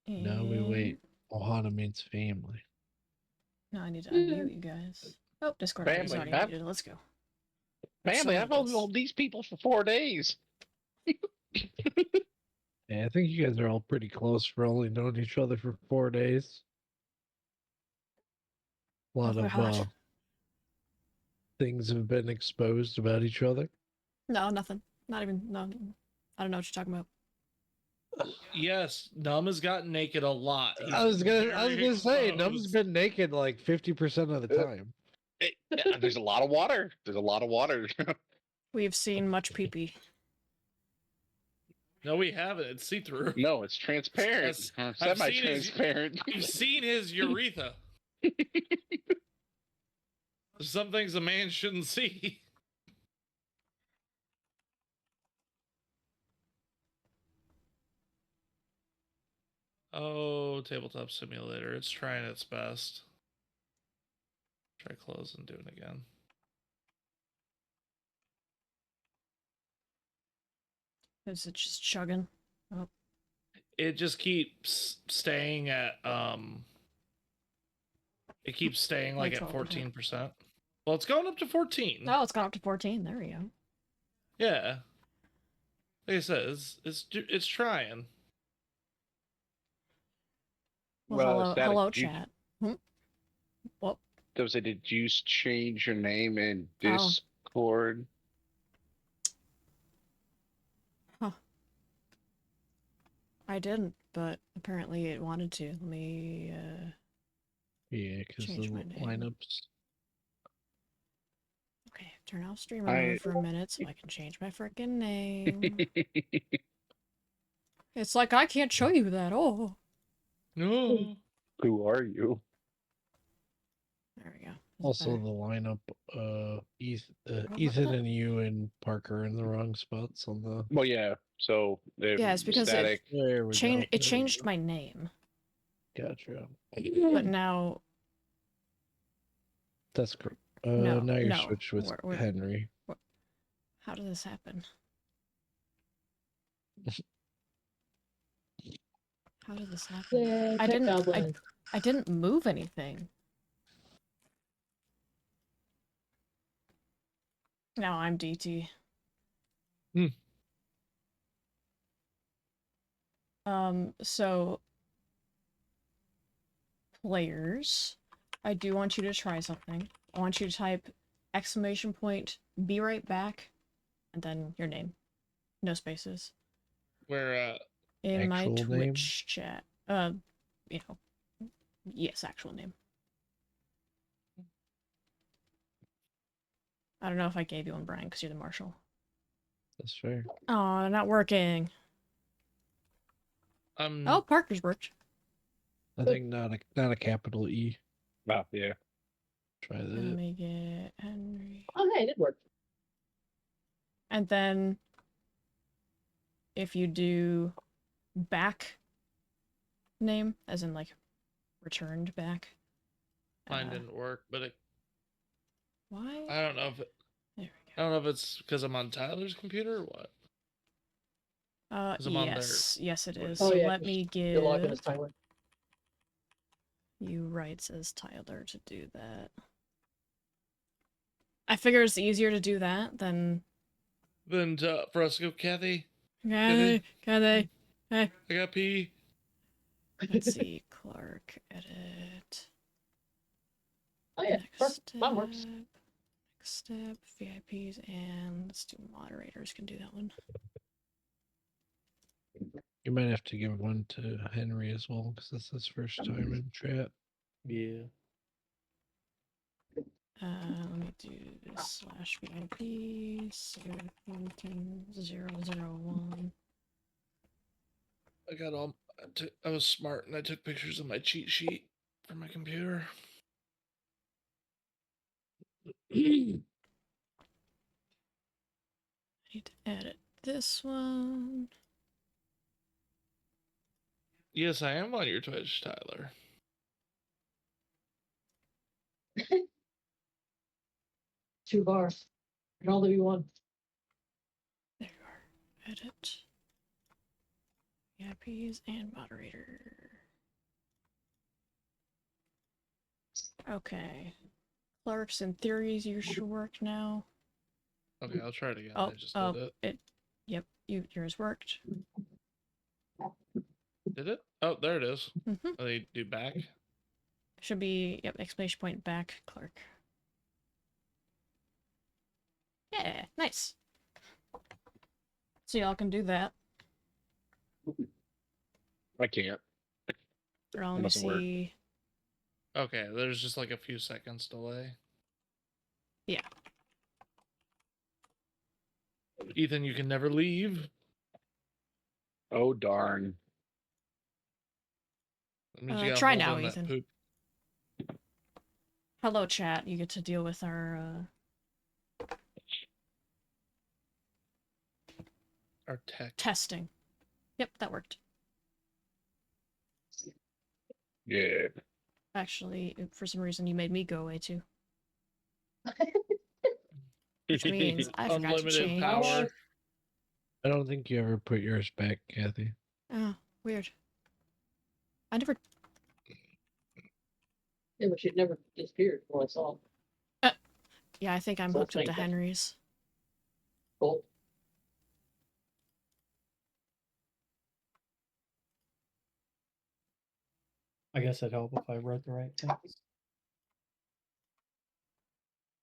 Now we wait. Ohana means family. No, I need to unmute you guys. Oh, Discord ID's Family. already muted. Let's go. Family, So I've only known these people for 4 days. Yeah, I think you guys are all pretty close for only knowing each other for 4 days. A lot we're of hot. things have been exposed about each other. No, nothing. Not even. No, I don't know what you're talking about. Yes, Numb has gotten naked a lot. I was gonna very say, exposed. Num's been naked like 50% of the time. There's a lot of water. There's a lot of water. We've seen much pee-pee. No, we haven't. It's see-through. No, it's transparent. I've Semi-transparent. You've seen his urethra. There's some things a man shouldn't see. Oh, tabletop simulator. It's trying its best. Try close and do it again. Is it just chugging? Oh. It just keeps staying at it keeps staying like at 14%. Well, it's going up to 14. Oh, it's gone up to 14. There we go. Yeah. Like I said, it's trying. Well, hello, chat. What? Did you change your name in Discord? Huh. I didn't, but apparently it wanted to. Let me, Yeah, because the lineups. Okay, turn off streamer mode for a minute so I can change my freaking name. It's like I can't show you that. Oh. No. Who are you? There we go. Also, the lineup, Ethan and you and Parker are in the wrong spots on the. Well, yeah. So yeah, it's because static. It changed my name. Gotcha. But now. That's correct. Now you're switched with Henry. How did this happen? How did this happen? Yeah, I didn't move anything. Now I'm DT. So players, I do want you to try something. I want you to type ! Be right back, and then your name. No spaces. Where in my Twitch chat. You know, yes, actual name. I don't know if I gave you one, Brian, because you're the marshal. That's fair. Oh, not working. Oh, Parker's worked. I think not a capital E. Oh, yeah. Try that. Let me get Henry. Oh, hey, it did work. And then if you do back name, as in like returned back. Mine didn't work, but it. Why? I don't know if it. There we go. I don't know if it's because I'm on Tyler's computer or what. Yes, it is. Oh, so yeah, let me give. You're logged in as Tyler. You rights as Tyler to do that. I figure it's easier to do that than for us to go, Kathy. Kathy. Hey. I got pee. Let's see, Clark, edit. Oh yeah, that works. Next step, VIPs, and let's do moderators can do that one. You might have to give one to Henry as well, because that's his first time in chat. Yeah. Let me do this /VIP 01001. I was smart and I took pictures of my cheat sheet for my computer. I need to edit this one. Yes, I am on your Twitch, Tyler. Two bars. And all that you want. There you are. Edit. VIPs and moderator. Okay. Clerks and theories, you should work now. Okay, I'll try it again. Oh, I just did it. Yep, yours worked. Did it? Oh, there it is. Mm-hmm. Oh, they do back. Should be, yep, exclamation point back, clerk. Yeah, nice. So y'all can do that. I can't. Or let me doesn't work. see. Okay, there's just like a few seconds delay. Yeah. Ethan, you can never leave. Oh darn. That means you gotta Try hold now, in that Ethan. poop. Hello, chat. You get to deal with our, Our tech. testing. Yep, that worked. Yeah. Actually, for some reason, you made me go away too. Which means I forgot to Unlimited change. power. I don't think you ever put yours back, Kathy. Oh, weird. I never. Yeah, but she'd never disappeared when I saw him. Yeah, I think I'm So hooked up to thank you. Henry's. Cool. I guess it'd help if I wrote the right things.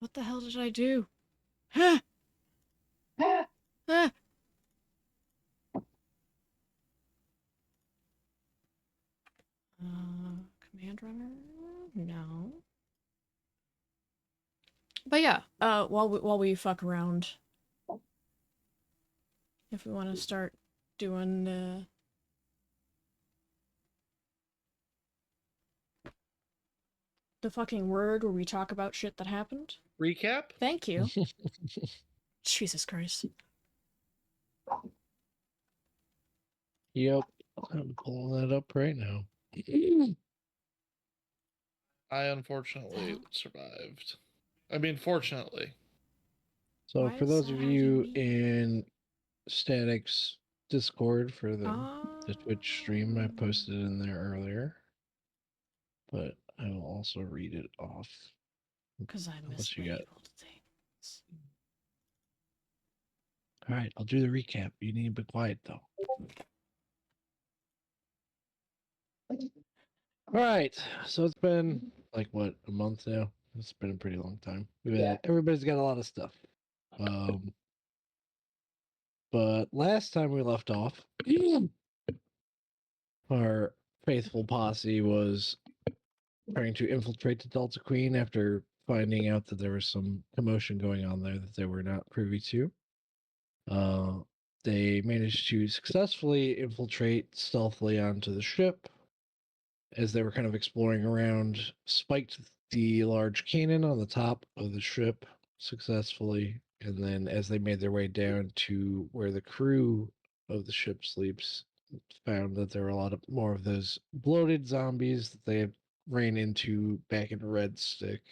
What the hell did I do? Huh! Ah! Command runner? No. But yeah, while we fuck around, if we want to start doing the fucking word where we talk about shit that happened. Recap? Thank you. Jesus Christ. Yep. I'm pulling that up right now. I unfortunately survived. I mean, fortunately. So Why for is those that of how you you need- in Static's Discord for the Twitch stream, I Um, posted it in there earlier. But I will also read it off. Because I Unless you got. mislabeled things. All right, I'll do the recap. You need to be quiet though. All right, so it's been like what, a month now? It's been a pretty long time. Everybody's got a lot of stuff. But last time we left off, our faithful posse was trying to infiltrate the Delta Queen after finding out that there was some commotion going on there that they were not privy to. They managed to successfully infiltrate stealthily onto the ship. As they were kind of exploring around, spiked the large cannon on the top of the ship successfully. And then as they made their way down to where the crew of the ship sleeps, found that there were a lot of more of those bloated zombies that they had ran into back in Red Stick.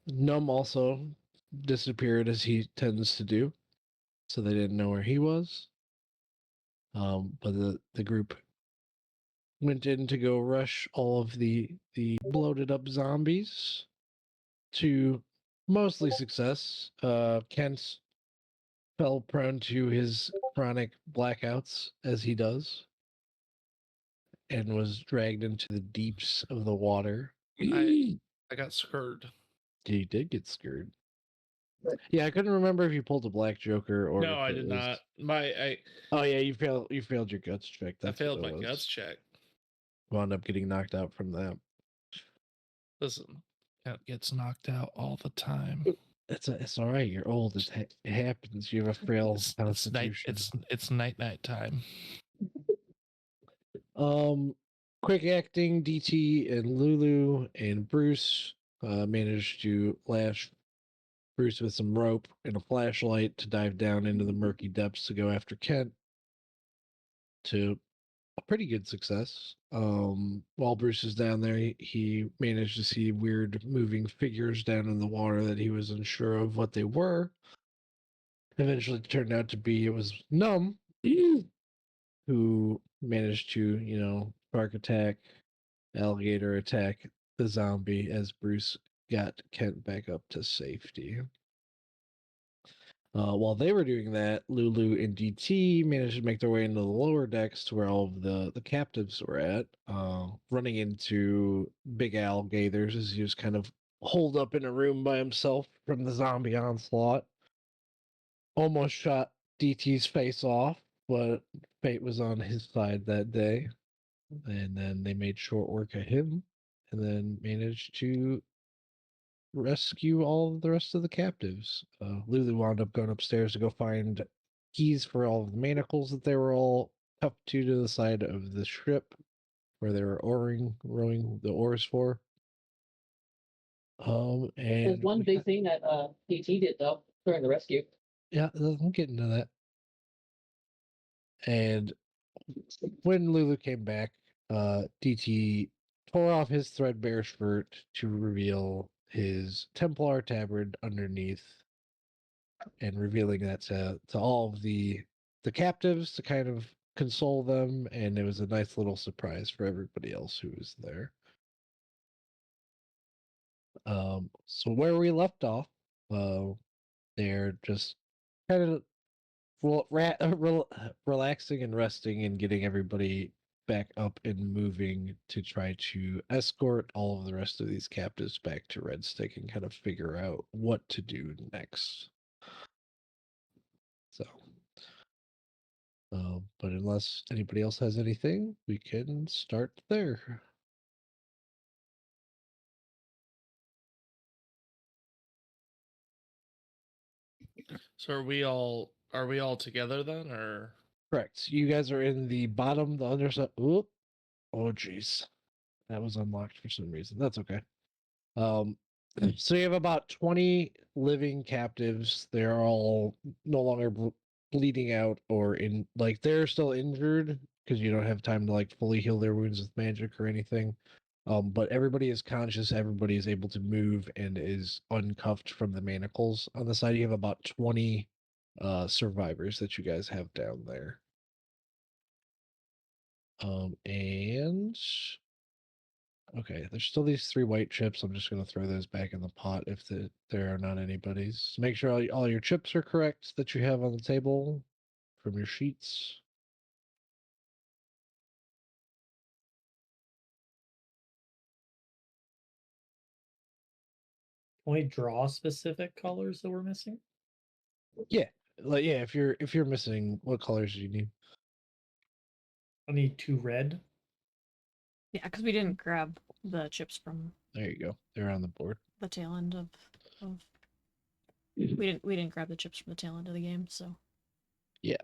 Num also disappeared as he tends to do, so they didn't know where he was. But the group went in to go rush all of the bloated up zombies to mostly success. Kent fell prone to his chronic blackouts as he does and was dragged into the deeps of the water. I got scurred. He did get scared. Yeah, I couldn't remember if you pulled a black joker or No, if I it did was... not. Oh yeah, you failed your guts check. I That's failed what my it was. guts check. Wound up getting knocked out from that. Listen, Cat gets knocked out all the time. It's all right. You're old. It happens. You have a frail It's constitution. it's night time. Quick acting DT and Lulu and Bruce managed to lash Bruce with some rope and a flashlight to dive down into the murky depths to go after Kent to a pretty good success. While Bruce is down there, he managed to see weird moving figures down in the water that he was unsure of what they were. Eventually it turned out to be it was Num who managed to, shark attack, alligator attack the zombie as Bruce got Kent back up to safety. While they were doing that, Lulu and DT managed to make their way into the lower decks to where all of the captives were at, running into Big Al Gaithers as he was kind of holed up in a room by himself from the zombie onslaught. Almost shot DT's face off, but fate was on his side that day. And then they made short work of him and then managed to rescue all of the rest of the captives. Lulu wound up going upstairs to go find keys for all of the manacles that they were all cuffed to the side of the ship where they were rowing the oars for. There's And one big thing that DT did though during the rescue. yeah, I'm getting to that. And when Lulu came back, DT tore off his threadbare shirt to reveal his Templar tabard underneath, and revealing that to all of the captives to kind of console them, and it was a nice little surprise for everybody else who was there. So where we left off, they're just kind of relaxing and resting and getting everybody back up and moving to try to escort all of the rest of these captives back to Red Stick and kind of figure out what to do next. So, but unless anybody else has anything, we can start there. So are we all together then, or Correct. You guys are in the bottom, the underside. Oh, jeez. That was unlocked for some reason. That's okay. Um, so you have about 20 living captives. They're all no longer bleeding out or in, like, they're still injured because you don't have time to like fully heal their wounds with magic or anything. But everybody is conscious, everybody is able to move and is uncuffed from the manacles. On the side, you have about 20 survivors that you guys have down there. And okay, there's still these 3 white chips. I'm just going to throw those back in the pot if there are not anybody's. Make sure all your chips are correct that you have on the table from your sheets. Can we draw specific colors that we're missing? Yeah, like yeah. If you're missing, what colors do you need? I need 2 red. Yeah, because we didn't grab the chips from There you go. They're on the board. the tail end of we didn't grab the chips from the tail end of the game, so Yeah.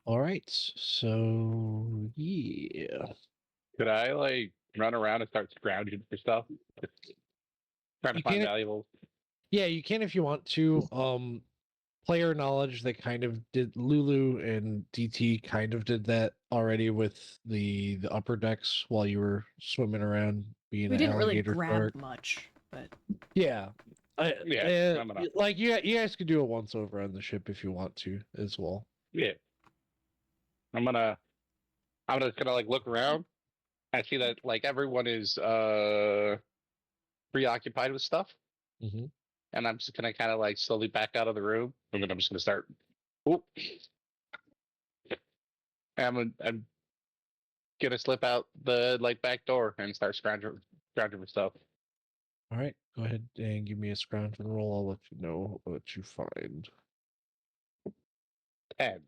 All right. So yeah. Could I like run around and start scrounging for stuff? Trying to You find can't- valuables. Yeah, you can if you want to. Player knowledge, they kind of did. Lulu and DT kind of did that already with the upper decks while you were swimming around being we an didn't really alligator grab shark. much, but Yeah. Yeah, I'm gonna- like you guys could do a once over on the ship if you want to as well. Yeah. I'm just gonna like look around. I see that like everyone is preoccupied with stuff. Mm-hmm. And I'm just gonna kind of like slowly back out of the room, and then I'm just gonna start. Oop. I'm gonna slip out the like back door and start scrounging for stuff. All right, go ahead and give me a scrounging roll. I'll let you know what you find. 10.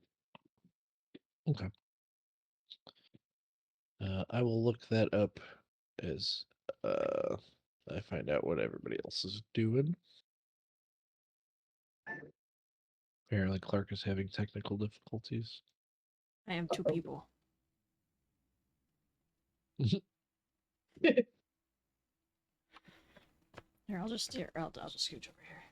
Okay. I will look that up as I find out what everybody else is doing. Apparently, Clark is having technical difficulties. I am 2 people. Here, I'll just scooch over here.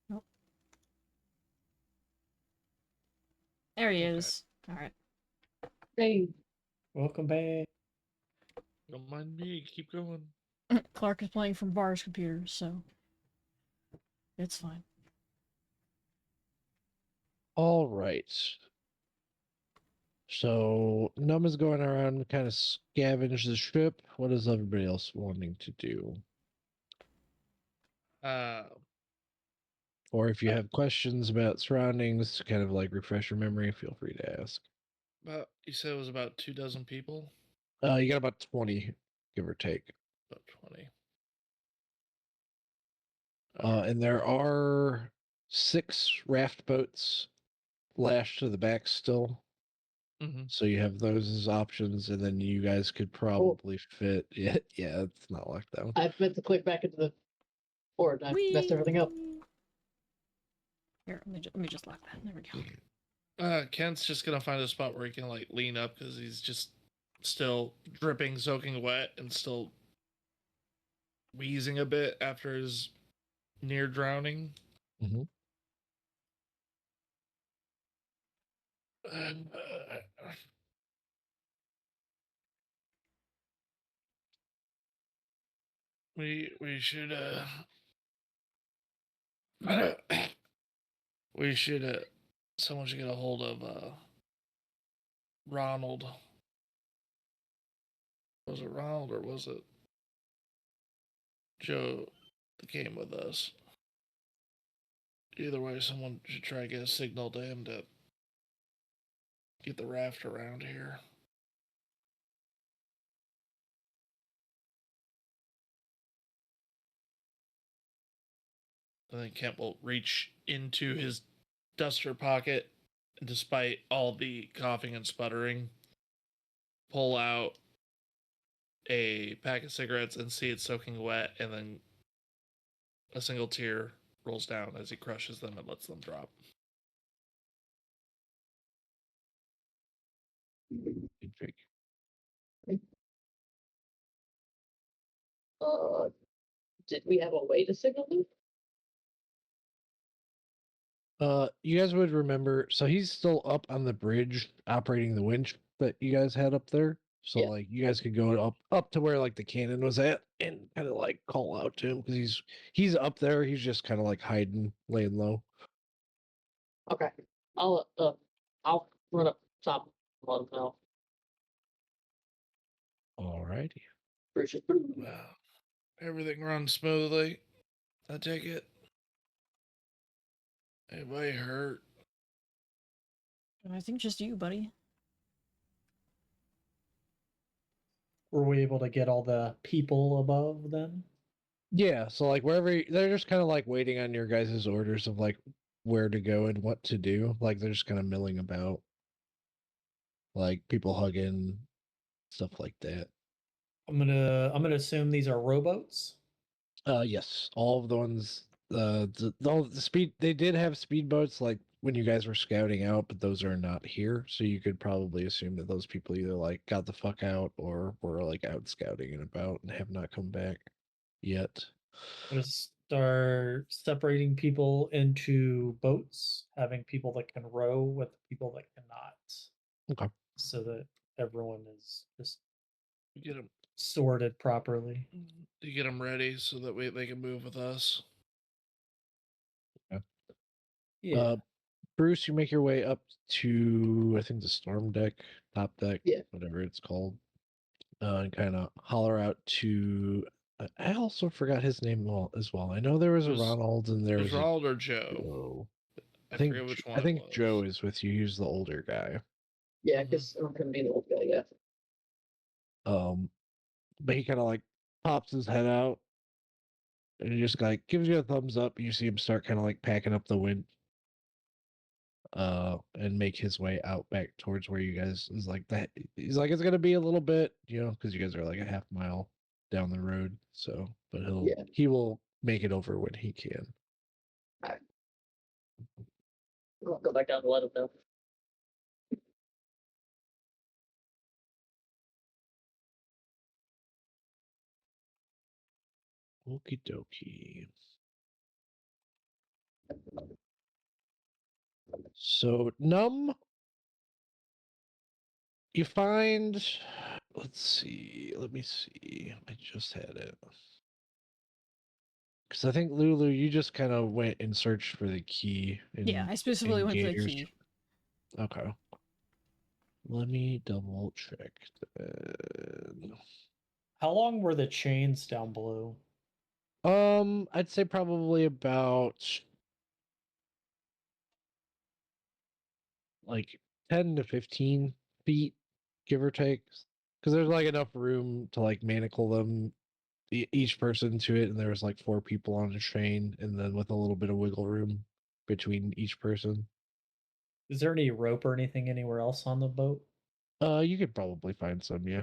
Nope. There he Okay. is. All right. Hey, Welcome back. don't mind me? Keep going. Clark is playing from Bar's computer, so it's fine. All right. So Num is going around to kind of scavenge the ship. What is everybody else wanting to do? Or if you have questions about surroundings, kind of like refresh your memory, feel free to ask. About you said it was about 24 people. You got about 20, give or take. About 20. And there are 6 raft boats lashed to the back still. Mm-hmm. So you have those as options, and then you guys could probably fit. Yeah, it's not locked down. I meant to click back into the board. I messed everything up. Here, let me just lock that. There we go. Kent's just gonna find a spot where he can like lean up because he's just still dripping, soaking wet, and still wheezing a bit after his near drowning. Mm-hmm. We should we should someone should get a hold of Ronald. Was it Ronald or was it Joe that came with us? Either way, someone should try to get a signal to him to get the raft around here. I think Kent will reach into his duster pocket, and despite all the coughing and sputtering, pull out a pack of cigarettes and see it soaking wet, and then a single tear rolls down as he crushes them and lets them drop. Did we have a way to signal them? You guys would remember. So he's still up on the bridge operating the winch that you guys had up there. So Yeah. like you guys could go up to where like the cannon was at and kind of like call out to him because he's up there. He's just kind of like hiding, laying low. Okay. I'll run up top and let them know. All righty. Bruce is- Wow. Everything runs smoothly. I take it. Anybody hurt? I think just you, buddy. Were we able to get all the people above then? Yeah. So like wherever they're just kind of like waiting on your guys' orders of like where to go and what to do. Like they're just kind of milling about, like people hugging, stuff like that. I'm gonna assume these are rowboats. Yes, all of the ones. All the speed they did have speedboats like when you guys were scouting out, but those are not here. So you could probably assume that those people either like got the fuck out or were like out scouting and about and have not come back yet. I'm gonna start separating people into boats, having people that can row with people that cannot. Okay. So that everyone is just You get them. sorted properly. You get them ready so that they can move with us. Yeah. Bruce, you make your way up to I think the storm deck, top deck, Yeah. whatever it's called, and kind of holler out to. I also forgot his name as well. I know there was a Was- Ronald and there Was was a Ronald or Joe? Joe. I think forget which one. I think it was. Joe is with you. He's the older guy. Yeah, because I'm gonna be the old guy. Yeah. But he kind of like pops his head out and he just like gives you a thumbs up. You see him start kind of like packing up the wind, and make his way out back towards where you guys is like that. He's like it's gonna be a little bit, because you guys are like a half mile down the road. So, but he will make it over when he can. I'll go back down and let him know. Okie dokie. So you find let's see. Let me see. I just had it. Because I think Lulu, you just kind of went and searched for the key. Yeah, I specifically went for the Gators. key. Okay. Let me double check that. How long were the chains down below? I'd say probably about like 10 to 15 feet, give or take. Because there's like enough room to like manacle them, each person to it, and there was like 4 people on a chain, and then with a little bit of wiggle room between each person. Is there any rope or anything anywhere else on the boat? You could probably find some, yeah.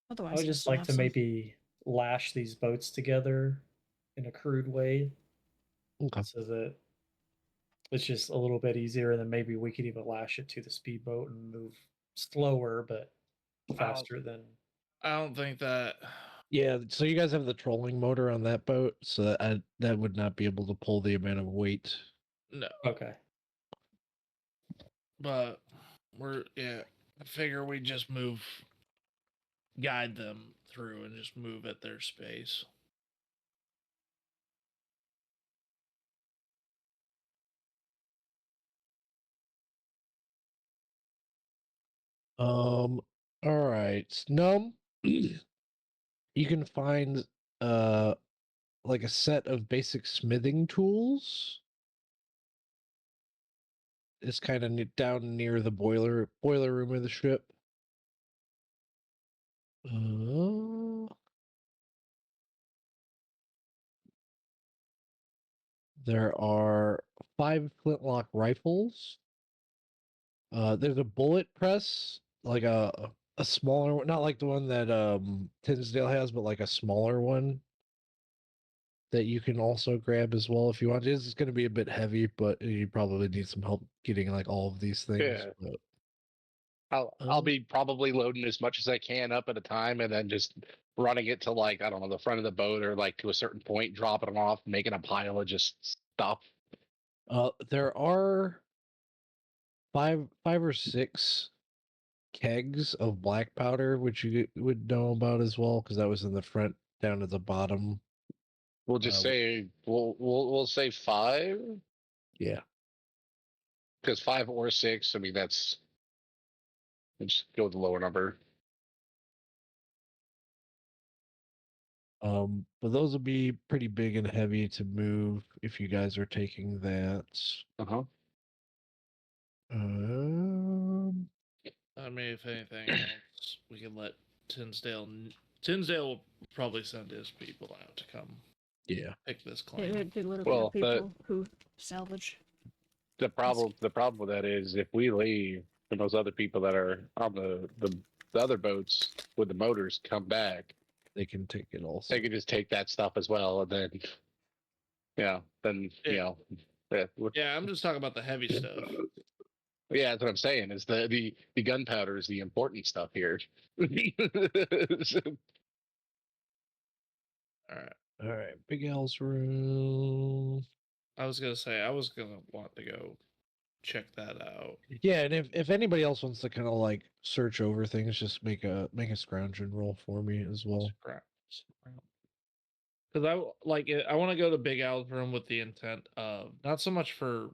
I Otherwise, would I just still like have to some. maybe lash these boats together in a crude way Okay. so that it's just a little bit easier, and then maybe we could even lash it to the speedboat and move slower but faster than. I don't think that. Yeah, so you guys have the trolling motor on that boat, so that would not be able to pull the amount of weight. No, Okay. but I figure we just guide them through and just move at their space. All right. No, you can find uh like a set of basic smithing tools. It's kind of down near the boiler room of the ship. There are 5 flintlock rifles. There's a bullet press, like a smaller one, not like the one that Tinsdale has, but like a smaller one that you can also grab as well if you want. It's going to be a bit heavy, but you probably need some help getting like all of these things. Yeah. But I'll be probably loading as much as I can up at a time, and then just running it to like I don't know the front of the boat or like to a certain point, dropping it off, making a pile of just stuff. there are five or six kegs of black powder, which you would know about as well, because that was in the front down at the bottom. We'll just Uh, say we'll say 5 Yeah. because 5 or 6. I mean that's let's just go with the lower number. But those will be pretty big and heavy to move if you guys are taking that. Uh-huh. Um, I mean, if anything else, we can let Tinsdale. Tinsdale will probably send his people out to come yeah. pick this They claim. literally Well, have people who salvage. The problem with that is if we leave and those other people that are on the other boats with the motors come back, They can take it also. they could just take that stuff as well, and then Yeah, I'm just talking about the heavy stuff. yeah, that's what I'm saying. Is the gunpowder is the important stuff here. All right. All right, Big Al's room. I was gonna say I was gonna want to go check that out. Yeah, and if anybody else wants to kind of like search over things, just make a scrounging roll for me as well. Because I want to go to Big Al's room with the intent of not so much for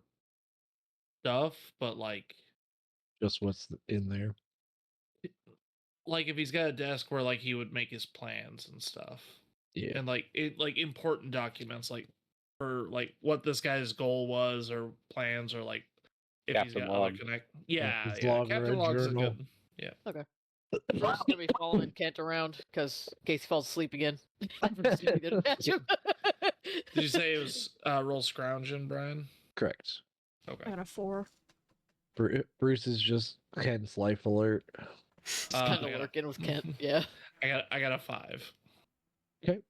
stuff, but Just what's in there. like if he's got a desk where like he would make his plans and stuff. Yeah. And like important documents like for like what this guy's goal was or plans or like if he's Captain got other Log. connect. His Yeah. log or Captain a Log's a journal. good. Yeah. Bruce is gonna be following Kent around because in case he falls asleep again. Bruce is gonna be there to catch him. Did you say it was roll scrounging, Brian? Correct. I Okay. got a 4. Bruce is just Ken's life alert. Just kind I of got lurking with Kent. Yeah. I got a 5. Okay.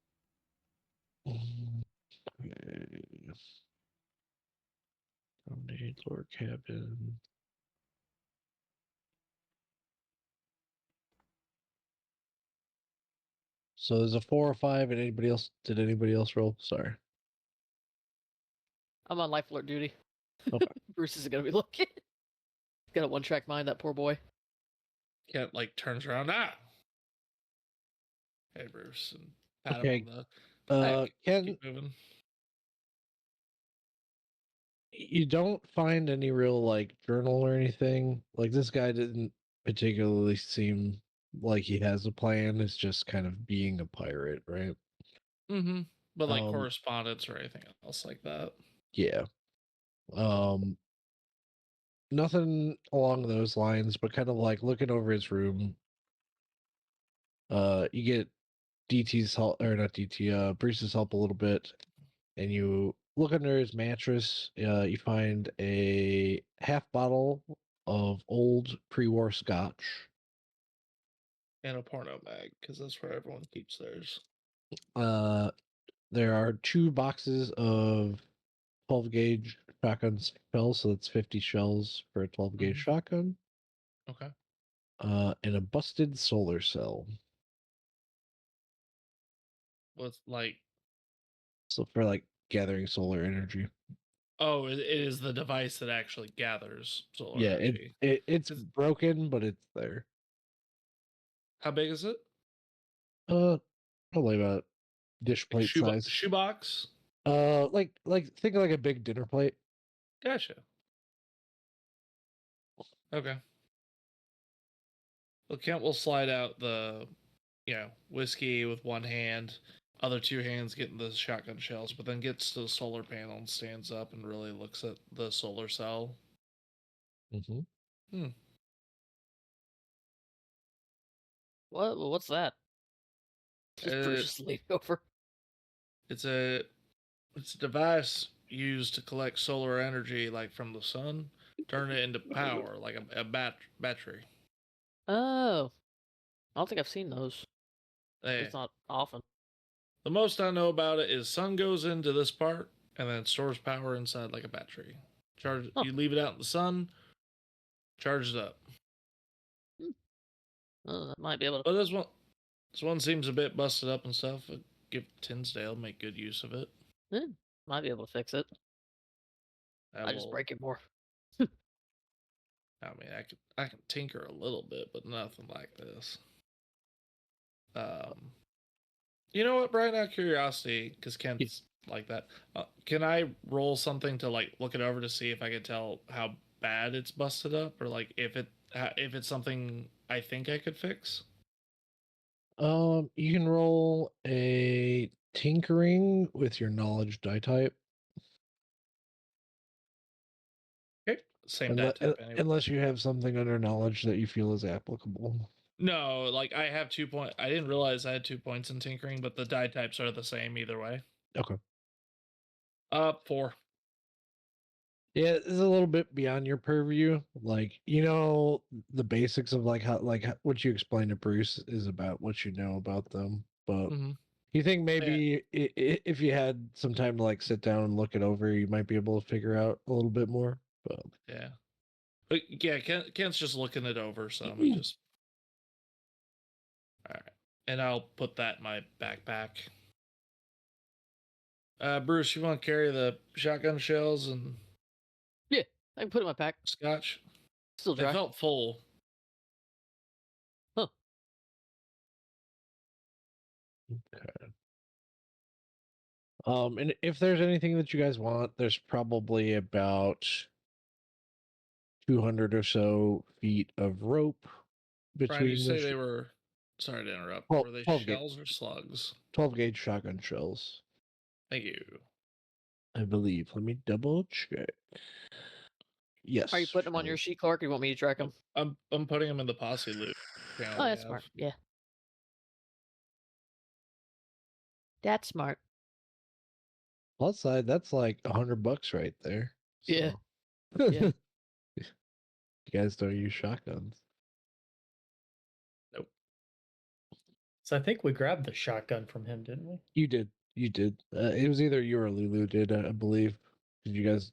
Dominate lower cabin. So there's a 4 or 5, and anybody else? Did anybody else roll? Sorry. I'm on life alert duty. Okay. Bruce is gonna be looking. Got a one-track mind, that poor boy. Kent like turns around. Ah, Hey, Bruce, and pat Okay, him on the back. Ken, Keep moving. you don't find any real like journal or anything. Like this guy didn't particularly seem like he has a plan. It's just kind of being a pirate, right? Mm-hmm. But like Um, correspondence or anything else like that. yeah. Um, nothing along those lines, but kind of like looking over his room. You get DT's help, or not DT, Bruce's help a little bit, and you look under his mattress. You find a half bottle of old pre-war scotch. And a porno mag, because that's where everyone keeps theirs. There are 2 boxes of 12 gauge shotgun shells, so that's 50 shells for a 12 gauge Mhm. shotgun. Okay. And a busted solar cell. What's like? So for like gathering solar energy. Oh, it is the device that actually gathers solar Yeah, energy. it's Is- broken, but it's there. How big is it? Probably about dish plate size. Shoebox. Like think of like a big dinner plate. Gotcha. Okay. Well, Kent will slide out the, whiskey with one hand, other 2 hands getting the shotgun shells, but then gets to the solar panel and stands up and really looks at the solar cell. Mm-hmm. Hmm. What's that? Just Bruce leaning over. It's a device used to collect solar energy, like from the sun, turn it into power, like a battery. Oh, I don't think I've seen those. Hey, It's not often. the most I know about it is sun goes into this part and then stores power inside like a battery. Charge. Huh. You leave it out in the sun, charges up. Oh, that might be able to. But this one seems a bit busted up and stuff. But give it to Tinsdale, make good use of it. Might be able to fix it. That I just will. break it more. I mean, I can tinker a little bit, but nothing like this. You know what, Brian? Out of curiosity, because Kent's like that. Can I roll something to like look it over to see if I can tell how bad it's busted up, or like if it's something I think I could fix? You can roll a tinkering with your knowledge die type. Okay, same die type anyway. Unless you have something under knowledge that you feel is applicable. No, like I have 2 points. I didn't realize I had 2 points in tinkering, but the die types are the same either way. Okay. 4. Yeah, it's a little bit beyond your purview. Like, you know, the basics of what you explained to Bruce is about what you know about them. But Mm-hmm. you think maybe if you had some time to like sit down and look it over, you might be able to figure out a little bit more. But Yeah. But yeah, Kent's just looking it over, so I'm gonna just. All right, and I'll put that in my backpack. Bruce, you want to carry the shotgun shells and Yeah, I can put it in my pack. scotch? Still They dry. felt full. Huh. okay. And if there's anything that you guys want, there's probably about 200 or so feet of rope Brian, you between say they were. Sorry to interrupt. 12, Were they 12 gauge, shells or slugs? 12 gauge shotgun shells, Thank you. I believe. Let me double check. Yes. Are you putting them on your sheet, Clark? Or you want me to track them? I'm putting them in the posse loop. Oh, that's smart. Yeah. That's smart. Plus side, that's like $100 right there. Yeah. So. Yeah. You guys don't use shotguns. Nope. So I think we grabbed the shotgun from him, didn't we? You did. You did. It was either you or Lulu did, I believe. Did you guys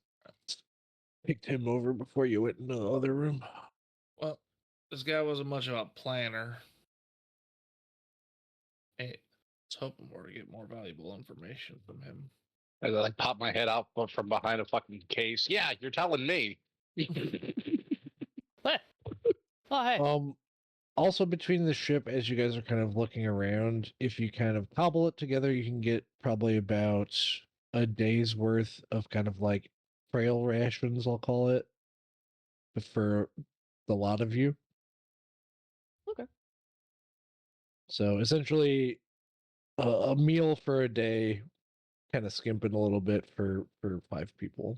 picked him over before you went into the other room? Well, this guy wasn't much of a planner. Hey, I was hoping more to get more valuable information from him. I like pop my head out from behind a fucking case. Yeah, you're telling me. Oh, hey. Also, between the ship, as you guys are kind of looking around, if you kind of cobble it together, you can get probably about a day's worth of kind of like trail rations, I'll call it, for the lot of you. Okay. So essentially, a meal for a day, kind of skimping a little bit for 5 people.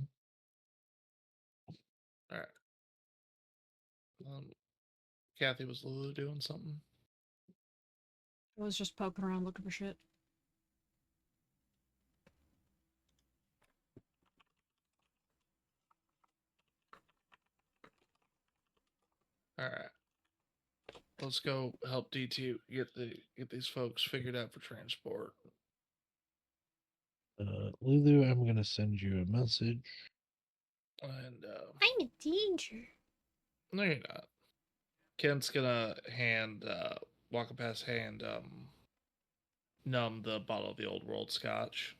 All right. Kathy, was Lulu doing something? I was just poking around looking for shit. All right. Let's go help DT get these folks figured out for transport. Lulu, I'm gonna send you a message. And I'm in danger. no, you're not. Kent's gonna walking past numb the bottle of the old world scotch.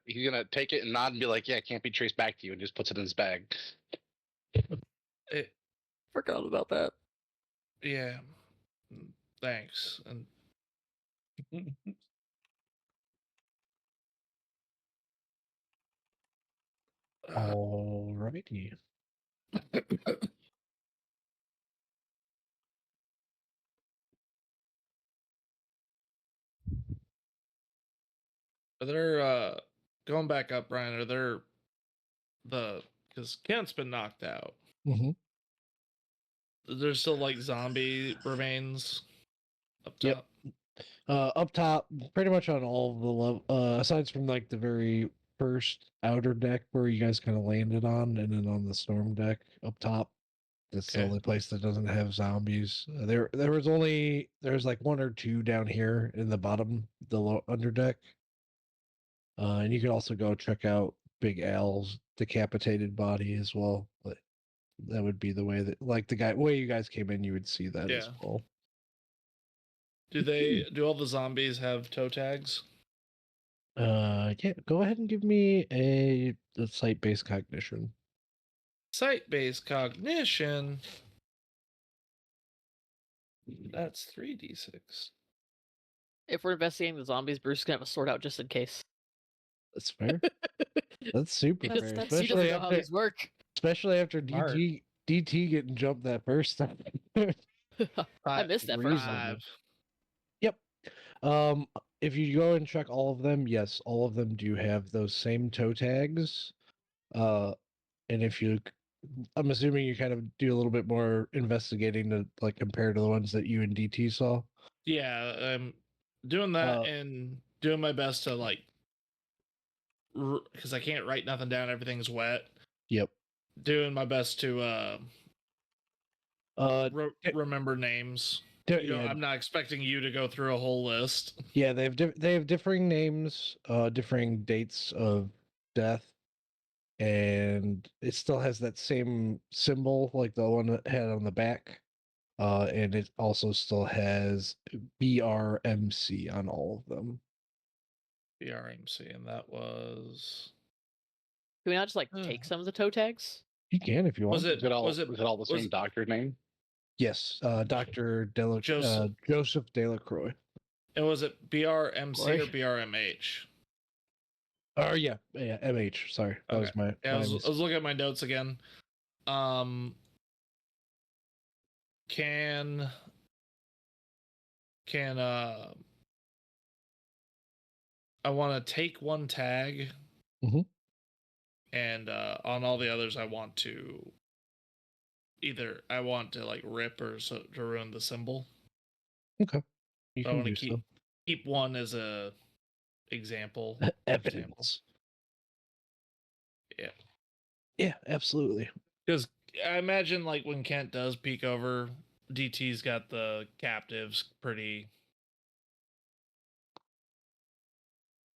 He's gonna take it and nod and be like, "Yeah, it can't be traced back to you," and just puts it in his bag. It, Forgot about that. yeah. Thanks. And Alrighty. are there going back up, Brian? Are there because Kent's been knocked out? Mm-hmm. There's still like zombie remains up Yep. top. Up top, pretty much on all of the level, aside from like the very first outer deck where you guys kind of landed on, and then on the storm deck up top, that's the Okay. only place that doesn't have zombies. There's like 1 or 2 down here in the bottom, the low under deck. And you can also go check out Big Al's decapitated body as well. But that would be the way that, like way you guys came in, you would see that as Yeah. well. Do all the zombies have toe tags? Yeah, go ahead and give me a site-based cognition. Sight-based cognition. That's 3d6. If we're investigating the zombies, Bruce is gonna have a sword out just in case. That's fair. That's super That's- fair, that's- He doesn't especially know how after these work. Smart. DT getting jumped that first time. I missed that first one. Reasonable. Yep. If you go and check all of them, yes, all of them do have those same toe tags. And if you, I'm assuming you kind of do a little bit more investigating to like compare to the ones that you and DT saw. Yeah, I'm doing that and doing my best to like, because I can't write nothing down. Everything's wet. Yep. Doing my best to remember names. Yeah. I'm not expecting you to go through a whole list. Yeah, they have differing names, differing dates of death, and it still has that same symbol like the one that had on the back. And it also still has BRMC on all of them. BRMC, and that was. Can we not just like take some of the toe tags? You can if you want. Was it Was it all the was same it- doctor name? Yes, Dr. Joseph Delacroix. And was it BRMC or Boy. BRMH? Oh yeah, MH. Sorry, that was my. Yeah, I was looking at my notes again. Can I want to take one tag, Mhm. and on all the others, I want to like rip or to ruin the symbol. Okay, you So I can want to do so. keep one as a example. Evidence. Yeah. Yeah, absolutely. Because I imagine like when Kent does peek over, DT's got the captives pretty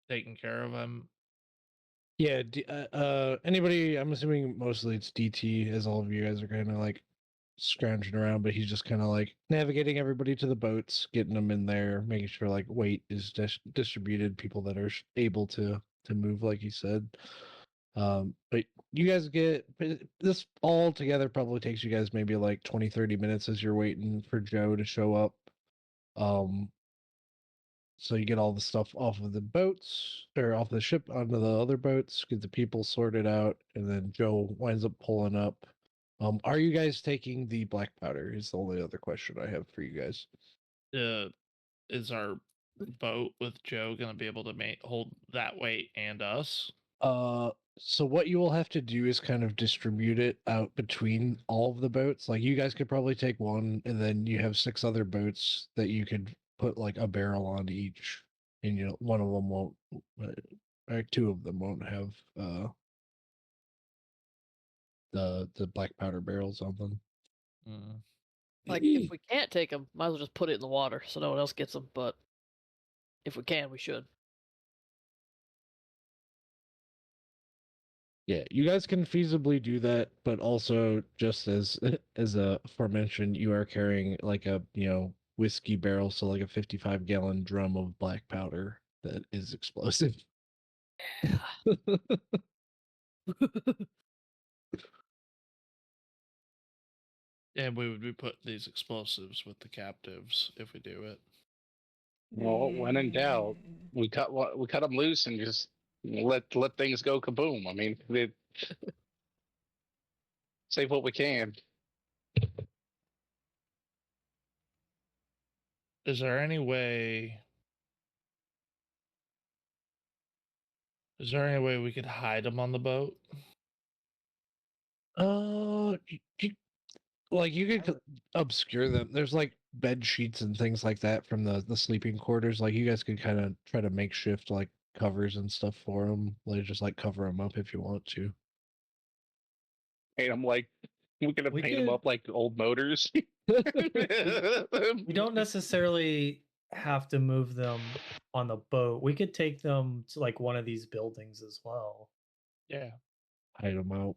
taken care of. Yeah, anybody, I'm assuming mostly it's DT, as all of you guys are kind of like scrounging around, but he's just kind of like navigating everybody to the boats, getting them in there, making sure like weight is distributed, people that are able to move, like he said. But you guys this all together probably takes you guys maybe like 20-30 minutes as you're waiting for Joe to show up. So you get all the stuff off of the boats or off the ship onto the other boats, get the people sorted out, and then Joe winds up pulling up. Are you guys taking the black powder? Is the only other question I have for you guys. Is our boat with Joe going to be able to hold that weight and us? So what you will have to do is kind of distribute it out between all of the boats. Like you guys could probably take one, and then you have 6 other boats that you could put like a barrel on each, and one of them won't, or 2 of them won't have the black powder barrels on them. Like, if we can't take them, might as well just put it in the water so no one else gets them. But if we can, we should. Yeah, you guys can feasibly do that, but also just as aforementioned, you are carrying like a whiskey barrel, so like a 55-gallon drum of black powder that is explosive. And we would be putting these explosives with the captives if we do it. Well, when in doubt, we cut them loose and just let things go kaboom. I mean, save what we can. Is there any way we could hide them on the boat? You could obscure them. There's like bed sheets and things like that from the sleeping quarters. Like you guys could kind of try to makeshift like covers and stuff for them. Like just like cover them up if you want to. Paint them like we're gonna paint them up like old motors. We don't necessarily have to move them on the boat. We could take them to like one of these buildings as well. Yeah. Hide them out.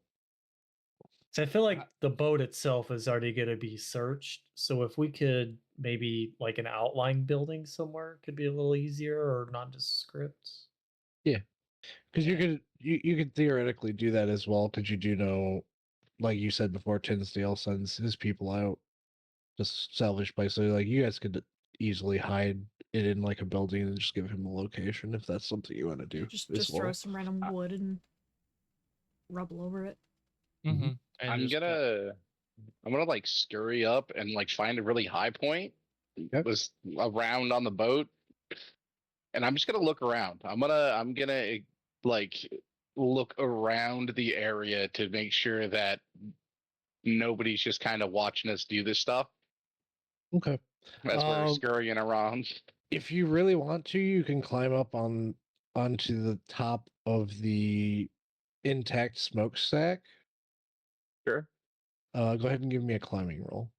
So I feel like the boat itself is already going to be searched. So if we could maybe like an outline building somewhere could be a little easier, or nondescript. Yeah, because you could theoretically do that as well. Because you do know, like you said before, Tinsdale sends his people out to salvage places. Like you guys could easily hide it in like a building and just give him a location if that's something you want to do. Just throw some random wood and rubble over it. Mm-hmm. I'm gonna like scurry up and like find a really high point was around on the boat, and I'm just gonna look around. I'm gonna like look around the area to make sure that nobody's just kind of watching us do this stuff. Okay. As we're scurrying around. If you really want to, you can climb up onto the top of the intact smokestack. Sure. Go ahead and give me a climbing roll.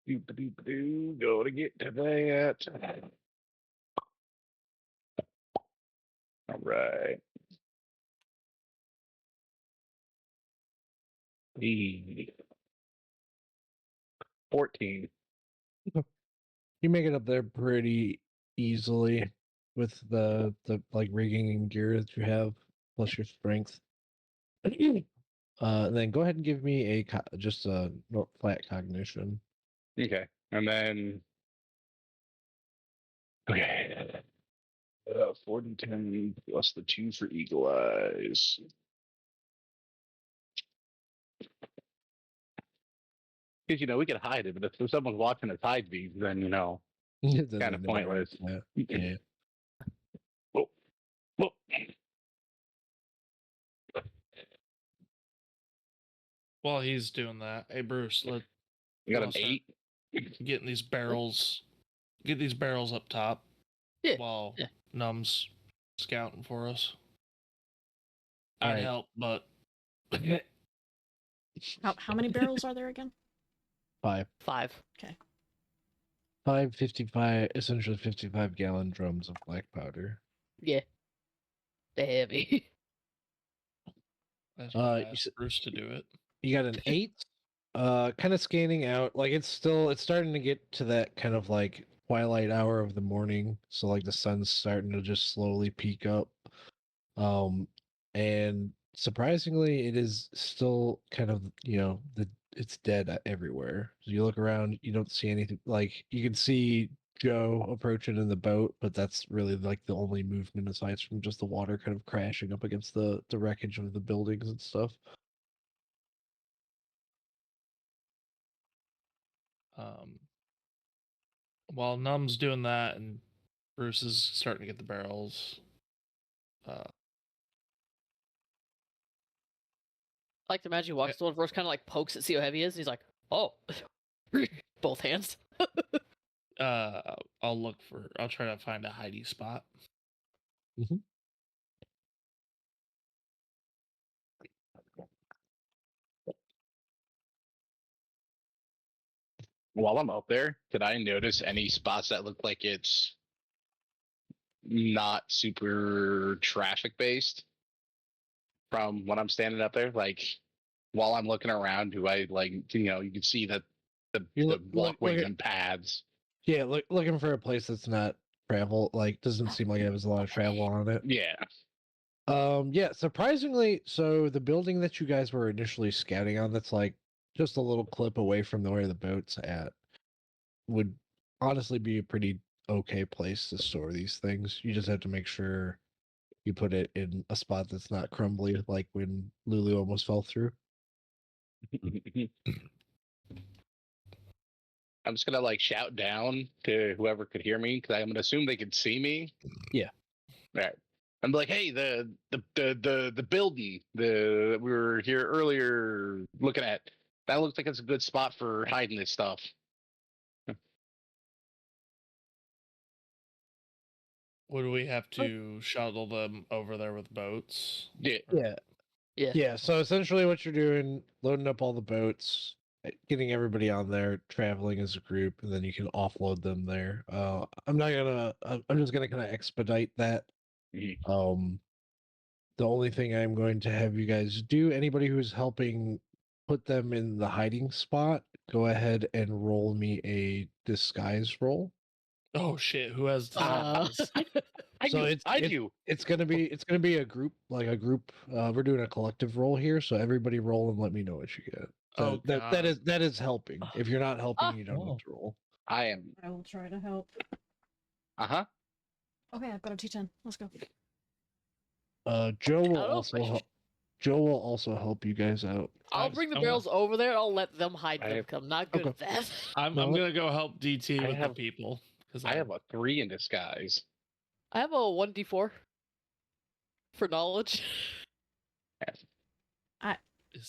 Go to get to that. All right. 14. You make it up there pretty easily with the like rigging and gear that you have, plus your strength. Then go ahead and give me just a flat cognition. Okay, and then 4d10 plus the 2 for eagle eyes. Because we can hide it, but if someone's watching us hide these, then kind of pointless. Yeah. Whoa. Whoa. While he's doing that, hey Bruce, You got an 8. Getting these barrels, get these barrels up top. Yeah. While Yeah. Num's scouting for us. All I'd right. help, but How many barrels are there again? 5. 5. Okay. 5 essentially 55-gallon drums of black powder. Yeah. They're heavy. That's You Bruce to do it. You got an 8. Kind of scanning out, like it's starting to get to that kind of like twilight hour of the morning, so like the sun's starting to just slowly peak up. And surprisingly, it is still kind of, it's dead everywhere. So you look around, you don't see anything. Like you can see Joe approaching in the boat, but that's really like the only movement aside from just the water kind of crashing up against the wreckage of the buildings and stuff. While Num's doing that and Bruce is starting to get the barrels, I like to imagine he walks to one first, kind of like pokes it, see how heavy he is, and he's like, "Oh, both hands." I'll try to find a hidey spot. Mhm. While I'm up there, did I notice any spots that look like it's not super traffic based from when I'm standing up there? Like while I'm looking around, do I you can see that the walkways and paths. Yeah, looking for a place that's not travel, like doesn't seem like it has a lot of travel on it. Yeah. Yeah, surprisingly, so the building that you guys were initially scouting on, that's like just a little clip away from where the boat's at, would honestly be a pretty okay place to store these things. You just have to make sure you put it in a spot that's not crumbly, like when Lulu almost fell through. I'm just gonna like shout down to whoever could hear me because I'm gonna assume they could see me. Yeah. All right. I'm like, hey, the building we were here earlier looking at. That looks like it's a good spot for hiding this stuff. Would we have to shuttle them over there with boats? Yeah. Yeah. Yeah. Yeah, so essentially what you're doing, loading up all the boats, getting everybody on there, traveling as a group, and then you can offload them there. I'm not gonna, I'm just gonna kind of expedite that. Mhm. The only thing I'm going to have you guys do, anybody who's helping put them in the hiding spot, go ahead and roll me a disguise roll. Oh shit! Who has Uh, disguise? I So do. I do. it's gonna be a group, like a group. We're doing a collective roll here, so everybody roll and let me know what you get. Oh, That is helping. If you're not helping, you don't Oh. have to roll. I am. I will try to help. Uh-huh. Okay, I've got a T10. Let's go. Joe will I don't know. also help. Joe will also help you guys out. I'll bring the I'm barrels over there. I'll let them hide I them. have- 'Cause I'm not good Okay. at that. I'm No, gonna go help DT I with have- the people because I have a 3 in disguise. I have a 1d4 for knowledge.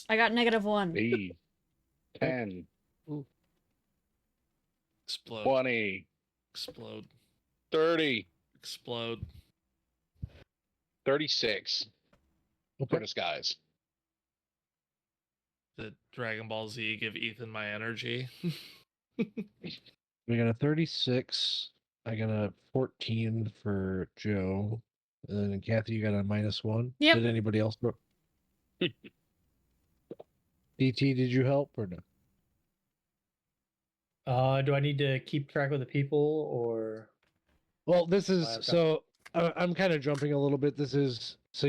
I got -1. 8, 10, explode, 20, explode, 30, explode. 36 for Okay. disguise. The Dragon Ball Z give Ethan my energy. We got a 36. I got a 14 for Joe. And then Kathy, you got a -1. Yep. Did anybody else? DT, did you help or no? Do I need to keep track of the people or? Well, this is I've got- so I'm kind of jumping a little bit. This is so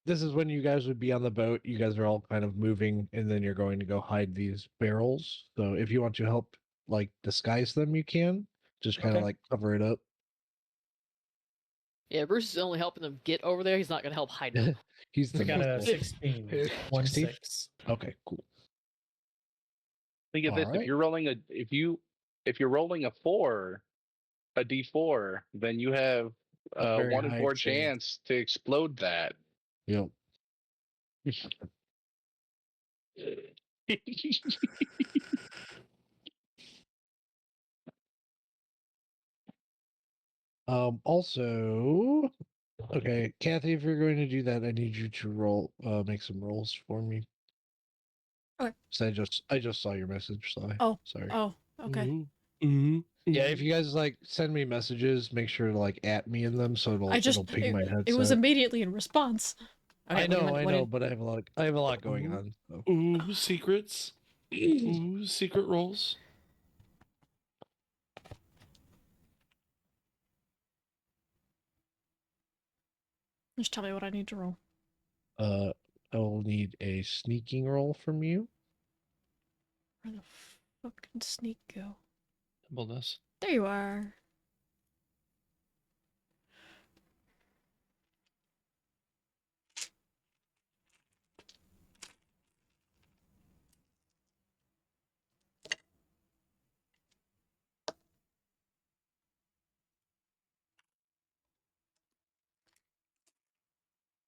this is when you guys would be on the boat. You guys are all kind of moving, and then you're going to go hide these barrels. So if you want to help, like disguise them, you can just kind of Okay. like cover it up. Yeah, Bruce is only helping them get over there. He's not gonna help hide them. He's the I got a most- 16. 1 16? 6. Okay, cool. Think of this: Alright. if you're rolling a 4, a D4, then you have A a very 1 in high 4 chance. chance to explode that. Yep. Also, okay, Kathy, if you're going to do that, I need you to make some rolls for me. Okay. So I just saw your message, so Oh. sorry. Oh, okay. Yeah, if you guys like send me messages, make sure to like at me in them so it'll ping my headset. It was immediately in response. Okay, I what know, but I have a lot going Ooh. on. So. Ooh, secrets. Ooh, secret rolls. Just tell me what I need to roll. I will need a sneaking roll from you. Where the fuck did sneak go? Nimbleness. There you are.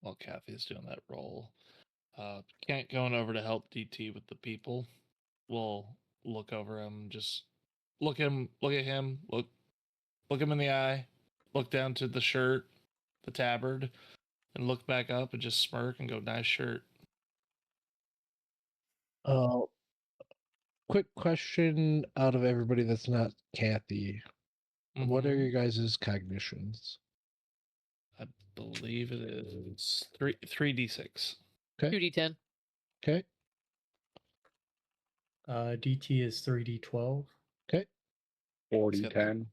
While Kathy's doing that roll, Kent going over to help DT with the people. We'll look over him, just look at him, look him in the eye, look down to the shirt, the tabard, and look back up and just smirk and go, "Nice shirt." Quick question out of everybody that's not Kathy. What are Mhm. your guys' cognitions? I believe it is 3d6. 2d10. Okay. DT is 3d12. Okay. 40, 10.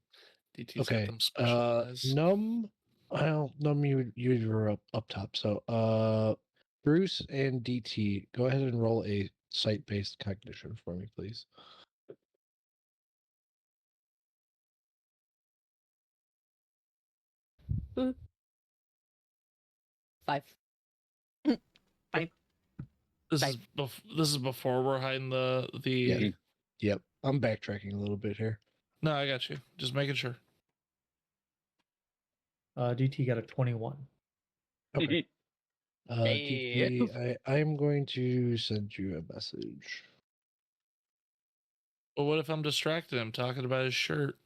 DT's got Okay. them specialized. Num, you were up top. So Bruce and DT, go ahead and roll a site-based cognition for me, please. Five. This is before we're hiding the. Yeah. Yep. I'm backtracking a little bit here. No, I got you. Just making sure. DT got a 21. Okay. Damn. DT, I'm going to send you a message. But what if I'm distracted? I'm talking about his shirt.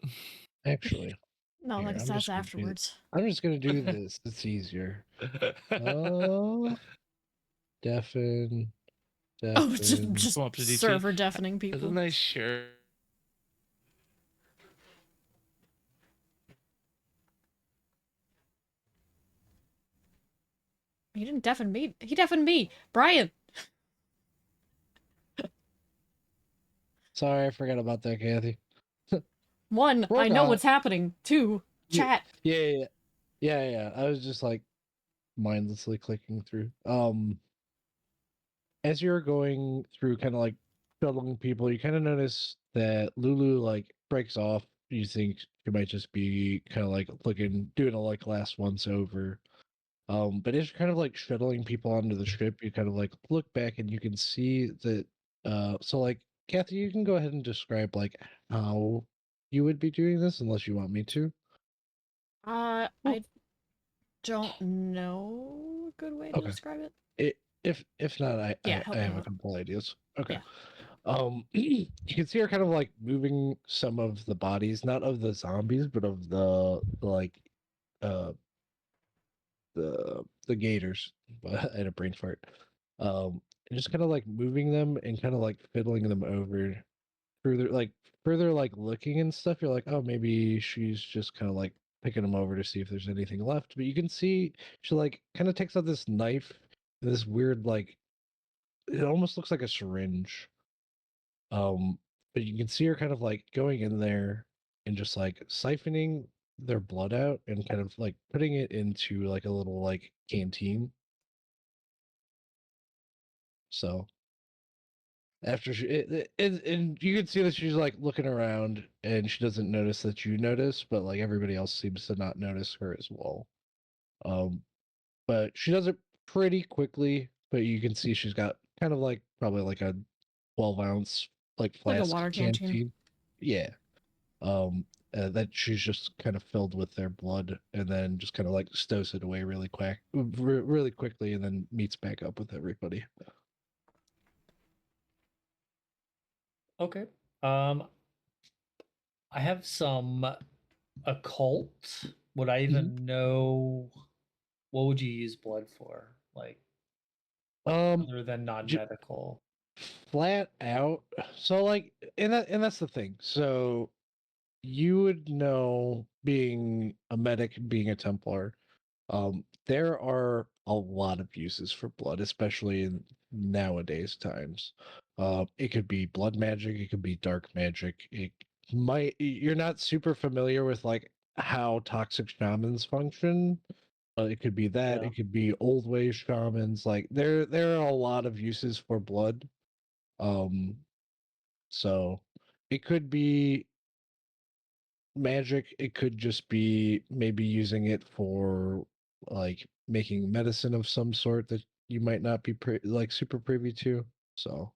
Actually, No, Here, like I'm that's just gonna do- afterwards. I'm just gonna do this. It's easier. Oh, deafen. Oh, just Come up to DT. server deafening It's a people. nice shirt. He didn't deafen me. He deafened me. Brian. Sorry, I forgot about that, Kathy. One, We're I know not. what's happening. Two, Yeah. chat. Yeah. I was just like mindlessly clicking through. As you're going through, kind of like shuttling people, you kind of notice that Lulu like breaks off. You think she might just be kind of like doing a like last once over. But as you're kind of like shuttling people onto the ship, you kind of like look back and you can see that. So like Kathy, you can go ahead and describe like how you would be doing this, unless you want me to. I don't know a good way to Okay. describe it. If not, Yeah, I help me have a out. couple ideas. Okay. Yeah. You can see her kind of like moving some of the bodies, not of the zombies, but of the like uh the gators. I had a brain fart. And just kind of like moving them and kind of like fiddling them over further like looking and stuff. You're like, oh, maybe she's just kind of like picking them over to see if there's anything left. But you can see she like kind of takes out this knife, this weird like it almost looks like a syringe. But you can see her kind of like going in there and just like siphoning their blood out and kind of like putting it into like a little like canteen. So after and you can see that she's like looking around and she doesn't notice that you notice, but like everybody else seems to not notice her as well. Um, but she does it pretty quickly. But you can see she's got kind of like probably like a 12-ounce like Like a flask water canteen. Yeah. Um, that she's just kind of filled with their blood, and then just kind of like stows it away really quickly, and then meets back up with everybody. Okay. I have some occult. Would I even know what would you use blood for? Like other than J- non-medical. flat out. So like, and that's the thing. So you would know, being a medic, being a Templar, there are a lot of uses for blood, especially in nowadays times. It could be blood magic, it could be dark magic. You're not super familiar with like how toxic shamans function. It could be that. Yeah. It could be old ways shamans. Like there are a lot of uses for blood. So it could be magic. It could just be maybe using it for like making medicine of some sort that you might not be like super privy to. So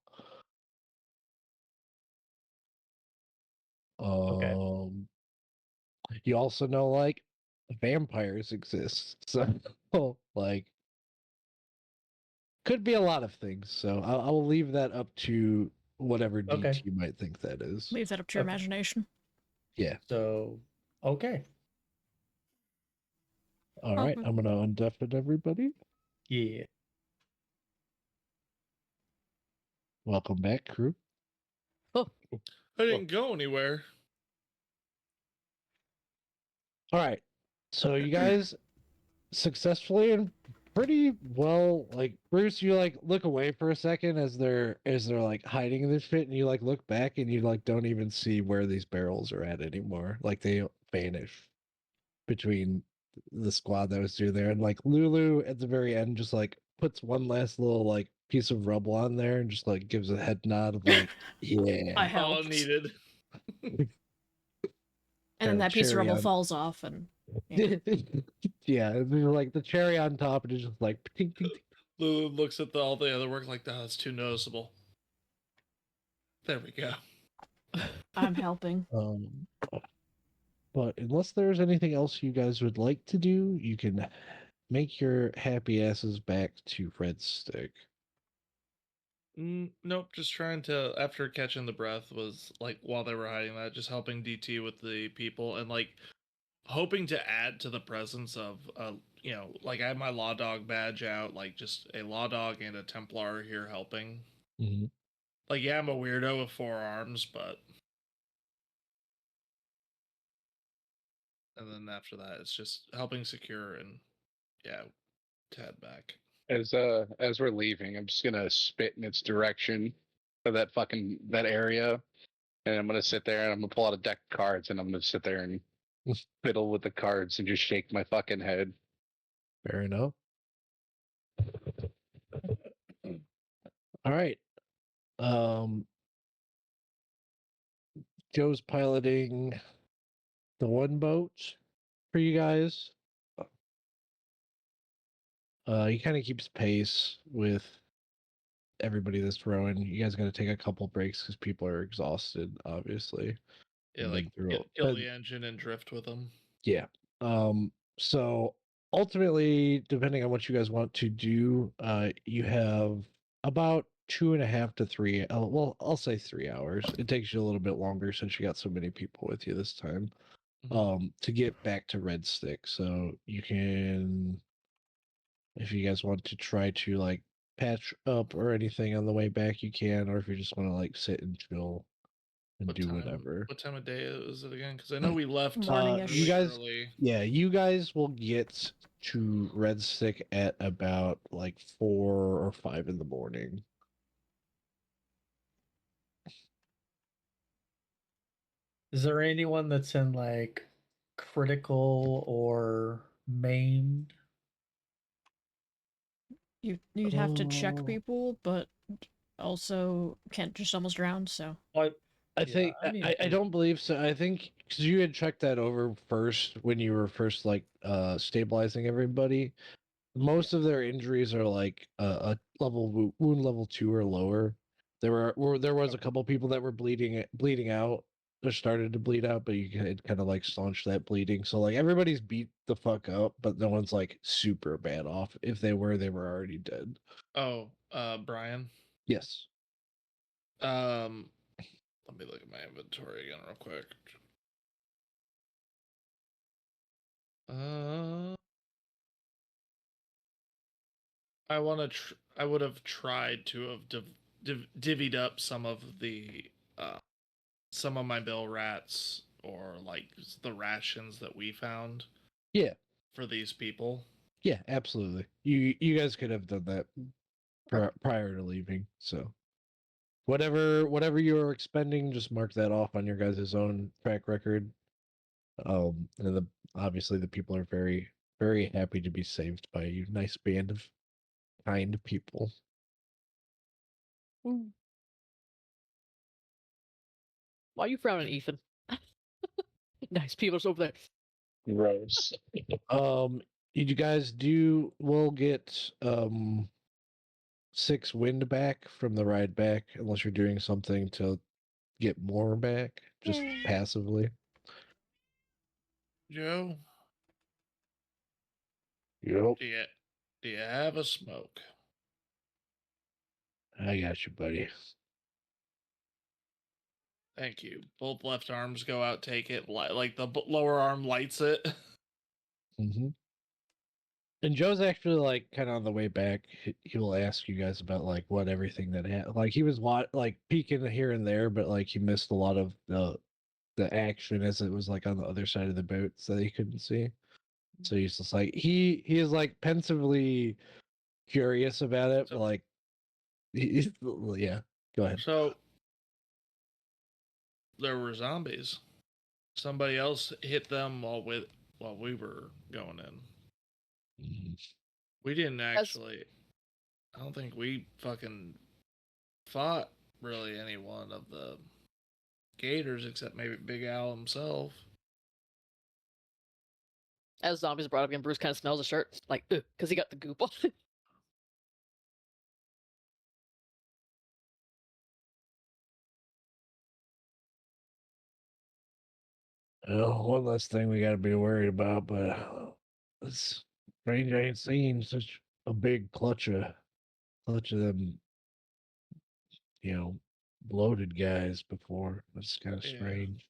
Okay. you also know like vampires exist. So like could be a lot of things. So I'll leave that up to whatever Okay. DT might think that is. Leave that up to your Okay. imagination. Yeah. So, okay. All right. Okay. I'm gonna undeafen everybody. Yeah. Welcome back, crew. Oh, I didn't go anywhere. All right. So you guys successfully and pretty well, like Bruce, you like look away for a second as they're like hiding in this shit, and you like look back and you like don't even see where these barrels are at anymore. Like they vanish between the squad that was through there. And like Lulu at the very end just like puts one last little like piece of rubble on there and just like gives a head nod of like, yeah. I All helped. needed. And then Kinda that piece of cherry rubble on- falls off, and yeah. Yeah, and then, like the cherry on top, and it's just like ting, ting, ting. Lulu looks at all the other work like, "Oh, that's too noticeable." There we go. I'm helping. But unless there's anything else you guys would like to do, you can make your happy asses back to Red Stick. Nope, just trying to, after catching the breath, was like while they were hiding that, just helping DT with the people and like hoping to add to the presence of, like I had my Law Dog badge out, like just a Law Dog and a Templar here helping. Mm-hmm. Like, yeah, I'm a weirdo with 4 arms, but. And then after that, it's just helping secure and, yeah, to head back. As we're leaving, I'm just gonna spit in its direction for that area, and I'm gonna sit there and I'm gonna pull out a deck of cards and I'm gonna sit there and fiddle with the cards and just shake my fucking head. Fair enough. All right. Joe's piloting the one boat for you guys. He kind of keeps pace with everybody that's rowing. You guys got to take a couple breaks because people are exhausted, obviously. Yeah, Been like through kill the engine and drift with them. Yeah. So ultimately, depending on what you guys want to do, you have about 2.5 to 3. Well, I'll say 3 hours. It takes you a little bit longer since you got so many people with you this time. To get back to Red Stick. So you can, if you guys want to try to like patch up or anything on the way back, you can, or if you just want to like sit and chill and do whatever. What time of day is it again? Because I know we left Morning-ish. You guys, early. yeah, you guys will get to Red Stick at about like 4 or 5 in the morning. Is there anyone that's in like critical or maimed? You'd have to check Oh. people, but also can't just almost drown. So I think mean, I don't believe so. I think because you had checked that over first when you were first like stabilizing everybody. Most of their injuries are like a wound level 2 or lower. There was a couple people that were bleeding out or started to bleed out, but you could kind of like staunch that bleeding. So like everybody's beat the fuck up, but no one's like super bad off. If they were already dead. Oh, Brian. Yes. Let me look at my inventory again real quick. I would have tried to have divvied up some of my bill rats or like the rations that we found. Yeah. For these people. Yeah, absolutely. You guys could have done that prior to leaving. So whatever you are expending, just mark that off on your guys' own track record. And obviously the people are very very happy to be saved by you. Nice band of kind people. Why are you frowning, Ethan? Nice people's over there. Gross. You guys we'll get 6 wind back from the ride back, unless you're doing something to get more back, just passively. Joe, Yep. do you have a smoke? I got you, buddy. Thank you. Both left arms go out, take it. Like the lower arm lights it. Mm-hmm. And Joe's actually like kind of on the way back. He'll ask you guys about like what everything that happened. Like he was like peeking here and there, but like he missed a lot of the action as it was like on the other side of the boat, so he couldn't see. So he's just like he is like pensively curious about it, but like he's, yeah. Go ahead. So there were zombies. Somebody else hit them while we were going in. Mhm. We didn't actually. I don't think we fucking fought really any one of the gators except maybe Big Al himself. As zombies are brought up again, Bruce kind of smells the shirt, like, because he got the goop on it. Well, one less thing we got to be worried about, but it's strange. I ain't seen such a big clutch of them, bloated guys before. That's kind of Yeah. strange.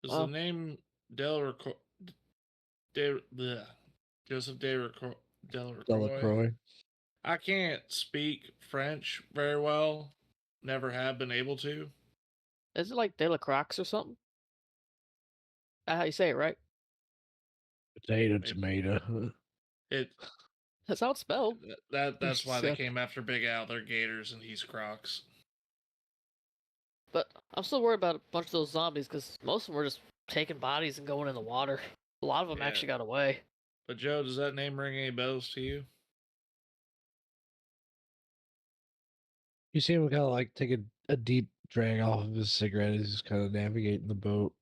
Is Wow. the name Joseph Delacroix? Delacroix. I can't speak French very well. Never have been able to. Is it like De La Croix or something? That's how you say it, right? Potato, Maybe. tomato. It That's how it's spelled. that's why they Sick. came after Big Al. They're gators and he's Crocs. But I'm still worried about a bunch of those zombies because most of them were just taking bodies and going in the water. A lot of them Yeah. actually got away. But Joe, does that name ring any bells to you? You see him kind of like take a deep drag off of his cigarette as he's kind of navigating the boat.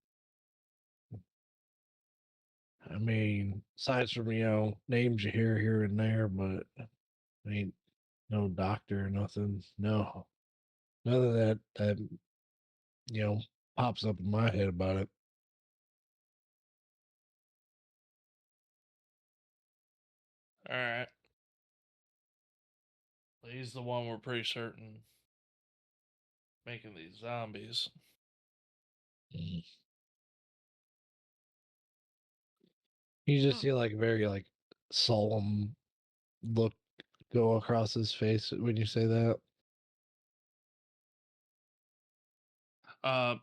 I mean, aside from, names you hear here and there, but ain't no doctor or nothing. No. None of that, pops up in my head about it. All right. Well, he's the one we're pretty certain making these zombies. Mm. You just see like a very like solemn look go across his face when you say that.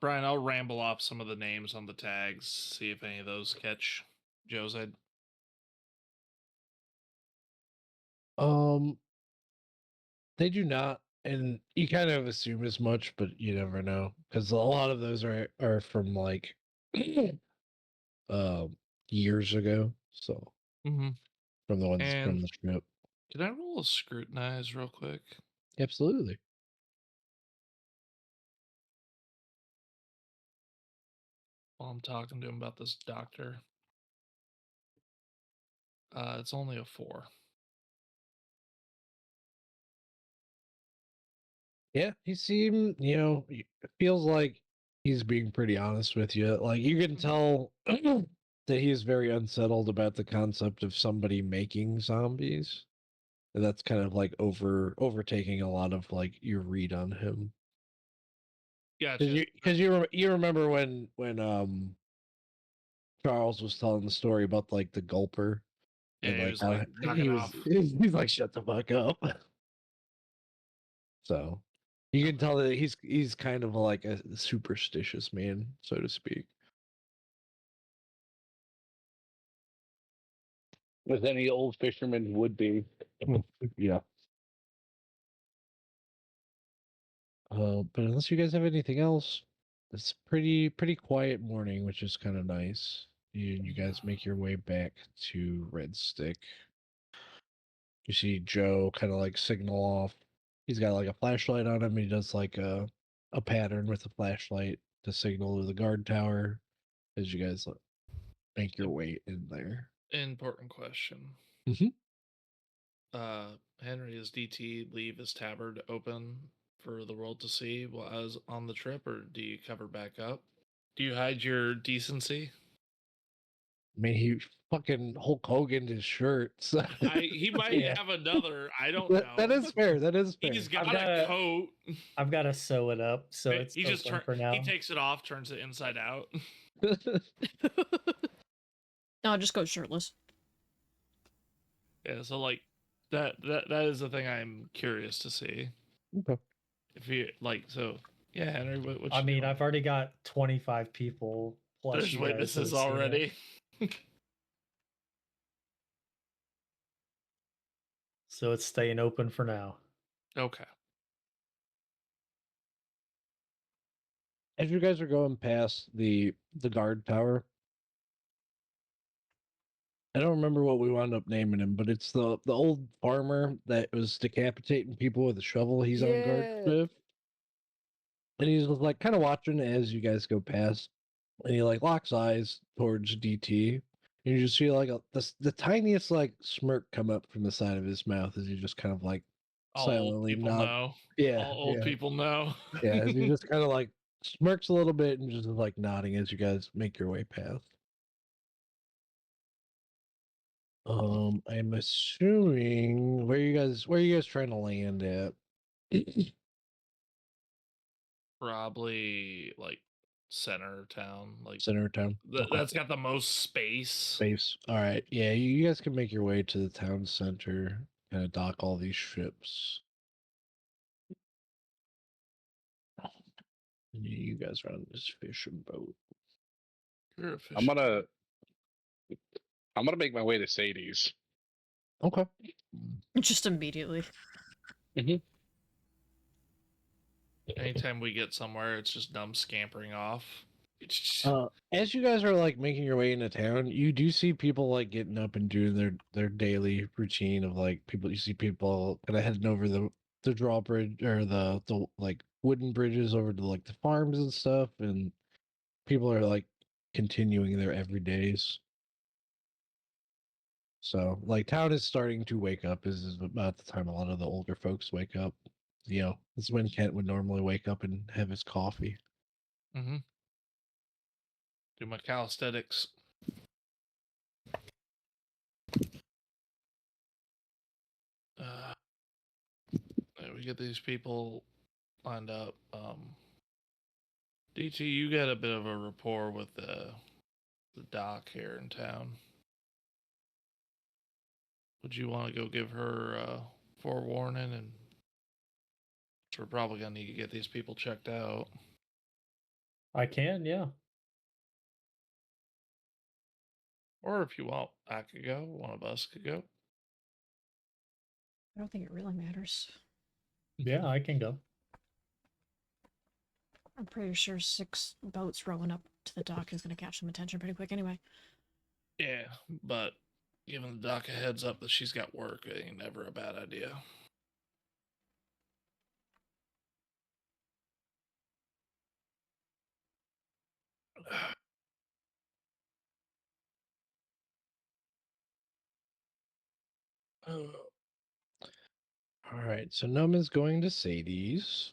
Brian, I'll ramble off some of the names on the tags, see if any of those catch Joe's head. They do not, and you kind of assume as much, but you never know because a lot of those are from like um years ago. So Mm-hmm. from the ones from And the trip. can I roll a scrutinize real quick Absolutely. while I'm talking to him about this doctor? It's only a 4. Yeah, he seemed, it feels like he's being pretty honest with you. Like you can tell that he is very unsettled about the concept of somebody making zombies. And that's kind of like overtaking a lot of like your read on him. Gotcha. Because you remember when Charles was telling the story about like the gulper Yeah, and he like was how like, knock it off. he's like shut the fuck up. So you can tell that he's kind of like a superstitious man, so to speak. As any old fisherman would be. Yeah. But unless you guys have anything else, it's pretty quiet morning, which is kind of nice. You guys make your way back to Red Stick. You see Joe kind of like signal off. He's got like a flashlight on him. He does like a pattern with a flashlight to signal to the guard tower as you guys make your way in there. Important question. Mhm. Henry, does DT leave his tabard open for the world to see while I was on the trip, or do you cover back up? Do you hide your decency? I mean, he fucking Hulk Hogan his shirt. So He might Yeah. have another. I don't that know. is fair. That is fair. He's got I've a gotta- coat. I've got to sew it up, so it's He just open for now. he takes it off, turns it inside out. No, just go shirtless. Yeah, so like that is the thing I'm curious to see. Okay. If you like, so yeah, Henry, what I you mean, doing? I've already got 25 people plus There's you guys witnesses that have seen it. already. So it's staying open for now. Okay. As you guys are going past the guard tower, I don't remember what we wound up naming him, but it's the old farmer that was decapitating people with a shovel. He's on guard Yeah. shift, and he's just like kind of watching as you guys go past, and he like locks eyes towards DT. And you just see like the tiniest like smirk come up from the side of his mouth as he just kind of like All old silently people nod. know. Yeah, All old yeah. people know. Yeah, as he just kind of like smirks a little bit and just like nodding as you guys make your way past. I'm assuming where you guys trying to land at? Probably like center of town, like Center of town. Okay. that's got the most space. Space. All right. Yeah, you guys can make your way to the town center, kind of dock all these ships. And you guys are on this fishing boat. You're a I'm fish- gonna make my way to Sadie's. Okay. Just immediately. Anytime we get somewhere, it's just dumb scampering off. As you guys are like making your way into town, you do see people like getting up and doing their daily routine of like people. You see people kind of heading over the drawbridge or the like wooden bridges over to like the farms and stuff, and people are like continuing their everydays. So like town is starting to wake up. Is about the time a lot of the older folks wake up. You know, it's when Kent would normally wake up and have his coffee. Mm-hmm. Do my calisthenics. We get these people lined up. DT, you got a bit of a rapport with the doc here in town. Would you want to go give her forewarning? And we're probably gonna need to get these people checked out. I can, yeah. Or if you want, I could go. One of us could go. I don't think it really matters. Yeah, I can go. I'm pretty sure 6 boats rowing up to the dock is going to catch some attention pretty quick anyway. Yeah, but giving the doc a heads up that she's got work ain't never a bad idea. All right, so Noma's going to Sadie's.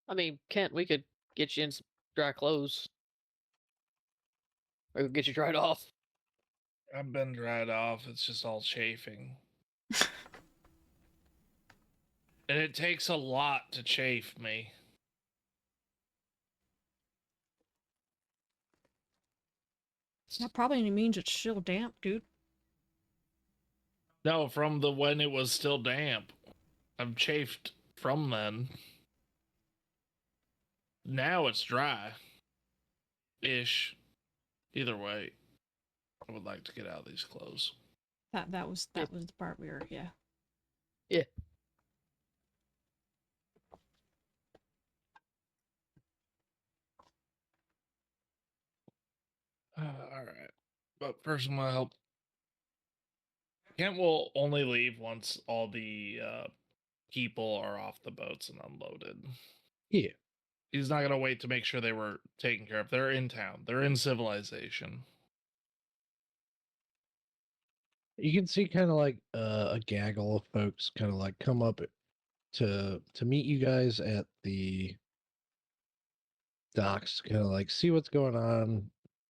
I mean, Kent, we could get you in some dry clothes. Or we could get you dried off. I've been dried off. It's just all chafing. And it takes a lot to chafe me. That probably means it's still damp, dude. No, from the when it was still damp. I've chafed from then. Now it's dry. Ish. Either way, I would like to get out of these clothes. That was the part we were, yeah. Yeah. All right. But first, I'm gonna help. Kent will only leave once all the people are off the boats and unloaded. Yeah. He's not gonna wait to make sure they were taken care of. They're in town. They're in civilization. You can see kind of like a gaggle of folks kind of like come up to meet you guys at the docks, kind of like see what's going on.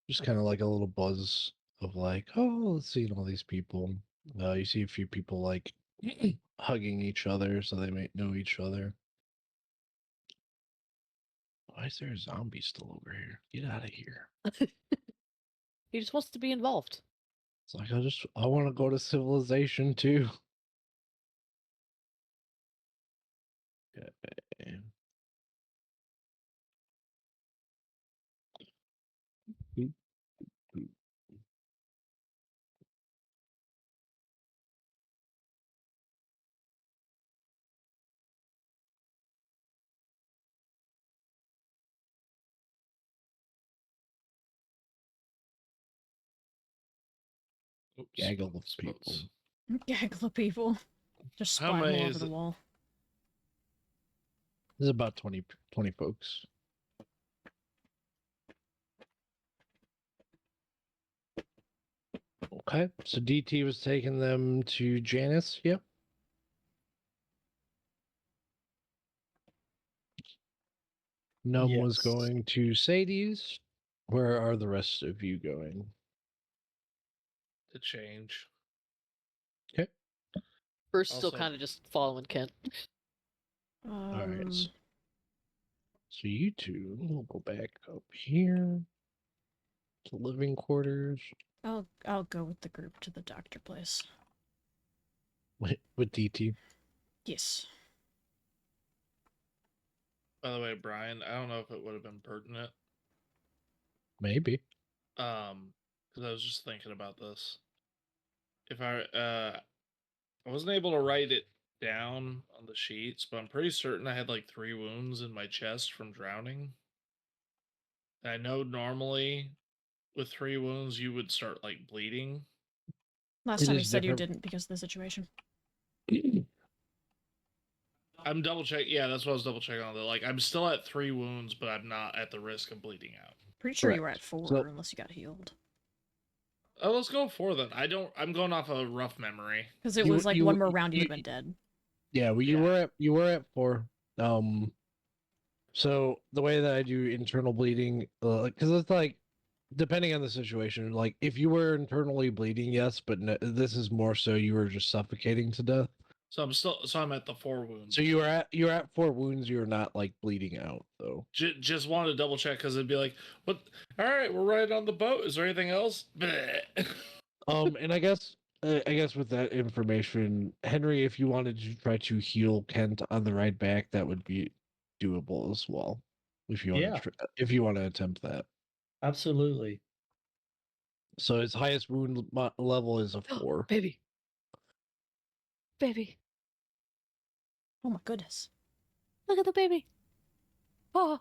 Just kind of like a little buzz of like, oh, let's see all these people. You see a few people like hugging each other so they might know each other. Why is there a zombie still over here? Get out of here. He just wants to be involved. It's like I want to go to civilization too. Okay. Oops. Gaggle of people. Boats. Gaggle of people. Just How splatting many all is over the it? wall. There's about 20 folks. Okay, so DT was taking them to Janice. Yep. Num was Yes. going to Sadie's. Where are the rest of you going? To change. Okay. We're still Also- kind of just following Kent. All right. So you two will go back up here to living quarters I'll go with the group to the doctor place. with DT. Yes. By the way, Brian, I don't know if it would have been pertinent. Maybe. Because I was just thinking about this. If I wasn't able to write it down on the sheets, but I'm pretty certain I had like 3 wounds in my chest from drowning. I know normally with 3 wounds you would start like bleeding. Last It time you is said you different. didn't because of the situation. I'm double check. Yeah, that's what I was double checking on. Like I'm still at 3 wounds, but I'm not at the risk of bleeding out. Pretty sure you were Correct. at 4 So- unless you got healed. Oh, let's go 4 then. I'm going off a rough memory. Because it You- was like you- one more round, you you- would have been dead. Yeah, well, you Yeah. were at 4. So the way that I do internal bleeding, because it's like depending on the situation, like if you were internally bleeding, yes, but this is more so you were just suffocating to death. So I'm at the 4 wounds. So you're at 4 wounds. You're not like bleeding out though. Just wanted to double check because it'd be like, what? All right, we're right on the boat. Is there anything else? Bleh. And I guess with that information, Henry, if you wanted to try to heal Kent on the ride back, that would be doable as well. If you want Yeah. if you want to attempt that. Absolutely. So his highest wound level is a 4. Baby. Baby. Oh my goodness. Look at the baby. Oh.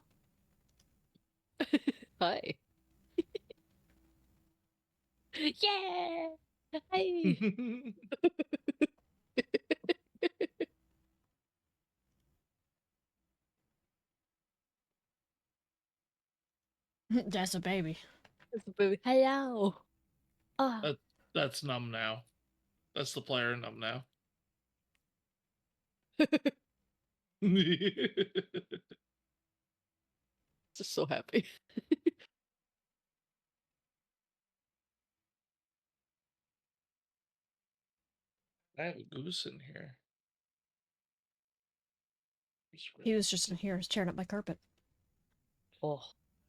Hi. Yeah. Hi. That's a baby. It's the baby. Hello. Ah. That's numb now. That's the player numb now. Just so happy. I have a goose in here. He was just in here, tearing up my carpet. Oh.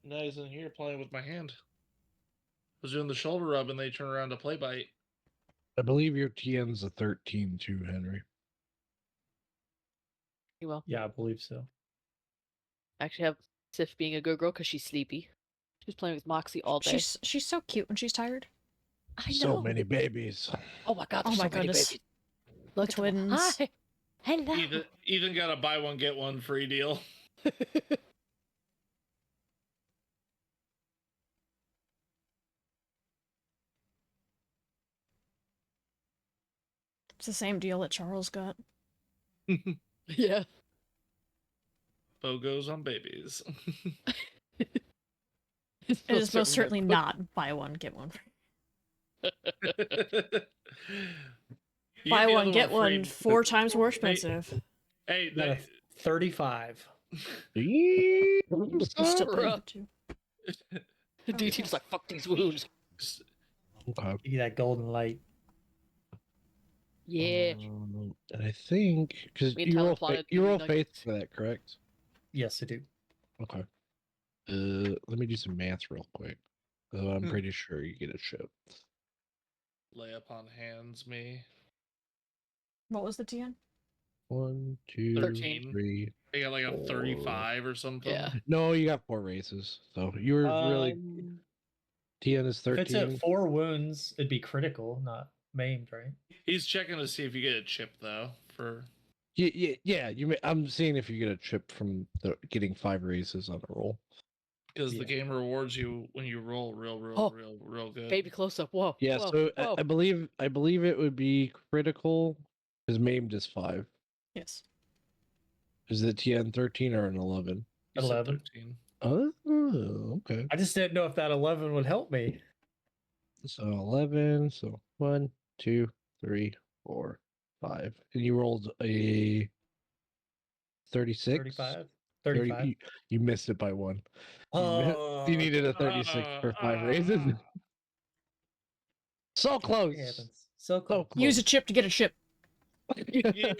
Now he's in here playing with my hand. I was doing the shoulder rub and they turn around to play bite. I believe your TN's a 13 too, Henry. You will. Yeah, I believe so. I actually have Sif being a good girl because she's sleepy. She's playing with Moxie all day. She's so cute when she's tired. I know. So many babies. Oh my god, Oh there's my so many goodness. babies. The Look at them. twins. Hi. Hello. Ethan got a buy one get one free deal. It's the same deal that Charles got. Yeah. Bogos on babies. It is most Certainly certainly not buy one, get one free. You Buy the one, other get free. one 4 times more expensive. Hey, Got a 35. Damn, You still son. pay Bruh. for 2. DT just like, fuck these wounds. Okay. Give you that golden light. Yeah. And I think because Me and Tyler plotted you the roll nuggets. faith for that, correct? Yes, I do. Okay. Let me do some math real quick. I'm pretty sure you get a chip. Lay up on hands, me. What was the TN? 1, 2, 13. 3. They got like a Four. 35 or something. Yeah. No, you got 4 races, so you were really TN is If it's at 13. 4 wounds, it'd be critical, not maimed, right? He's checking to see if you get a chip though. For Yeah. I'm seeing if you get a chip from getting 5 races on a roll. because the Yeah. game rewards you when you roll Oh, real good. Baby close up. Whoa. Yeah, Whoa. so Whoa. I believe it would be critical because maimed is 5. Yes. Is it TN 13 or an 11? You said 11. 13. Oh, okay. I just didn't know if that 11 would help me. So 11. So 1, 2, 3, 4, 5. And you rolled a 36? 35. 30 35. you missed it by 1. Oh, You needed a 36 for 5 raises. So close. it happens. So So close. close. Use a chip to get a chip. Yeah.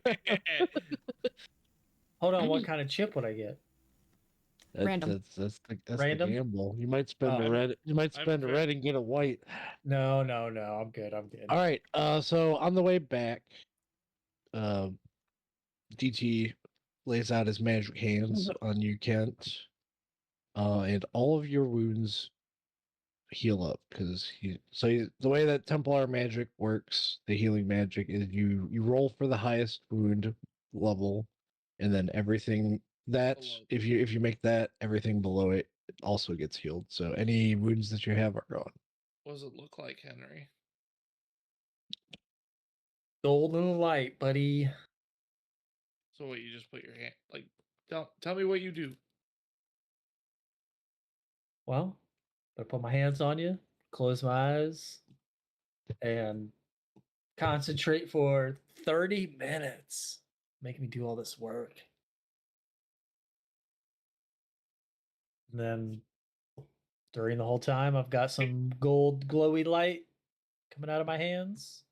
Hold on, what kind of chip would I get? Random. That's the Random? gamble. You might spend a Oh. red. You might I'm spend a fair. red and get a white. No. I'm good. I'm good. All right. So on the way back, DT lays out his magic hands on you, Kent, and all of your wounds heal up because the way that Templar magic works, the healing magic is you roll for the highest wound level, and then everything that Below. if you make that, everything below it also gets healed. So any wounds that you have are gone. What does it look like, Henry? Golden light, buddy. So what? You just put your hand like tell me what you do. Well, I put my hands on you, close my eyes, and concentrate for 30 minutes. Make me do all this work. And then during the whole time, I've got some gold glowy light coming out of my hands.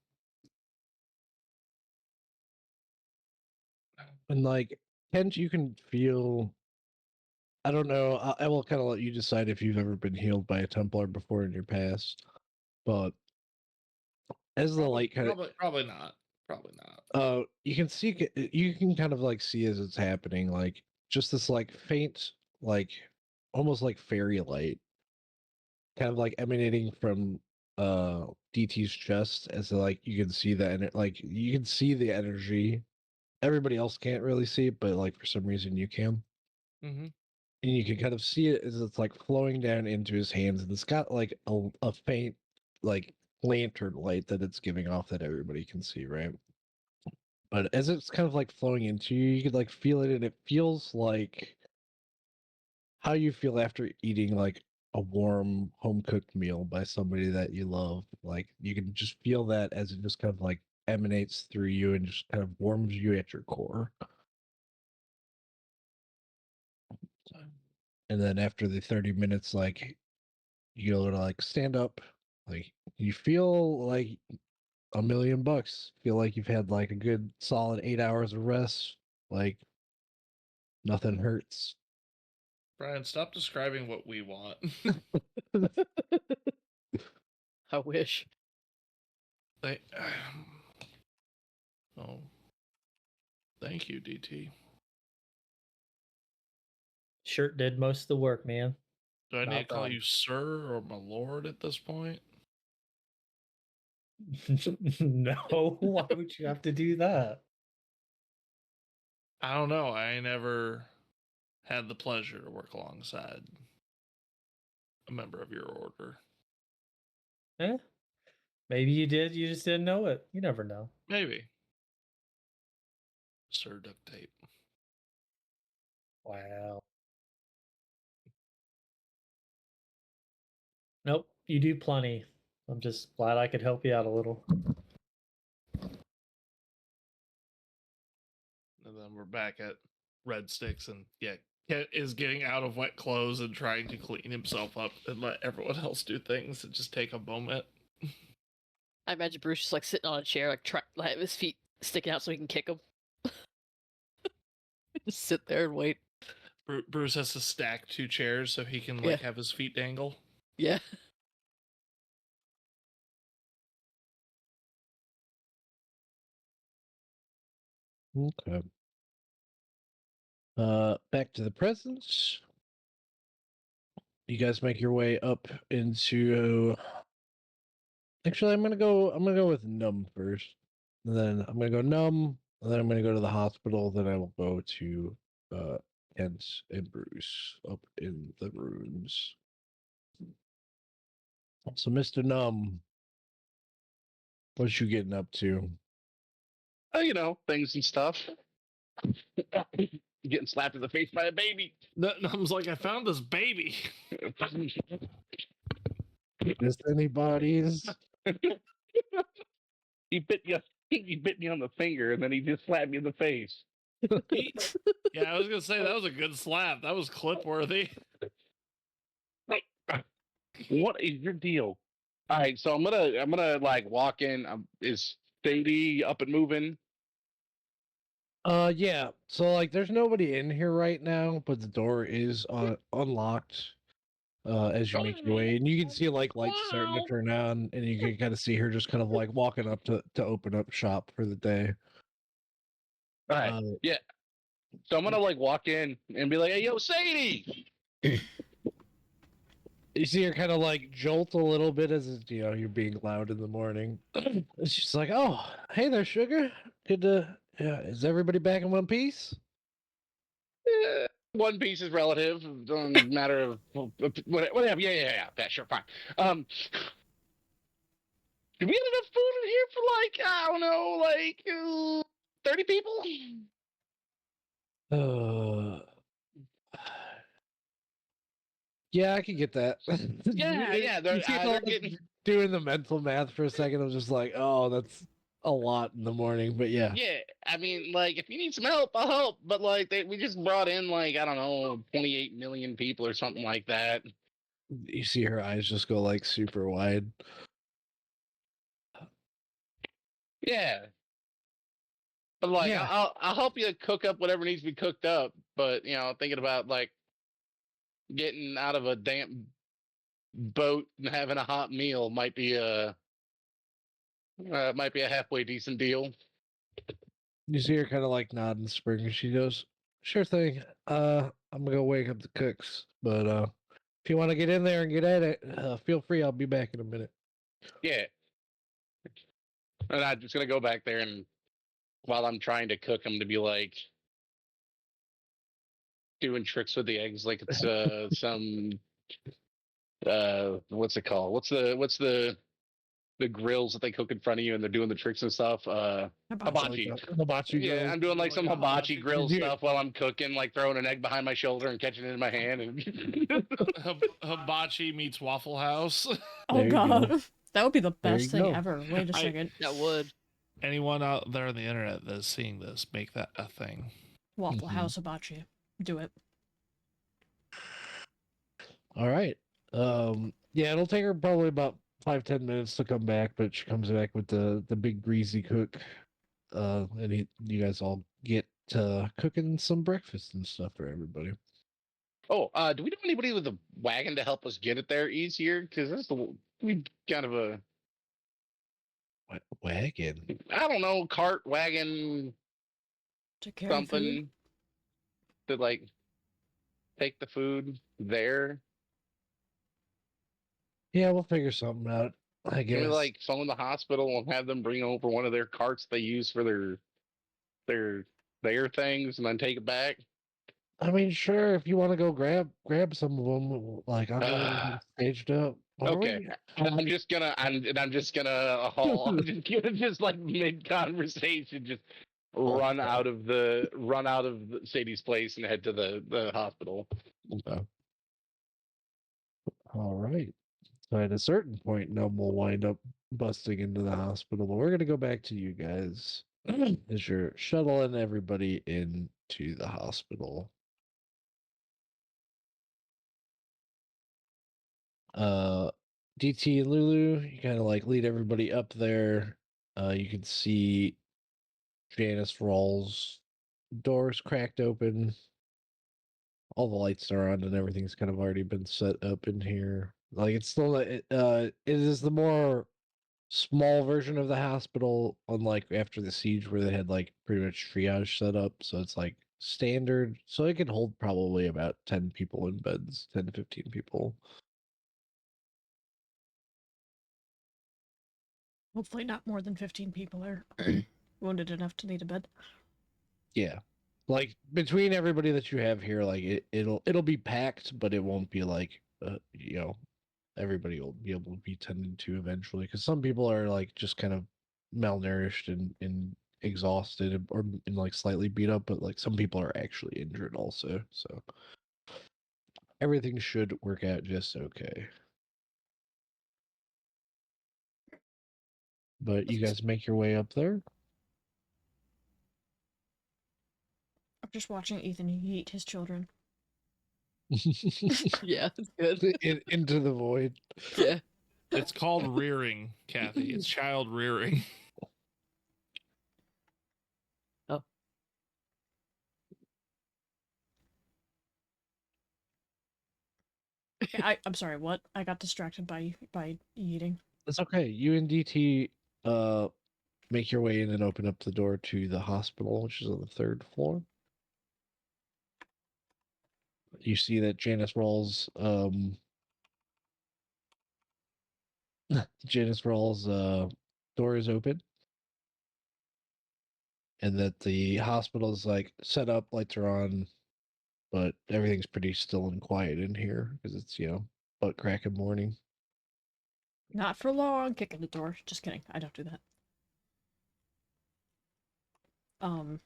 And like Kent, you can feel. I don't know. I will kind of let you decide if you've ever been healed by a Templar before in your past, but as the light kind of Probably not. Probably not. you can see you can kind of like see as it's happening like just this like faint like almost like fairy light kind of like emanating from DT's chest as like you can see that like you can see the energy. Everybody else can't really see it, but like for some reason you can. Mm-hmm. And you can kind of see it as it's like flowing down into his hands, and it's got like a faint like lantern light that it's giving off that everybody can see, right? But as it's kind of like flowing into you, you could like feel it, and it feels like how you feel after eating like a warm home cooked meal by somebody that you love. Like you can just feel that as it just kind of like emanates through you and just kind of warms you at your core. And then after the 30 minutes, like you go to like stand up, like you feel like $1,000,000. Feel like you've had like a good solid 8 hours of rest. Like nothing hurts. Brian, stop describing what we want. I wish. They, oh, thank you, DT. Shirt did most of the work, man. Do I need Not to call done. you sir or my lord at this point? No, why would you have to do that? I don't know. I never had the pleasure to work alongside a member of your order. Eh? Maybe you did, you just didn't know it. You never know. Maybe. Sir duct tape. Wow. Nope, you do plenty. I'm just glad I could help you out a little. And then we're back at Red Sticks, and yeah, Kent is getting out of wet clothes and trying to clean himself up and let everyone else do things and just take a moment. I imagine Bruce just like sitting on a chair, like his feet sticking out so he can kick him. Just sit there and wait. Bruce has to stack 2 chairs so he can like have his feet dangle. Yeah. Okay. Back to the presents. You guys make your way up into. Actually, I'm gonna go with Numb first. And then I'm gonna go Numb. And then I'm gonna go to the hospital. Then I will go to Kent and Bruce up in the rooms. So, Mr. Numb, what you getting up to? Oh, you know, things and stuff. Getting slapped in the face by a baby. Num's like, I found this baby. Missed anybody's? He bit you. He bit me on the finger, and then he just slapped me in the face. Yeah, I was gonna say that was a good slap. That was clip worthy. What is your deal? All right, so I'm gonna like walk in. Is Sadie up and moving? Yeah. So like, there's nobody in here right now, but the door is unlocked. As you make your way, and you can see like lights starting to turn on, and you can kind of see her just kind of like walking up to open up shop for the day. All right, yeah. So I'm gonna like walk in and be like, "Hey, yo, Sadie!" You see her kind of like jolt a little bit as you're being loud in the morning. She's like, "Oh, hey there, sugar. Good to. Yeah, is everybody back in one piece?" One Piece is relative. Matter of whatever. Yeah. Sure, fine. Do we have enough food in here for like I don't know, like 30 people? Yeah, I can get that. Yeah. You see They're getting. doing the mental math for a second. I was just like, "Oh, that's a lot in the morning," but yeah. Yeah, I mean, like, if you need some help, I'll help. But like, we just brought in like I don't know, 28 million people or something like that. You see her eyes just go like super wide. Yeah, but like, Yeah. I'll help you cook up whatever needs to be cooked up. But thinking about like getting out of a damp boat and having a hot meal might be a halfway decent deal. You see her kind of like nod and spring, and she goes, "Sure thing. I'm gonna go wake up the cooks, but if you want to get in there and get at it, feel free. I'll be back in a minute." Yeah, and I'm just gonna go back there and while I'm trying to cook them to be like doing tricks with the eggs, like it's some what's it called? What's the grills that they cook in front of you and they're doing the tricks and stuff? Hibachi. Hibachi. Yeah, Grill. I'm doing like Like some a hibachi hibachi grill grill. stuff while I'm cooking, like throwing an egg behind my shoulder and catching it in my hand. And Hibachi meets Waffle House. Oh There you go. god. That would be the There best you thing go. ever. Wait a second. That would. Anyone out there on the internet that's seeing this, make that a thing. Waffle Mhm. House hibachi. Do it. All right. Yeah, it'll take her probably about 5-10 minutes to come back, but she comes back with the big greasy cook. And you guys all get cooking some breakfast and stuff for everybody. oh, do we know anybody with a wagon to help us get it there easier? Because we kind of a Wagon. I don't know cart wagon To carry food. something to like take the food there. Yeah, we'll figure something out. I Can we guess. like phone the hospital and have them bring over one of their carts they use for their things and then take it back? I mean, sure. If you want to go grab some of them, like I'll go Ah. staged up. Are Okay, we- I'm just gonna haul. I'm just gonna just like mid conversation, just run out of Sadie's place and head to the hospital. Okay. All right. So at a certain point, Num will wind up busting into the hospital, but we're gonna go back to you guys as you're shuttling everybody into the hospital. DT and Lulu, you kind of like lead everybody up there. You can see Janice Rawls' doors cracked open. All the lights are on and everything's kind of already been set up in here. Like it's still it is the more small version of the hospital, unlike after the siege where they had like pretty much triage set up. So it's like standard. So it can hold probably about 10 people in beds, 10 to 15 people. Hopefully not more than 15 people are wounded enough to need a bed. Yeah. Like between everybody that you have here, like it'll be packed, but it won't be like everybody will be able to be tended to eventually. Because some people are like just kind of malnourished and exhausted or and like slightly beat up, but like some people are actually injured also. So everything should work out just okay. But you guys make your way up there. I'm just watching Ethan eat his children. Yeah, it's good. Into the void. Yeah. It's called rearing, Kathy. It's child rearing. Oh. I'm sorry, what? I got distracted by eating. It's okay. You and DT make your way in and open up the door to the hospital, which is on the 3rd floor. You see that Janice Rawls Janice Rawls door is open. And that the hospital is like set up, lights are on, but everything's pretty still and quiet in here because it's, butt cracking morning. Not for long, kicking the door. Just kidding. I don't do that. I mean,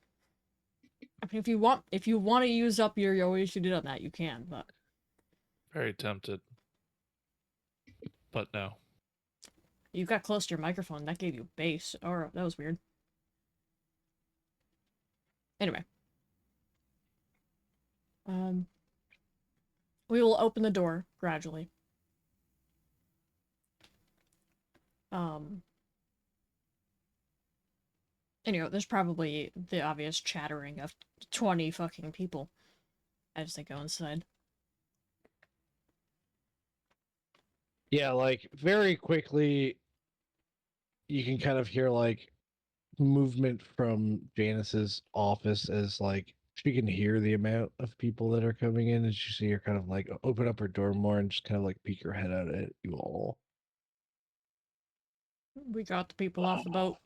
if you want to use up your ways you did on that, you can, but Very tempted. But no. you got close to your microphone. That gave you bass. Or that was weird. Anyway. We will open the door gradually. There's probably the obvious chattering of 20 fucking people as they go inside. Yeah, like very quickly, you can kind of hear like movement from Janice's office as like she can hear the amount of people that are coming in, and you see her kind of like open up her door more and just kind of like peek her head out at you all. We got the people off the boat.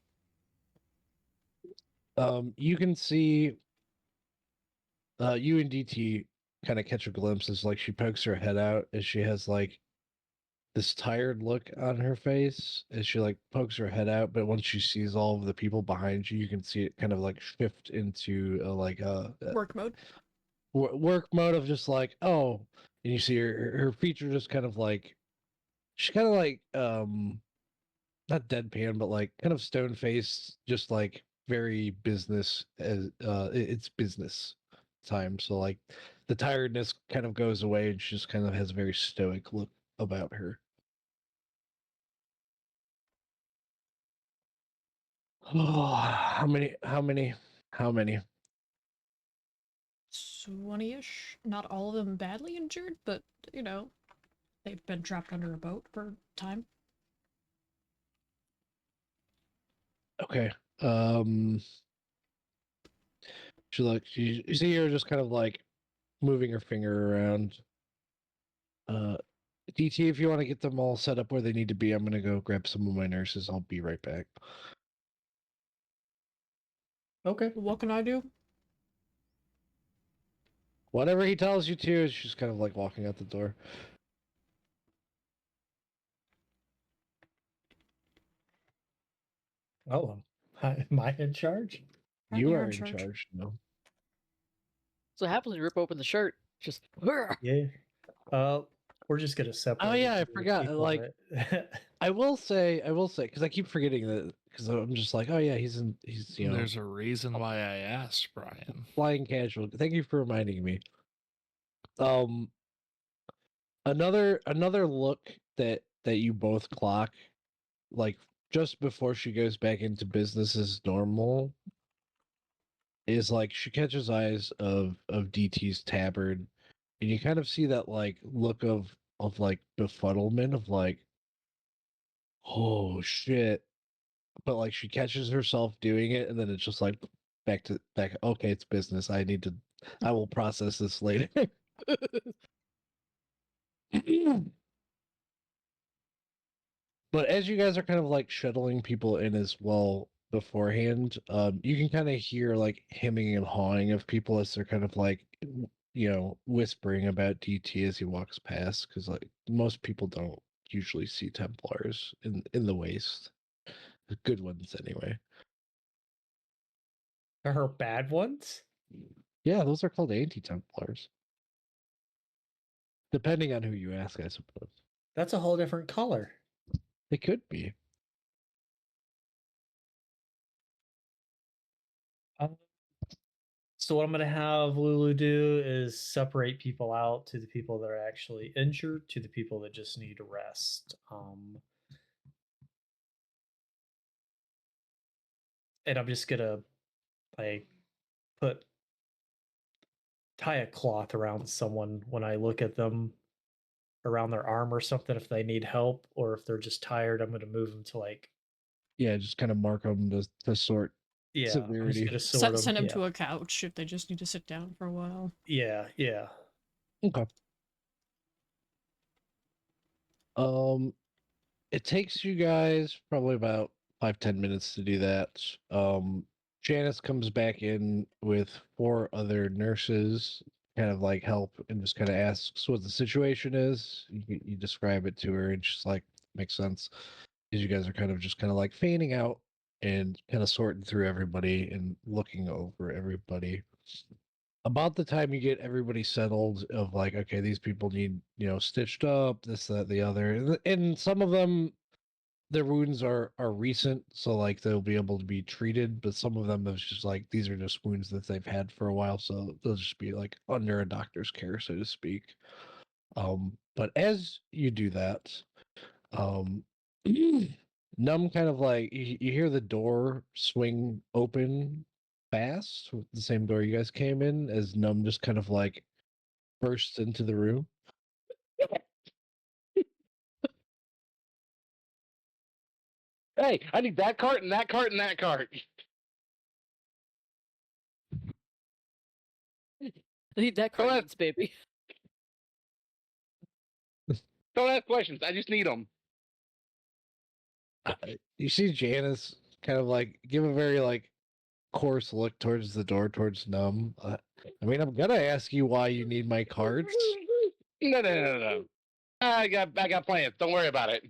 You can see you and DT kind of catch a glimpse as like she pokes her head out as she has like this tired look on her face as she like pokes her head out, but once she sees all of the people behind you, you can see it kind of like shift into Work mode. Work mode of just like, oh, and you see her feature just kind of like she's kind of like not deadpan, but like kind of stone faced, just like very business as it's business time. So like the tiredness kind of goes away and she just kind of has a very stoic look about her. Oh, how many? 20-ish. Not all of them badly injured, but, they've been trapped under a boat for time. Okay. You see her just kind of like moving her finger around. DT, if you want to get them all set up where they need to be, I'm gonna go grab some of my nurses. I'll be right back. Okay. What can I do? Whatever he tells you to, she's kind of like walking out the door. Oh, am I in charge? You You're are in charge now. So it happens when you rip open the shirt. Just Yeah. We're just gonna separate. Oh yeah, I the forgot. people Like, that- I will say, because I keep forgetting that, because I'm just like, oh yeah, he's There's a reason why I asked, Brian. flying casual. Thank you for reminding me. Another look that you both clock, like just before she goes back into business as normal, is like she catches eyes of DT's tabard, and you kind of see that like look of like befuddlement of like, oh shit, but like she catches herself doing it, and then it's just like back. Okay, it's business. I will process this later. But as you guys are kind of like shuttling people in as well beforehand, you can kind of hear like hemming and hawing of people as they're kind of like, whispering about DT as he walks past, because like most people don't usually see Templars in the waste, the good ones anyway. Are her bad ones? Yeah, those are called anti-Templars, depending on who you ask, I suppose. That's a whole different color. They could be. So what I'm gonna have Lulu do is separate people out to the people that are actually injured to the people that just need rest. And I'm just gonna like tie a cloth around someone when I look at them, around their arm or something if they need help, or if they're just tired, I'm gonna move them to like, Yeah, just kind of mark them to sort yeah, I'm just severity. gonna sort them. Send him Yeah. to a couch if they just need to sit down for a while. Yeah, yeah. Okay. It takes you guys probably about 5-10 minutes to do that. Janice comes back in with 4 other nurses, kind of like help, and just kind of asks what the situation is. You describe it to her, and she's like, makes sense. Because you guys are kind of like fanning out and kind of sorting through everybody and looking over everybody. About the time you get everybody settled, of like, okay, these people need, stitched up, this, that, the other, and some of them, their wounds are recent, so like they'll be able to be treated, but some of them is just like, these are just wounds that they've had for a while, so they'll just be like under a doctor's care, so to speak. But as you do that, um Num kind of like, you hear the door swing open fast, with the same door you guys came in, as Num just kind of like bursts into the room. Hey, I need that cart and that cart and that cart. I need that Go ahead. credence, baby. Don't ask questions. I just need them. You see Janice kind of like give a very like coarse look towards the door, towards Num. I mean, I'm gonna ask you why you need my cards. No. I got plans. Don't worry about it.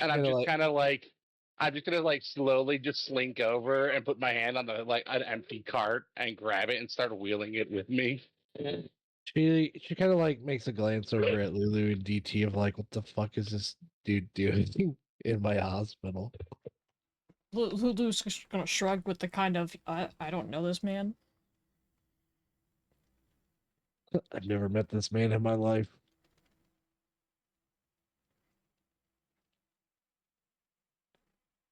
And I'm just kind of like, I'm just gonna like slowly just slink over and put my hand on the like an empty cart and grab it and start wheeling it with me. She kind of like makes a glance over at Lulu and DT of like, what the fuck is this dude doing in my hospital? Lulu's just gonna shrug with the kind of, I don't know this man. I've never met this man in my life.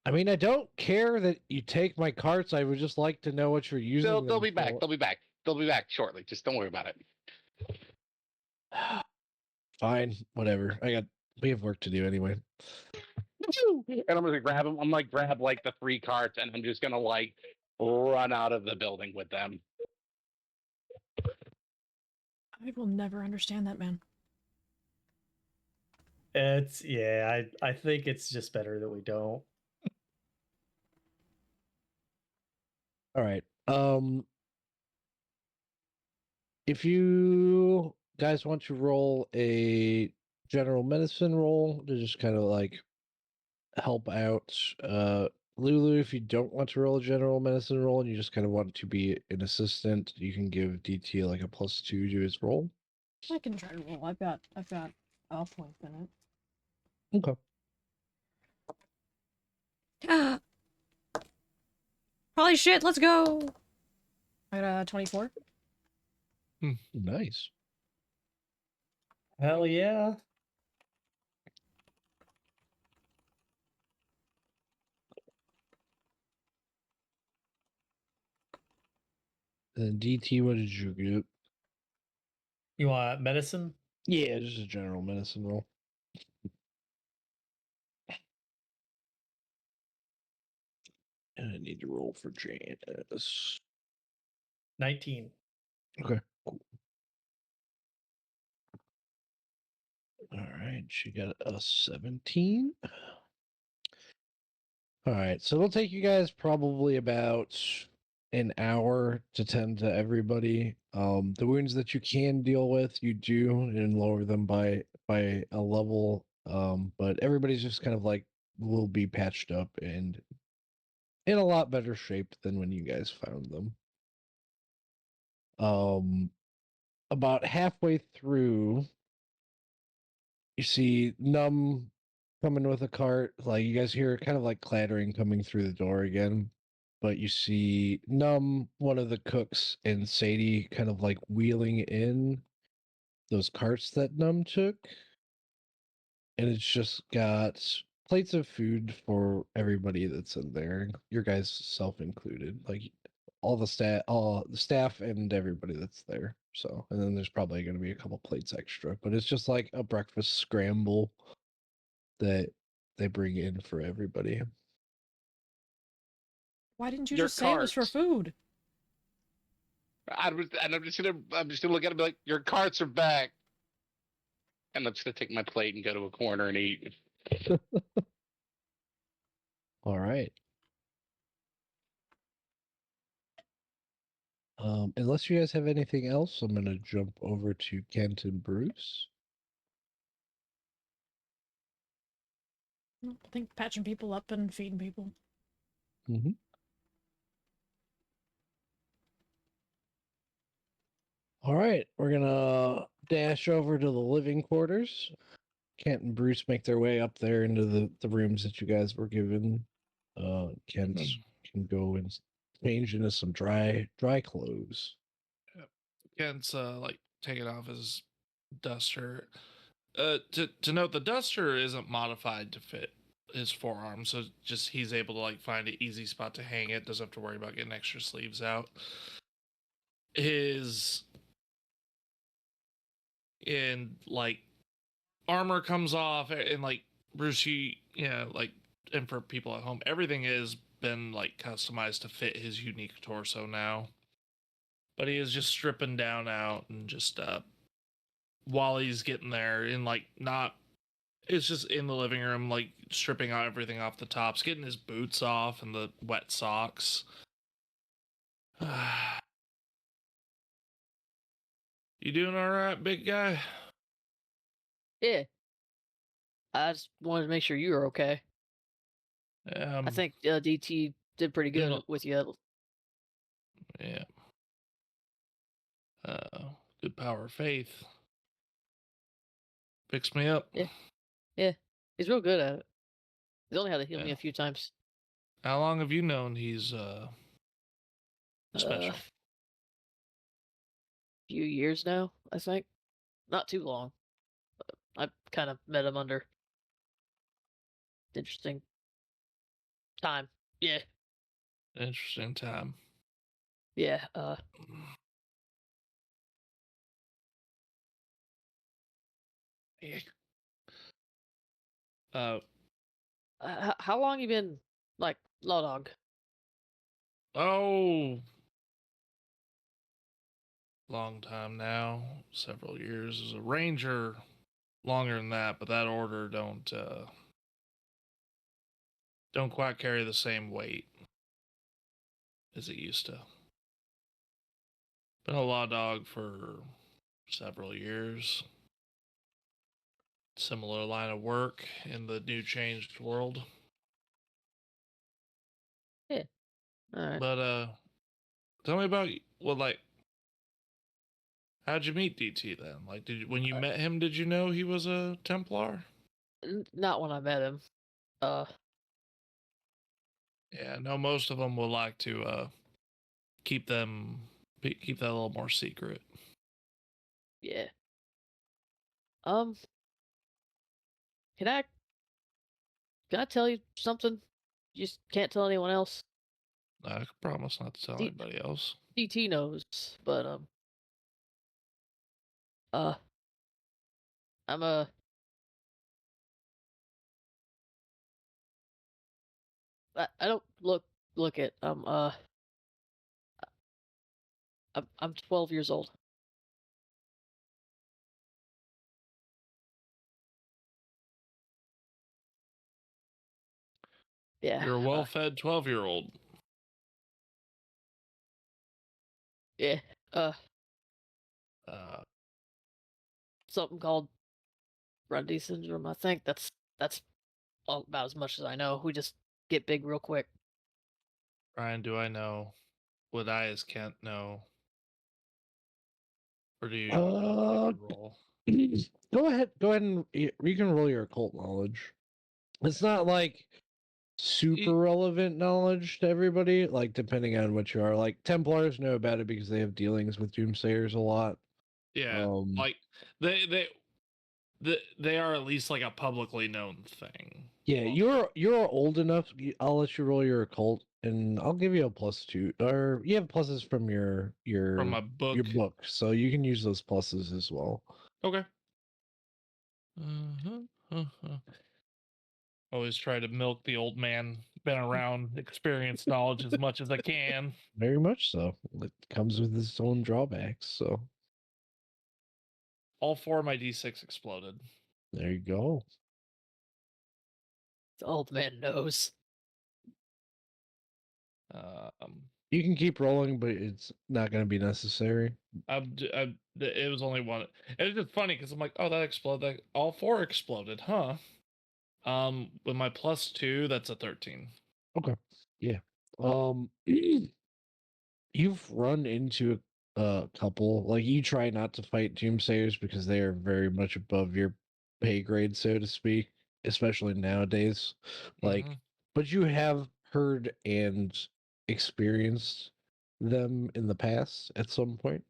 I mean, I don't care that you take my carts. I would just like to know what you're using. They'll be back. They'll be back. They'll be back shortly. Just don't worry about it. Fine, whatever. We have work to do anyway. And I'm gonna grab them. I'm like grab like the 3 carts, and I'm just gonna like run out of the building with them. I will never understand that man. It's I think it's just better that we don't. All right. If you guys want to roll a general medicine roll to just kind of like help out Lulu, if you don't want to roll a general medicine roll and you just kind of want to be an assistant, you can give DT like a +2 to his roll. I can try to roll. I've got all points in it. Okay. Holy shit, let's go! I got a 24. Nice. Hell yeah. And DT, what did you get? You want medicine? Yeah, just a general medicine roll. And I need to roll for Janice. 19. Okay, cool. All right, she got a 17. All right, so it'll take you guys probably about an hour to tend to everybody. The wounds that you can deal with, you do, and lower them by a level. But everybody's just kind of like will be patched up and in a lot better shape than when you guys found them. About halfway through, you see Num coming with a cart. Like you guys hear kind of like clattering coming through the door again. But you see Num, one of the cooks, and Sadie kind of like wheeling in those carts that Num took. And it's just got plates of food for everybody that's in there, your guys self included. Like all the staff and everybody that's there. So, and then there's probably going to be a couple plates extra, but it's just like a breakfast scramble that they bring in for everybody. Why didn't you Your just say it was for carts. food? I'm just gonna look at it and be like, your carts are back. And I'm just gonna take my plate and go to a corner and eat. All right. Unless you guys have anything else, I'm gonna jump over to Kent and Bruce. I think patching people up and feeding people. Mm-hmm. All right, we're gonna dash over to the living quarters. Kent and Bruce make their way up there into the rooms that you guys were given. Kent can go and change into some dry clothes. Kent's like taking off his duster. To note, the duster isn't modified to fit his forearm, so just he's able to like find an easy spot to hang it. Doesn't have to worry about getting extra sleeves out. His and like armor comes off, and like Bruce, like, and for people at home, everything has been like customized to fit his unique torso now. But he is just stripping down out and just while he's getting there and like not it's just in the living room, like stripping out everything off the tops, getting his boots off and the wet socks. You doing all right, big guy? Yeah. I just wanted to make sure you were okay. I think DT did pretty good know- with you. Yeah. Good power of faith. Picks me up. Yeah. He's real good at it. He's only had to heal me Yeah. a few times. How long have you known he's special? Few years now, I think. Not too long. But I kind of met him under interesting time. Yeah. Interesting time. Yeah. Yeah. How long you been like law dog? Oh, long time now. Several years as a ranger. Longer than that, but that order don't quite carry the same weight as it used to. Been a law dog for several years. Similar line of work in the new changed world. All right. But tell me about how'd you meet DT then? Like, when you met him, did you know he was a Templar? Not when I met him. Yeah, no, most of them would like to keep that a little more secret. Yeah. Um, can I tell you something? You just can't tell anyone else. I can promise not to tell D- anybody else. DT knows, but I'm I don't look it. I'm 12 years old. Yeah. You're a well-fed 12-year-old. Yeah. Uh, Something called Grundy syndrome. I think that's all about as much as I know. We just get big real quick. Ryan, do I know what I as Kent know? Or do you roll? Go ahead and you can roll your occult knowledge. It's not like super relevant knowledge to everybody, like depending on what you are. Like Templars know about it because they have dealings with doomsayers a lot. Yeah, like they are at least like a publicly known thing. Yeah, you're old enough. I'll let you roll your occult, and I'll give you a +2. Or you have pluses from your From my book. your book, so you can use those pluses as well. Okay. Always try to milk the old man, been around, experienced knowledge as much as I can. Very much so. It comes with its own drawbacks. So all 4 of my D6 exploded. There you go. The old man knows. You can keep rolling, but it's not going to be necessary. It was only one. It was just funny because I'm like, oh, that exploded. All 4 exploded, huh? With my +2, that's a 13. Okay. Yeah. You've run into a couple. Like, you try not to fight doomsayers because they are very much above your pay grade, so to speak, especially nowadays. Like, but you have heard and experienced them in the past at some point.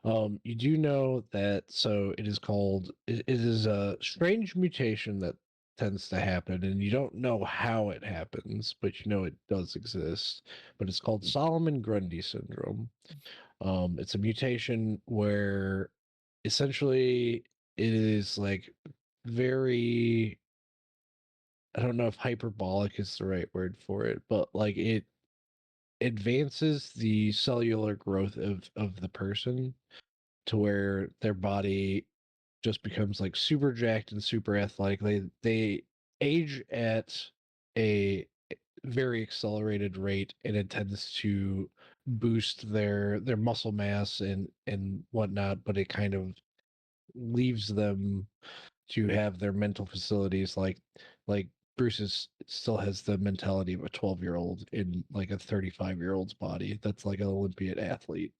You do know that, so it is called, it is a strange mutation that tends to happen, and you don't know how it happens, but you know it does exist. But it's called Solomon Grundy syndrome. It's a mutation where essentially it is like very, I don't know if hyperbolic is the right word for it, but like it advances the cellular growth of the person to where their body just becomes like super jacked and super athletic. They age at a very accelerated rate, and it tends to boost their muscle mass and whatnot, but it kind of leaves them to have their mental facilities like still has the mentality of a 12-year-old in like a 35-year-old's body. That's like an Olympiad athlete.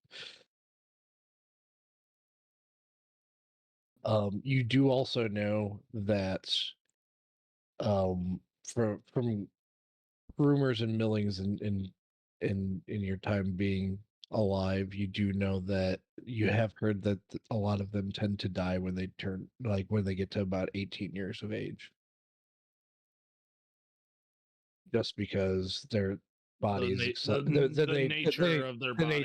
You do also know that from rumors and millings in your time being alive, you do know that you have heard that a lot of them tend to die when they turn, like when they get to about 18 years of age. Just because their bodies, the nature of their body.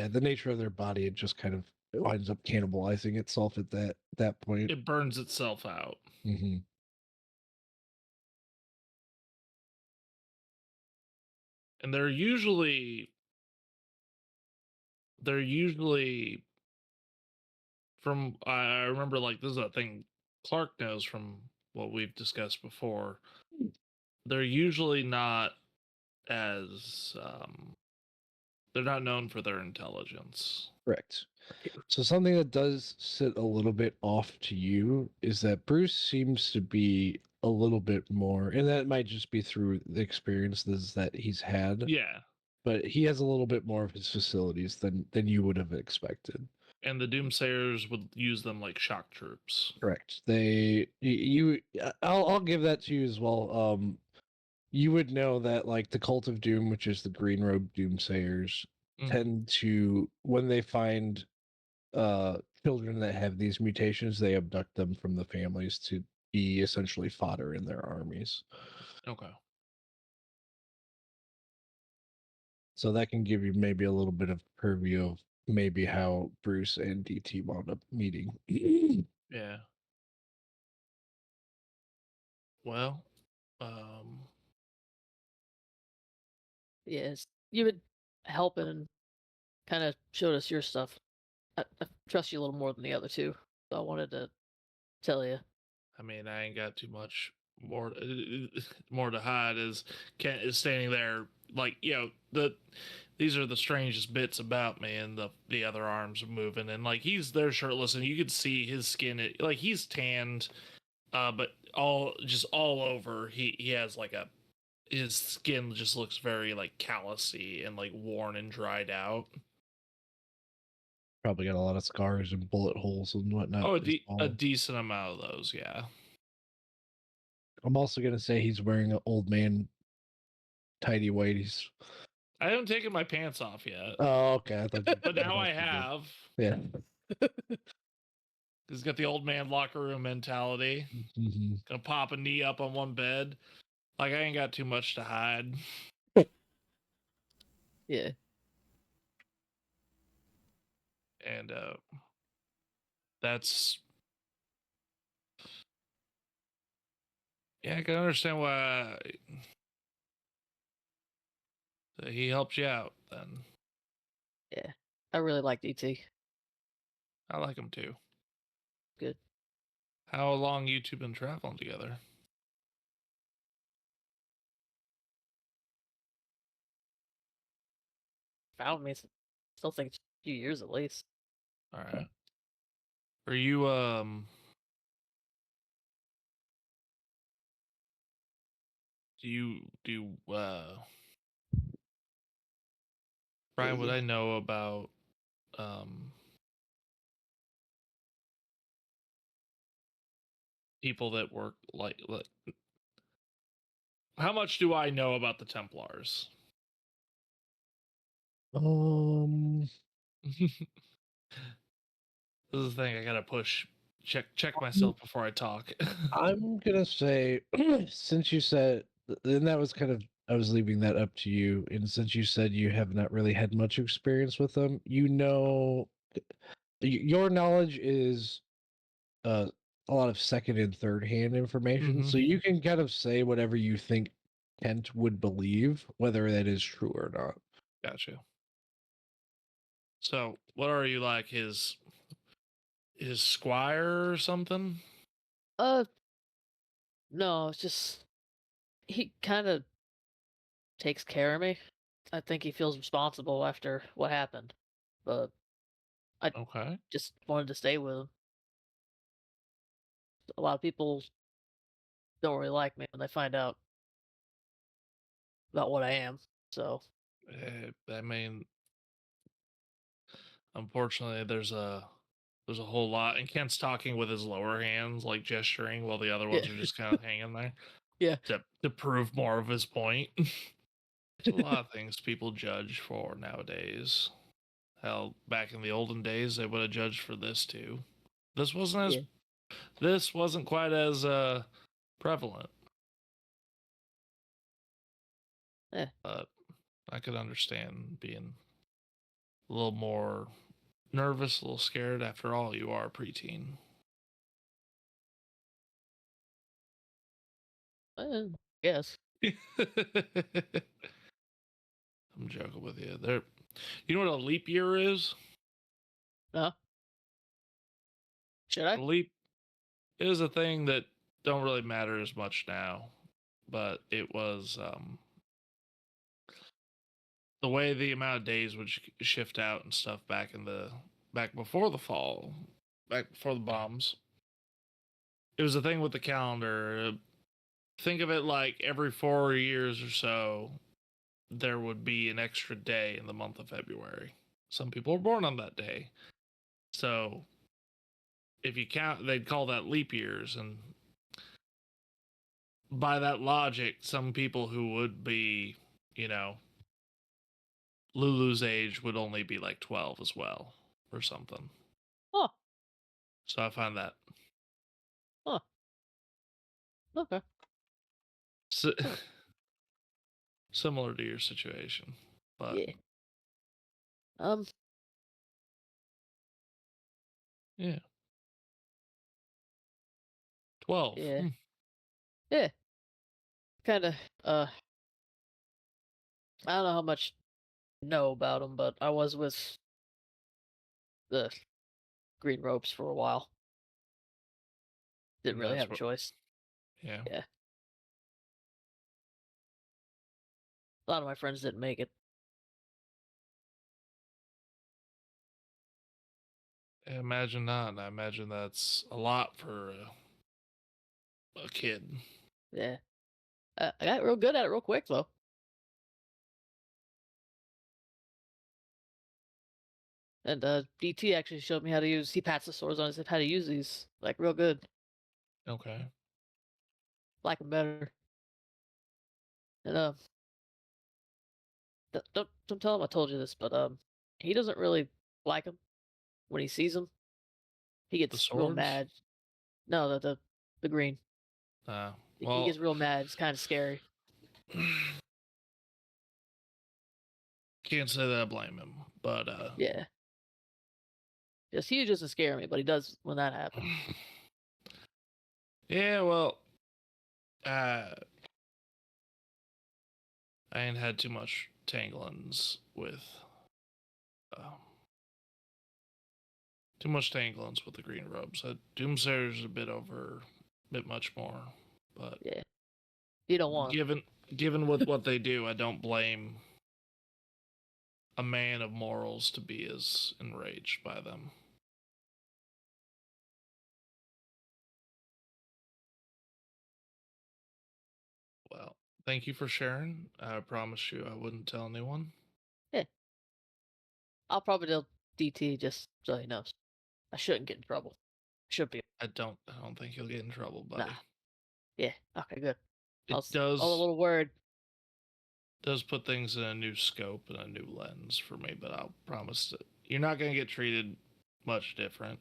The nature of their body, it just kind of winds up cannibalizing itself at that point. It burns itself out. Mm-hmm. And they're usually from, I remember, like, this is a thing Clark knows from what we've discussed before. They're usually not as they're not known for their intelligence. Correct. So something that does sit a little bit off to you is that Bruce seems to be a little bit more, and that might just be through the experiences that he's had. Yeah. but he has a little bit more of his facilities than you would have expected. And the Doomsayers would use them like shock troops. Correct. I'll give that to you as well. You would know that like the Cult of Doom, which is the Green Robe Doomsayers, tend to, when they find children that have these mutations, they abduct them from the families to be essentially fodder in their armies. Okay. So that can give you maybe a little bit of purview of maybe how Bruce and DT wound up meeting. Yeah. Well, Yes, you would help and kind of showed us your stuff. I trust you a little more than the other two, so I wanted to tell you. I mean, I ain't got too much more more to hide. As Kent is standing there, like, these are the strangest bits about me, and the other arms are moving, and like he's there shirtless, and you could see his skin, like he's tanned, but all over, he has like his skin just looks very like callousy and like worn and dried out. Probably got a lot of scars and bullet holes and whatnot. Oh, a decent amount of those, yeah. I'm also gonna say he's wearing an old man tidy whities. I haven't taken my pants off yet. Oh, okay. I thought but now I have. Yeah. He's got the old man locker room mentality. Mm-hmm. Gonna pop a knee up on one bed. Like, I ain't got too much to hide. Yeah. And that's, yeah, I can understand why he helped you out then. Yeah. I really like DT. I like him too. Good. How long you two been traveling together? Found me. Still think it's a few years at least. All right. Are you do Brian, would I know about people that work like how much do I know about the Templars? This is the thing, I gotta check myself before I talk. I'm gonna say since you said, and that was kind of, I was leaving that up to you, and since you said you have not really had much experience with them, your knowledge is a lot of second and third hand information, so you can kind of say whatever you think Kent would believe, whether that is true or not. Gotcha. So, what are you, like his squire or something? No, it's just he kind of takes care of me. I think he feels responsible after what happened, but I Okay. just wanted to stay with him. A lot of people don't really like me when they find out about what I am. So I mean, unfortunately, there's a whole lot, and Kent's talking with his lower hands, like gesturing, while the other ones are just kind of hanging there. Yeah. To prove more of his point. There's a lot of things people judge for nowadays. Hell, back in the olden days, they would have judged for this too. This wasn't quite as prevalent. Yeah. But I could understand being a little more nervous, a little scared. After all, you are a preteen. Yes. I'm joking with you. You know what a leap year is? No. Should I? A leap is a thing that don't really matter as much now, but it was the way the amount of days would shift out and stuff back before the fall, back before the bombs. It was a thing with the calendar. Think of it like every 4 years or so, there would be an extra day in the month of February. Some people are born on that day. So if you count, they'd call that leap years. And by that logic, some people who would be, Lulu's age would only be like 12 as well or something. Huh. So I find that. Huh. Okay. So, similar to your situation. But Yeah. yeah. 12. Yeah. Yeah. Kind of. I don't know how much you know about him, but I was with the Green Ropes for a while. Didn't And really that's have a what- choice. Yeah. Yeah. A lot of my friends didn't make it. I imagine not. I imagine that's a lot for a kid. Yeah. I got real good at it real quick, though. And DT actually showed me how to use. He pats the swords on his head, how to use these, like, real good. Okay. Like them better. And don't tell him I told you this, but he doesn't really like them when he sees them. He gets real swords? mad. No, the green. He Well, gets real mad. It's kind of scary. can't say that I blame him, but Yeah. Just he doesn't scare me, but he does when that happens. yeah, well, I ain't had too much tanglings with the green robes. Doomsayer's a bit much more, but Yeah. You don't want. given what they do, I don't blame a man of morals to be as enraged by them. Well, thank you for sharing. I promise you I wouldn't tell anyone. Yeah. I'll probably tell DT just so he knows. I shouldn't get in trouble. Should be. I don't think you'll get in trouble, buddy. Nah. Yeah. Okay. Good. It All a little word. does put things in a new scope and a new lens for me, but I'll promise that you're not going to get treated much different.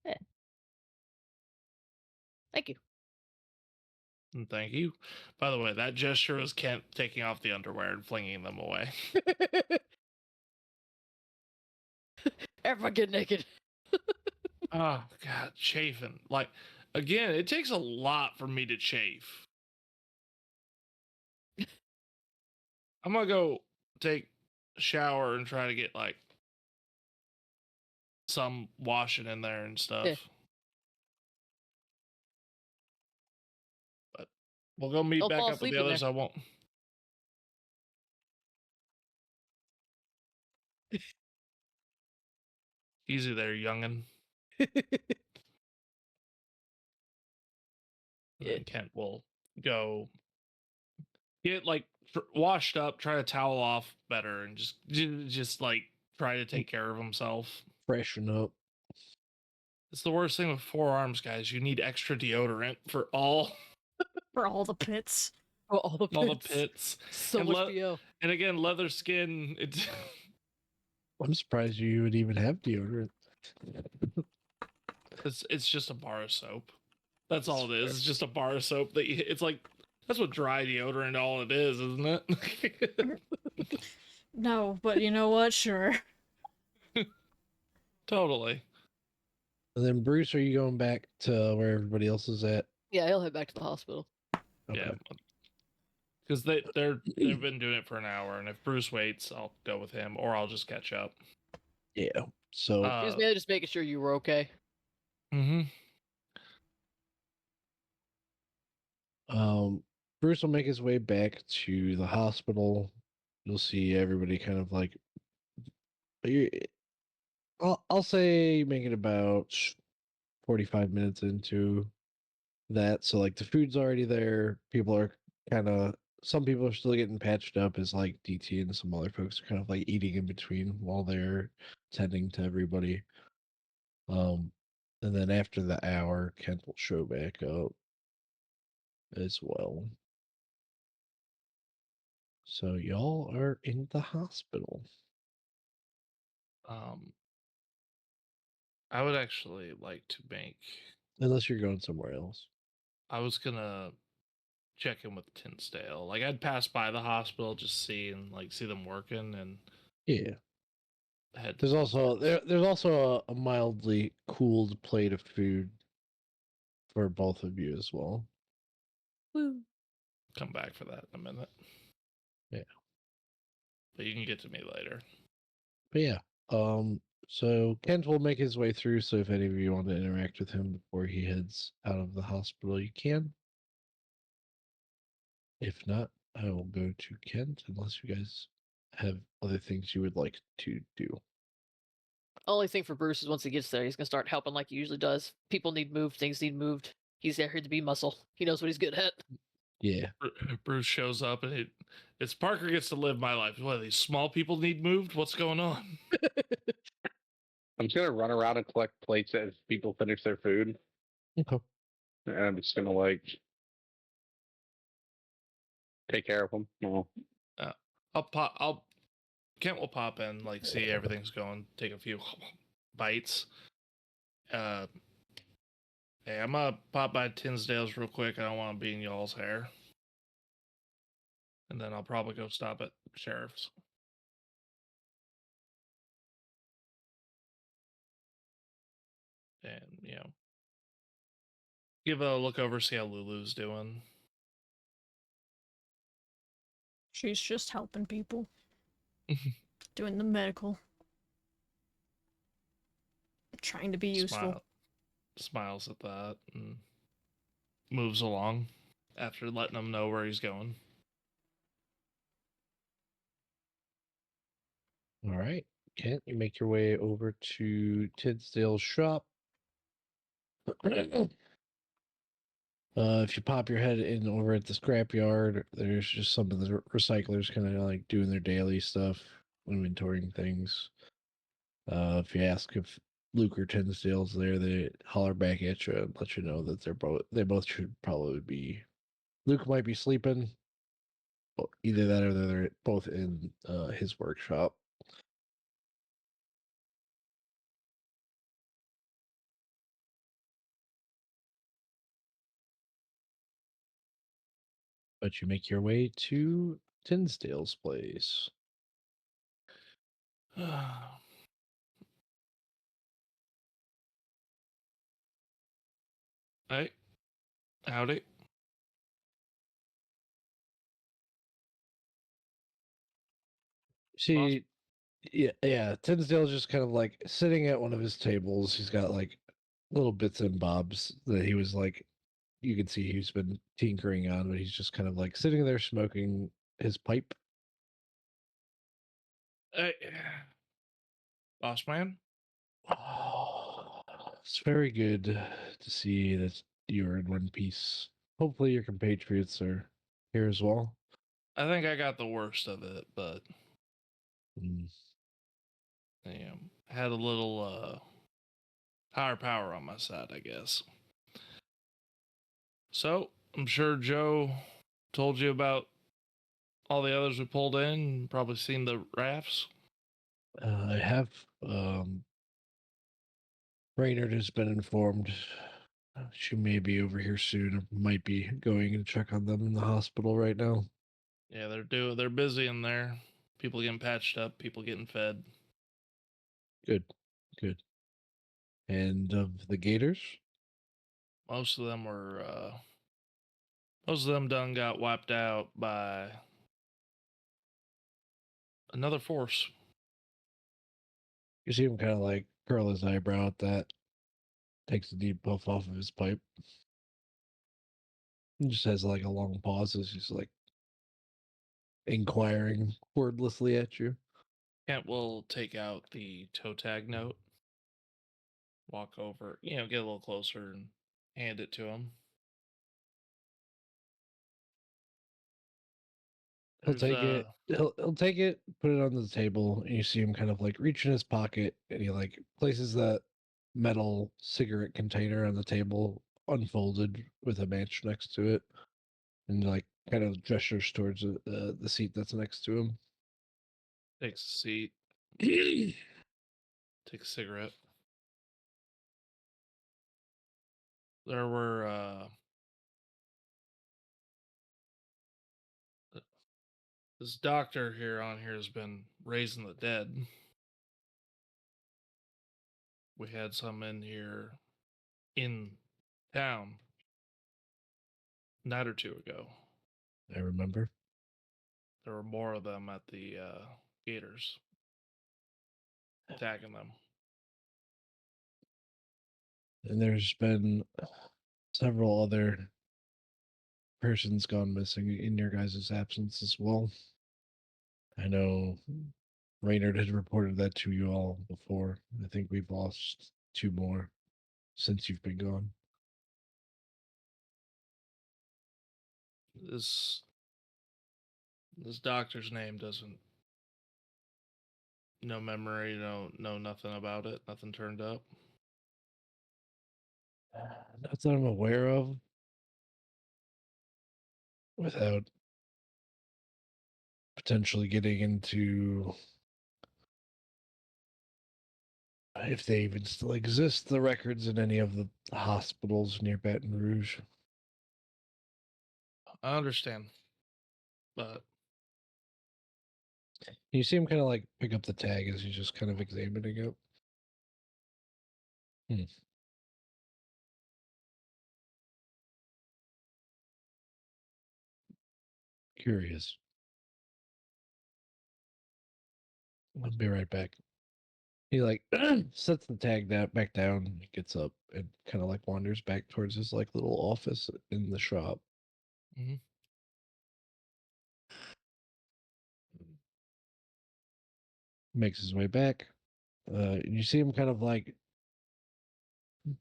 Yeah. Thank you. And thank you. By the way, that gesture was Kent taking off the underwear and flinging them away. Everyone get naked. Oh, God, chafing. Like, again, it takes a lot for me to chafe. I'm going to go take a shower and try to get, like, some washing in there and stuff. Yeah. But we'll go meet Don't back fall up with asleep the in others. there. I won't. Easy there, youngin'. Yeah. And Kent will go get like washed up, try to towel off better, and just like try to take care of himself. Freshen up. It's the worst thing with forearms, guys. You need extra deodorant for all For all the pits. Oh, all the pits. all the pits. So And much BO. And again, leather skin. It's I'm surprised you would even have deodorant. it's just a bar of soap. That's all it is. It's just a bar of soap that it's like that's what dry deodorant all it is, isn't it? No, but you know what? Sure. Totally. And then Bruce, are you going back to where everybody else is at? Yeah, he'll head back to the hospital. Okay. Yeah. Because they've been doing it for an hour, and if Bruce waits, I'll go with him, or I'll just catch up. Yeah. So He was mainly just making sure you were okay. Mm-hmm. Bruce will make his way back to the hospital. You'll see everybody kind of like I'll say make it about 45 minutes into that. So like the food's already there. People are kind of some people are still getting patched up as like DT and some other folks are kind of like eating in between while they're tending to everybody. And then after the hour, Kent will show back up as well. So y'all are in the hospital. I would actually like to make. Unless you're going somewhere else. I was gonna check in with Tinsdale. Like I'd pass by the hospital, just see them working, and Yeah. head. There's to also Tinsdale's. there's also a mildly cooled plate of food for both of you as well. Woo. Come back for that in a minute. Yeah. But you can get to me later. But yeah. So Kent will make his way through, so if any of you want to interact with him before he heads out of the hospital, you can. If not, I will go to Kent unless you guys have other things you would like to do. Only thing for Bruce is once he gets there, he's gonna start helping like he usually does. People need moved, things need moved. He's there to be muscle. He knows what he's good at. Yeah. Bruce shows up and it's Parker gets to live my life. What, these small people need moved? What's going on? I'm just gonna run around and collect plates as people finish their food, Okay. and I'm just gonna like take care of them. Well, Kent will pop in, like see everything's going, take a few bites. Hey, I'm gonna pop by Tinsdale's real quick. I don't want to be in y'all's hair. And then I'll probably go stop at Sheriff's. And, give a look over, see how Lulu's doing. She's just helping people. Doing the medical. Trying to be useful. Smiles at that and moves along after letting him know where he's going. All right. Kent, you make your way over to Tinsdale's shop. If you pop your head in over at the scrapyard, there's just some of the recyclers kind of like doing their daily stuff, inventorying things. If you ask if Luke or Tinsdale's there, they holler back at you and let you know that they both should probably be. Luke might be sleeping. Either that or they're both in his workshop. But you make your way to Tinsdale's place. Hey, howdy. See, yeah. Tinsdale's just kind of like sitting at one of his tables. He's got like little bits and bobs that he was like, you can see he's been tinkering on, but he's just kind of like sitting there smoking his pipe. Hey, boss man. It's very good to see that you're in one piece. Hopefully, your compatriots are here as well. I think I got the worst of it, but Mm. had a little higher power on my side, I guess. So I'm sure Joe told you about all the others we pulled in. Probably seen the rafts. I have. Raynard has been informed. She may be over here soon. I might be going and check on them in the hospital right now. Yeah, they're busy in there. People getting patched up, people getting fed. Good, good. And of the Gators? Most of them done got wiped out by another force. You see him kind of like curl his eyebrow at that. Takes a deep puff off of his pipe. He just has like a long pause as he's like inquiring wordlessly at you. Kent will take out the toe tag note, walk over, get a little closer and hand it to him. He'll There's take it. He'll take it, put it on the table, and you see him kind of like reach in his pocket, and he like places that metal cigarette container on the table, unfolded with a match next to it, and like kind of gestures towards the seat that's next to him. takes a seat, takes a cigarette. There were this doctor here on here has been raising the dead. We had some in here in town a night or two ago. I remember. There were more of them at the gators attacking them. And there's been several other persons gone missing in your guys' absence as well. I know Raynard had reported that to you all before. I think we've lost 2 more since you've been gone. This doctor's name doesn't, no memory, no nothing about it, nothing turned up. Not that I'm aware of. Without potentially getting into if they even still exist, the records in any of the hospitals near Baton Rouge. I understand, but You see him kind of like pick up the tag as he's just kind of examining it. Curious. I'll be right back. He like sets the tag back down, gets up, and kind of like wanders back towards his like little office in the shop. Mhm. Makes his way back. And you see him kind of like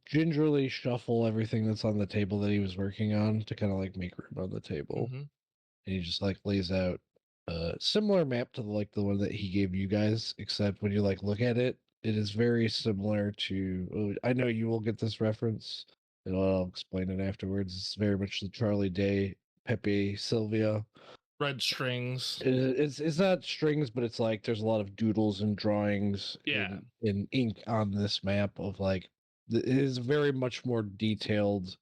gingerly shuffle everything that's on the table that he was working on to kind of like make room on the table. Mhm. And he just like lays out a similar map to like the one that he gave you guys, except when you like look at it, it is very similar to. I know you will get this reference, and I'll explain it afterwards. It's very much the Charlie Day, Pepe Sylvia. Red strings. It's not strings, but it's like there's a lot of doodles and drawings Yeah. in ink on this map of like it is very much more detailed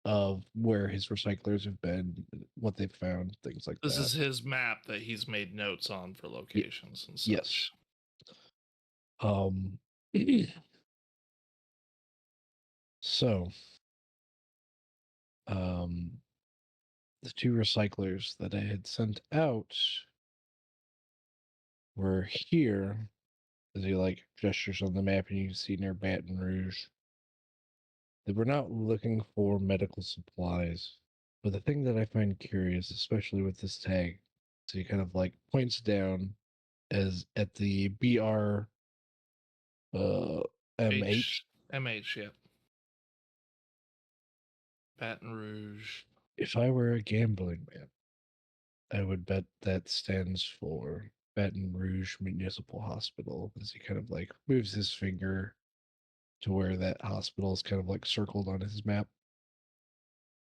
of where his recyclers have been, what they've found, things like This that. is his map that he's made notes on for locations and such. Yes. So, the 2 recyclers that I had sent out were here, as he like gestures on the map, and you can see near Baton Rouge. They were not looking for medical supplies, but the thing that I find curious, especially with this tag, so he kind of like points down as at the BR MH. MH, yeah. Baton Rouge. If I were a gambling man, I would bet that stands for Baton Rouge Municipal Hospital, as he kind of like moves his finger to where that hospital is kind of like circled on his map.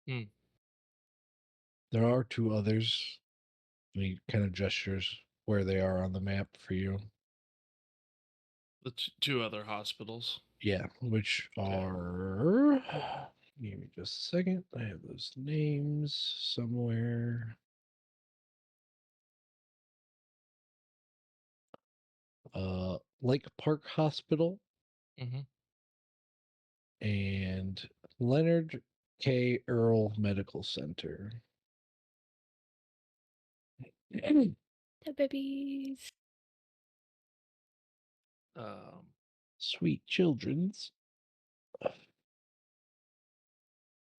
Hmm. There are 2 others. And he kind of gestures where they are on the map for you. The 2 other hospitals. Yeah, which Okay. are. Give me just a second. I have those names somewhere. Lake Park Hospital Mm-hmm. and Leonard K. Earl Medical Center. The babies. Sweet children's.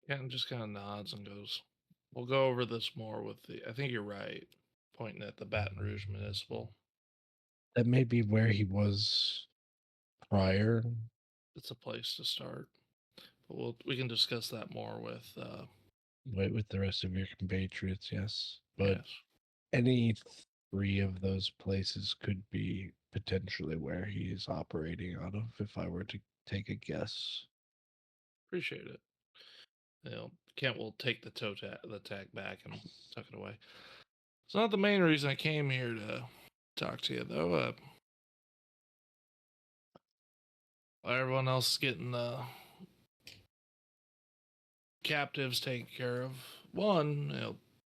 Kenton just kind of nods and goes, "We'll go over this more with the." I think you're right, pointing at the Baton Rouge Municipal. That may be where he was prior. It's a place to start, but we can discuss that more with. With the rest of your compatriots, yes. But Yes. any three of those places could be potentially where he's operating out of, if I were to take a guess. Appreciate it. Kent will take the the tag back and tuck it away. It's not the main reason I came here to talk to you, though. While everyone else is getting captives taken care of, one, he'll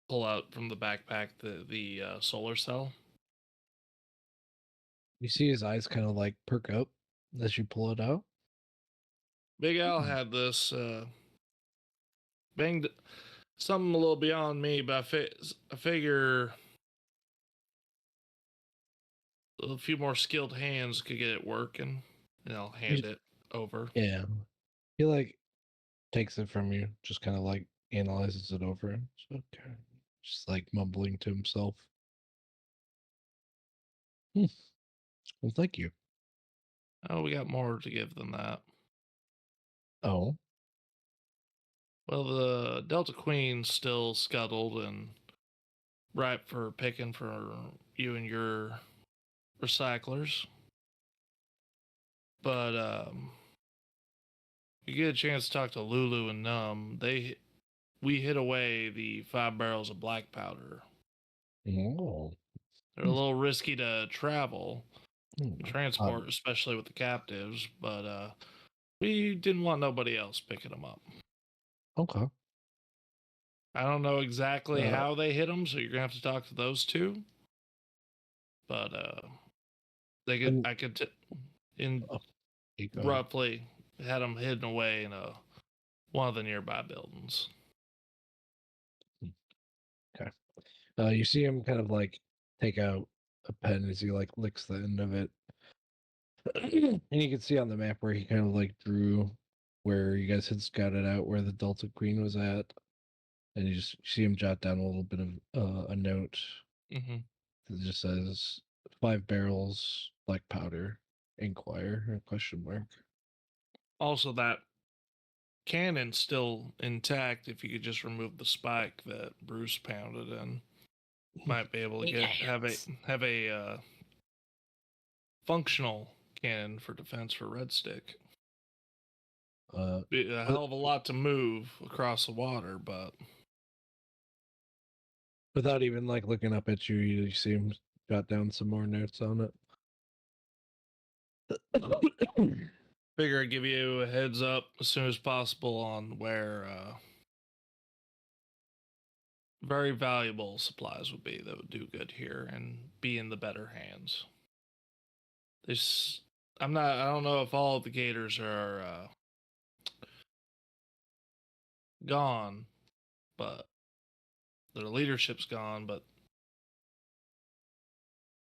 pull out from the backpack the solar cell. You see his eyes kind of like perk up as you pull it out. Big Al had this banged something a little beyond me, but I figure a few more skilled hands could get it working, and I'll hand it over. Yeah. He like takes it from you, just kind of like analyzes it over. So, okay. Just like mumbling to himself. Well, thank you. Oh, we got more to give than that. Oh, Well, the Delta Queen's still scuttled and ripe for picking for you and your recyclers. But you get a chance to talk to Lulu and Num. We hid away the 5 barrels of black powder. oh. They're a little risky to travel, Hmm. transport, especially with the captives, but we didn't want nobody else picking them up. Okay. I don't know exactly how they hit them, so you're gonna have to talk to those two. But I could roughly had them hidden away in one of the nearby buildings. Okay. You see him kind of like take out a pen as he like licks the end of it. And you can see on the map where he kind of like drew where you guys had scouted out where the Delta Queen was at. And you just see him jot down a little bit of a note Mm-hmm. that just says 5 barrels, black powder, inquire, question mark. Also, that cannon's still intact. If you could just remove the spike that Bruce pounded in, might be able to have a functional cannon for defense for Red Stick. Be a hell of a lot to move across the water, but without even like looking up at you, you see him jot down some more notes on it. figure I'd give you a heads up as soon as possible on where very valuable supplies would be that would do good here and be in the better hands. I don't know if all of the gators are gone, but their leadership's gone, but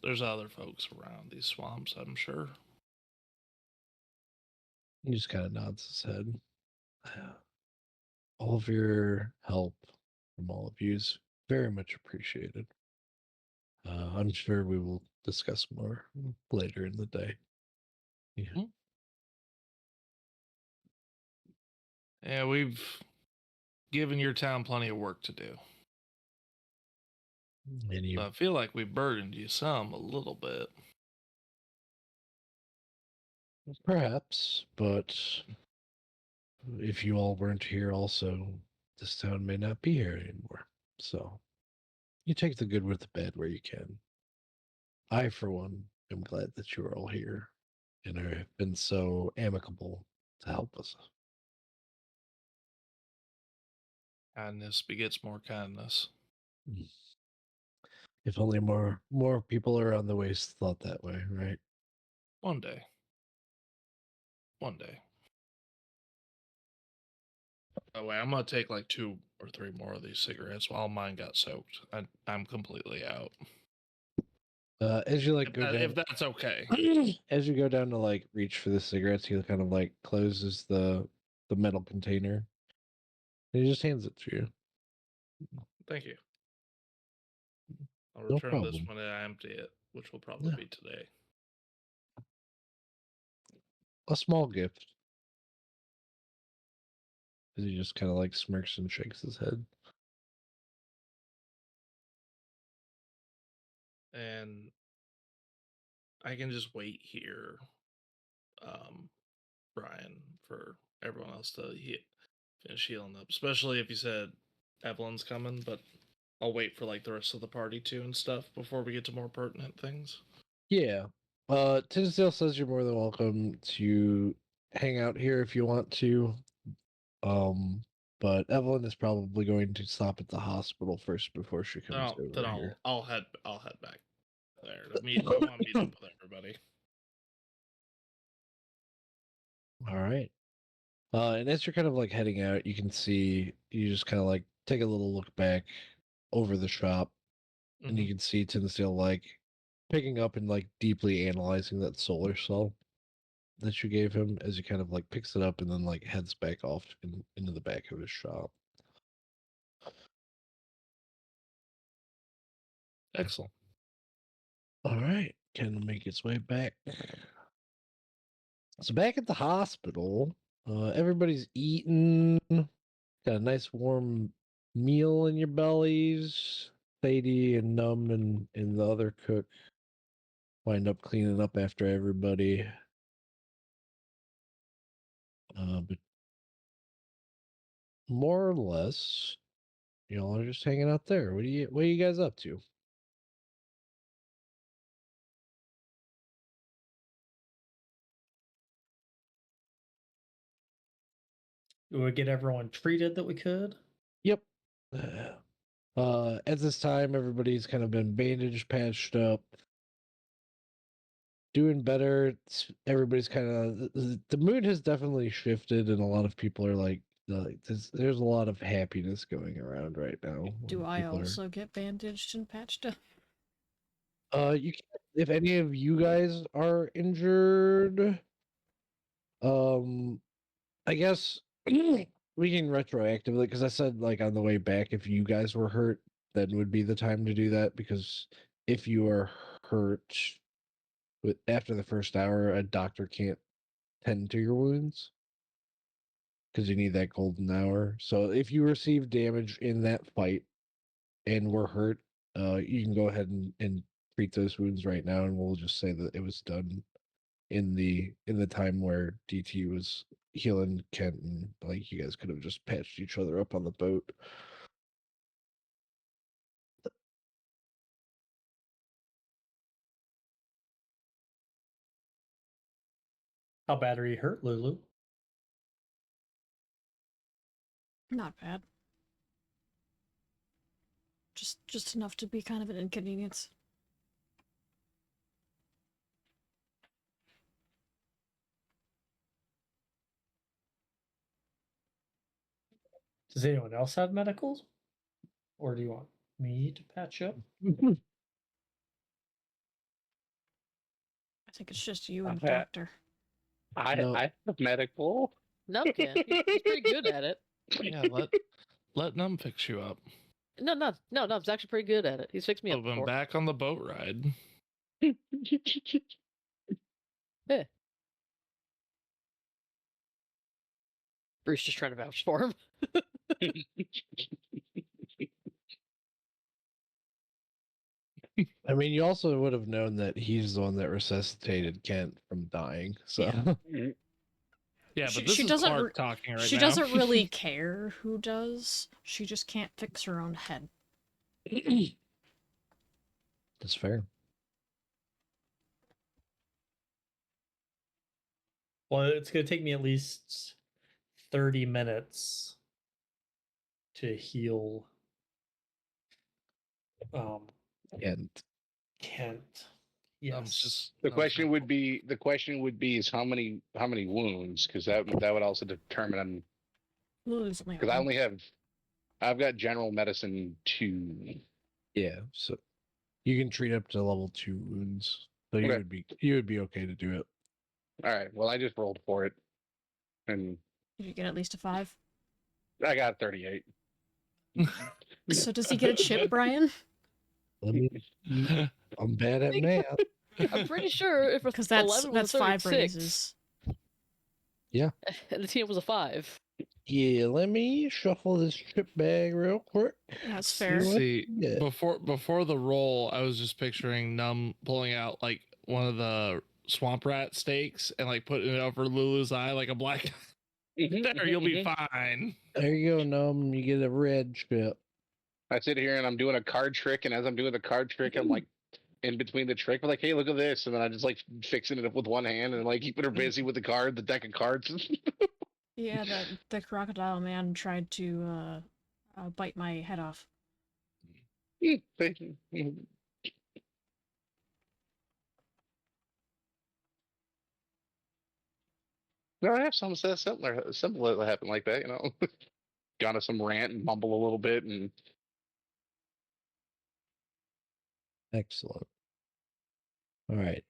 there's other folks around these swamps, I'm sure. He just kind of nods his head. All of your help from all of you is very much appreciated. I'm sure we will discuss more later in the day. Yeah. Yeah, we've given your town plenty of work to do. And you I feel like we burdened you a little bit. perhaps, but if you all weren't here also, this town may not be here anymore. So you take the good with the bad where you can. I, for one, am glad that you are all here and have been so amicable to help us. Kindness begets more kindness. If only more people around the waste thought that way, right? One day. One day. Oh wait, I'm gonna take like 2 or 3 more of these cigarettes while mine got soaked. I'm completely out. As you like If, go down, if that's okay. as you go down to like reach for the cigarettes, he kind of like closes the metal container. And he just hands it to you. Thank you. I'll No return this problem. when I empty it, which will probably Yeah. be today. A small gift. As he just kind of like smirks and shakes his head. and I can just wait here, Brian, for everyone else to finish healing up. Especially if you said Evelyn's coming, but I'll wait for like the rest of the party too and stuff before we get to more pertinent things. Yeah. Tinsdale says you're more than welcome to hang out here if you want to. But Evelyn is probably going to stop at the hospital first before she comes over here. I'll head back there to meet. I want to meet up with everybody. All right. And as you're kind of like heading out, you can see you just kind of like take a little look back over the shop, and you can see Tinsdale like picking up and like deeply analyzing that solar cell that you gave him as he kind of like picks it up and then like heads back off into the back of his shop. Excellent. All right, can make its way back. So back at the hospital, everybody's eating, got a nice warm meal in your bellies. Sadie and Numb and the other cook wind up cleaning up after everybody. But more or less, y'all are just hanging out there. What are you guys up to? Do we get everyone treated that we could? Yep. At this time, everybody's kind of been bandaged, patched up, doing better. Everybody's kind of the mood has definitely shifted, and a lot of people are like, there's a lot of happiness going around right now. Do I People also get bandaged and patched up? you can, if any of you guys are injured, I guess we can retroactively, because I said like on the way back, if you guys were hurt, then would be the time to do that, because if you are hurt after the first hour, a doctor can't tend to your wounds because you need that golden hour. So if you receive damage in that fight and were hurt, you can go ahead and treat those wounds right now, and we'll just say that it was done in the time where DT was healing Kent, and like you guys could have just patched each other up on the boat. How bad are you hurt, Lulu? Not bad. Just enough to be kind of an inconvenience. Does anyone else have medicals? Or do you want me to patch up? I think it's just you and the Okay. doctor. No. I have medical. No, Ken. He's pretty good at it. Yeah, let Num fix you up. No, he's actually pretty good at it. He's fixed me up Put him before. back on the boat ride. Yeah. Bruce just trying to vouch for him. I mean, you also would have known that he's the one that resuscitated Kent from dying. So Yeah, She- but this she is doesn't Clark re- talking right She now. doesn't really care who does. She just can't fix her own head. that's fair. Well, it's going to take me at least 30 minutes to heal Kent. Kent. Num's Yes. just The Num's question not- would be is how many wounds, because that would also determine, Lulu's only because I've got general medicine 2. Yeah, so you can treat up to level 2 wounds. So you Okay. would be okay to do it. All right, well I just rolled for it, and Did you get at least a 5? I got 38. So does he get a chip, Brian? Let me. I'm bad at math. I'm pretty sure if Because 11 was that's a 5 36, raises. and the team was a 5. Yeah, let me shuffle this chip bag real quick. That's fair. what? See, Yeah. before the roll, I was just picturing Num pulling out like one of the swamp rat steaks and like putting it over Lulu's eye like a black. There, you'll be fine. There you go, Gnome. You get a red chip. I sit here and I'm doing a card trick, and as I'm doing the card trick, I'm like in between the trick, I'm like, hey, look at this, and then I just like fixing it up with one hand and like keeping her busy with the deck of cards. Yeah, the crocodile man tried to bite my head off. No, I have some similar that happen like that, you know. Gone to some rant and mumble a little bit, and Excellent. All right.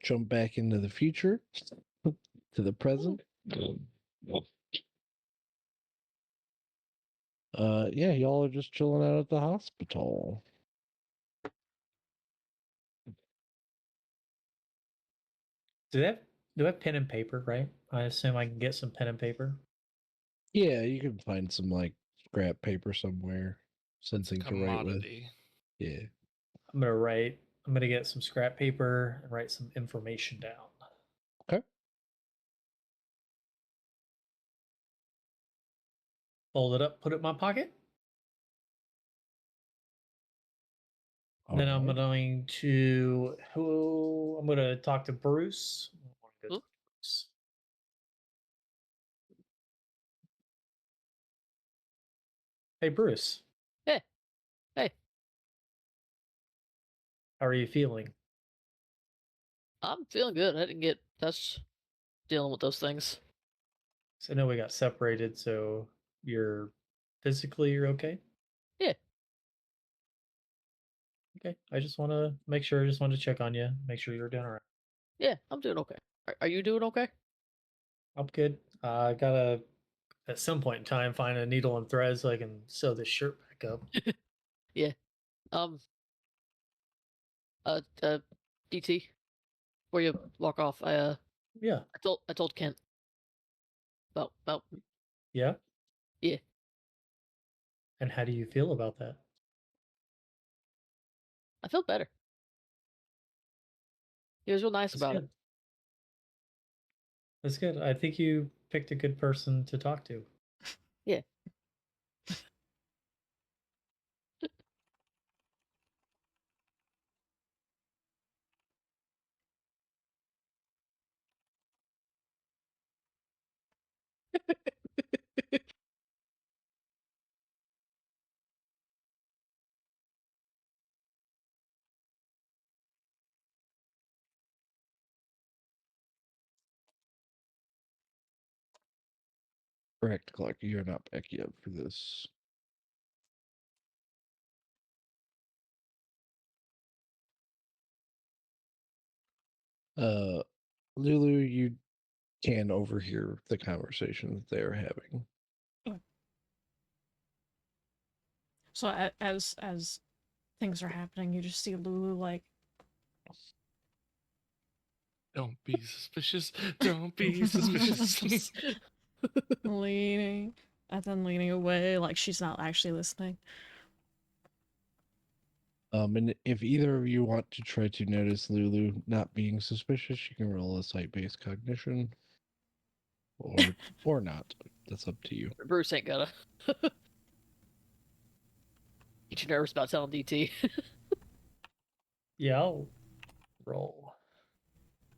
Jump back into the future to the present. Yeah, y'all are just chilling out at the hospital. Do they have pen and paper, right? I assume I can get some pen and paper. Yeah, you can find some like scrap paper somewhere, something to write with. Commodity. Yeah. I'm gonna get some scrap paper and write some information down. Okay. Fold it up, put it in my pocket. Then I'm Alright. going to talk to Bruce. I wanna go Oop. talk to Bruce. Hey Bruce, Hey, hey, how are you feeling? I'm feeling good. I didn't get touched dealing with those things. So I know we got separated, so you're you're okay? Yeah. Okay. I just want to make sure. I just wanted to check on you, make sure you're doing all right. Yeah, I'm doing okay. Are you doing okay? I'm good. I gotta at some point in time find a needle and thread so I can sew this shirt back up. Yeah. Um. DT, before you walk off, Yeah. I told Kent about Yeah. Yeah. And how do you feel about that? I feel better. He was real nice That's about good. That's good. I think you picked a good person to talk to. Yeah. Correct, Clark. You're not back yet for this. Lulu, you can overhear the conversation that they're having. So as things are happening, you just see Lulu like Don't be suspicious. Don't be suspicious. leaning and then leaning away like she's not actually listening. And if either of you want to try to notice Lulu not being suspicious, you can roll a sight-based cognition, or not. That's up to you. Bruce ain't gotta. Get you nervous about telling DT. Yeah, I'll roll.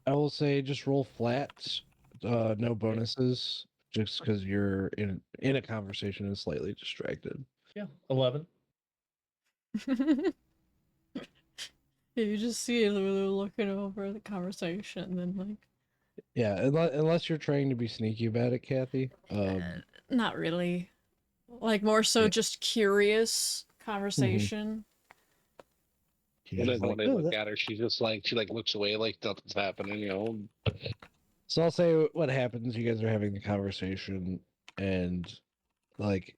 I will say just roll flat, no bonuses, just because you're in a conversation and slightly distracted. Yeah, 11. You just see Lulu looking over the conversation and then like Yeah, unless you're trying to be sneaky about it, Kathy. not really. Like more so Yeah. just curious conversation. She's and then just when like, they "Oh, look that-" at her, she looks away like nothing's happening, you know. So I'll say what happens. You guys are having the conversation, and like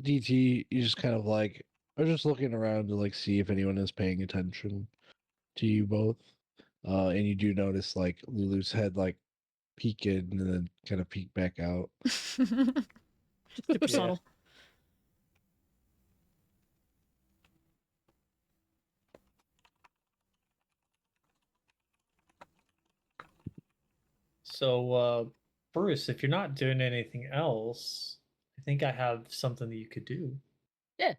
DT, you just kind of like are just looking around to like see if anyone is paying attention to you both. And you do notice like Lulu's head like peek in and then kind of peek back out. Super Yeah. subtle. So, Bruce, if you're not doing anything else, I think I have something that you could do. Yeah.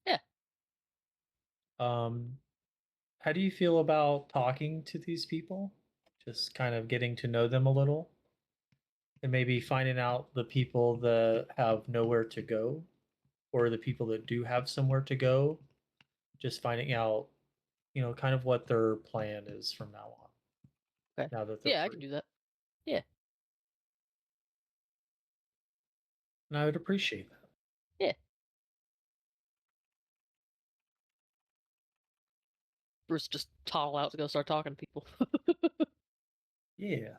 Yeah. How do you feel about talking to these people? Just kind of getting to know them a little, and maybe finding out the people that have nowhere to go, or the people that do have somewhere to go. Just finding out, kind of what their plan is from now on. Okay. Now that they're Yeah, I free. can do that. Yeah. And I would appreciate that. Yeah. Bruce just toddle out to go start talking to people. Yeah.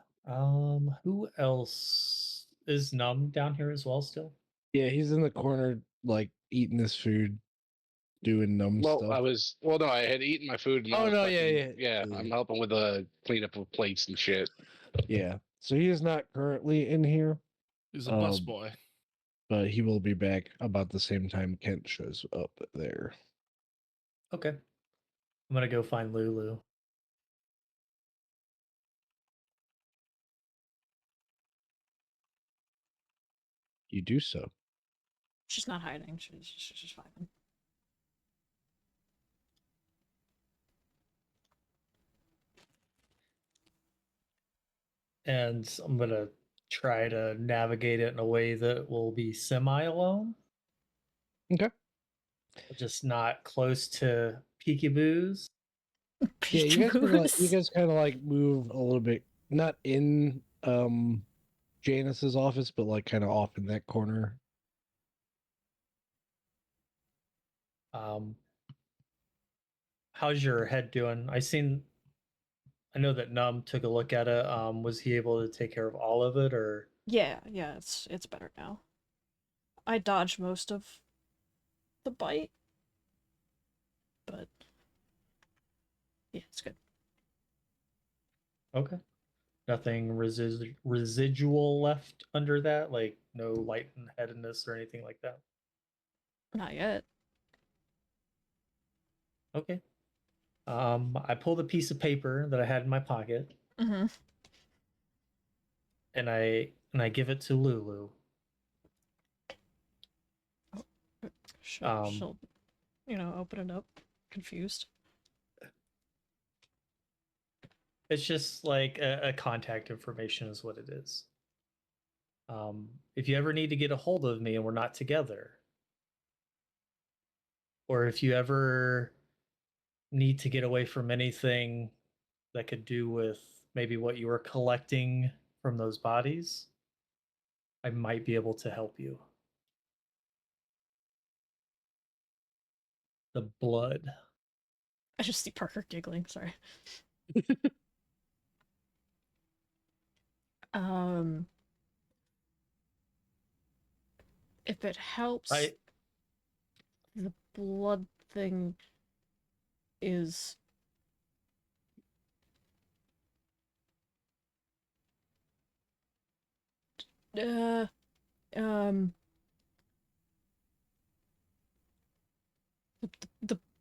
Who else is Numb down here as well still? Yeah, he's in the corner, like eating his food, doing numb Well, stuff. no, I had eaten my food and I Oh was no, yeah, fucking, yeah. I'm helping with the cleanup of plates and shit. Yeah. So he is not currently in here, He's a busboy. but he will be back about the same time Kent shows up there. Okay. I'm gonna go find Lulu. You do so. She's not hiding. She's fine. And I'm gonna try to navigate it in a way that will be semi-alone. Okay. Just not close to peekaboos. Yeah, you Peekaboos. guys kind of like move a little bit, not in Janice's office, but like kind of off in that corner. How's your head doing? I know that Numb took a look at it. Was he able to take care of all of it, or? Yeah, it's better now. I dodged most of the bite, but yeah, it's good. Okay. Nothing residual left under that, like no lightheadedness or anything like that. Not yet. Okay. I pulled a piece of paper that I had in my pocket, Mm-hmm. and I give it to Lulu. She'll, open it up, confused. It's just like a contact information is what it is. If you ever need to get a hold of me and we're not together, or if you ever need to get away from anything that could do with maybe what you were collecting from those bodies, I might be able to help you. The blood. I just see Parker giggling. Sorry. If it helps, the blood thing is uh um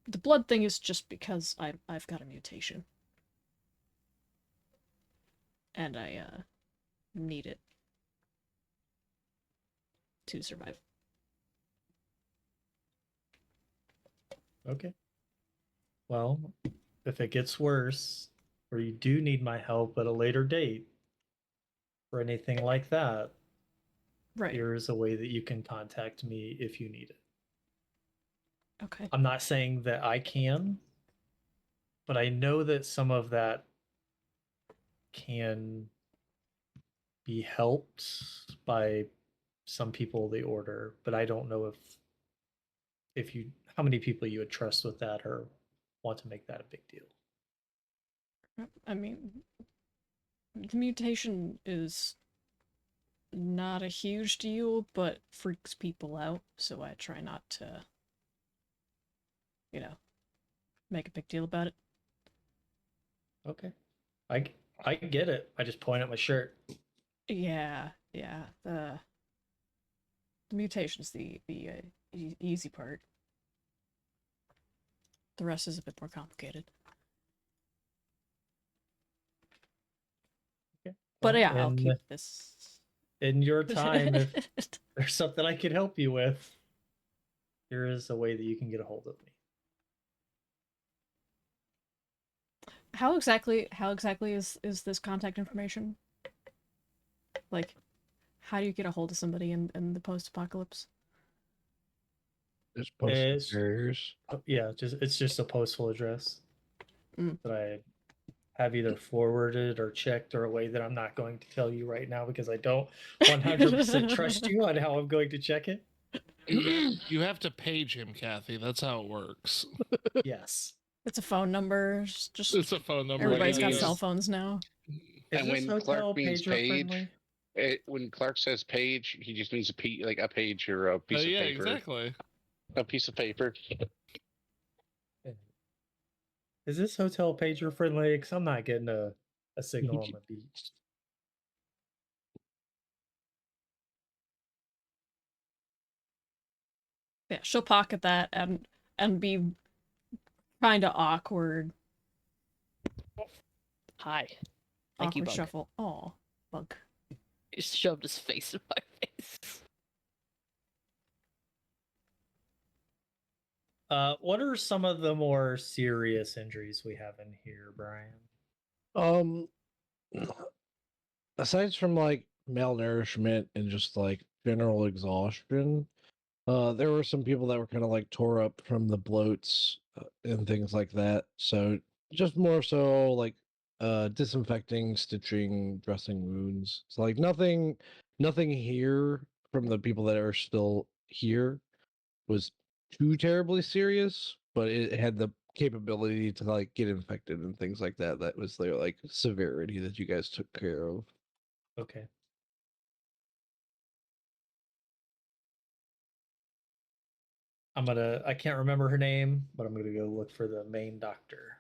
the blood thing is just because I've got a mutation and I need it to survive. Okay. Well, if it gets worse, or you do need my help at a later date, or anything like that, Right. here's a way that you can contact me if you need it. Okay. I'm not saying that I can, but I know that some of that can be helped by some people they order, but I don't know if you how many people you would trust with that or want to make that a big deal. I mean, the mutation is not a huge deal, but freaks people out, so I try not to, make a big deal about it. Okay. I get it. I just point at my shirt. Yeah, the The mutation's the easy part. The rest is a bit more complicated. Okay. But Well, yeah, I'll keep this. In your time, if there's something I could help you with, here is a way that you can get a hold of me. How exactly is this contact information? Like, how do you get a hold of somebody in the post-apocalypse? There's postal It's- carriers. Yeah, it's just a postal address Mm. that I have either forwarded or checked, or a way that I'm not going to tell you right now because I don't 100% trust you on how I'm going to check it. You have to page him, Kathy. That's how it works. Yes. It's a phone number. Just It's a phone number. everybody's got Yeah. cell phones now. Is And this when hotel Clark means pager page, friendly? when Clark says page, he just means a page or a piece of yeah, paper. exactly. A piece of paper. Is this hotel pager friendly? Because I'm not getting a signal on the beat. Yeah, she'll pocket that and be kind of awkward. Hi. Thank you, Awkward Bug. shuffle. Aw, Bug. He shoved his face in my face. What are some of the more serious injuries we have in here, Brian? Aside from like malnourishment and just like general exhaustion, there were some people that were kind of like tore up from the bloats and things like that. So just more so like disinfecting, stitching, dressing wounds. So like nothing here from the people that are still here was too terribly serious, but it had the capability to like get infected and things like that. That was their like severity that you guys took care of. Okay. I can't remember her name, but I'm gonna go look for the main doctor.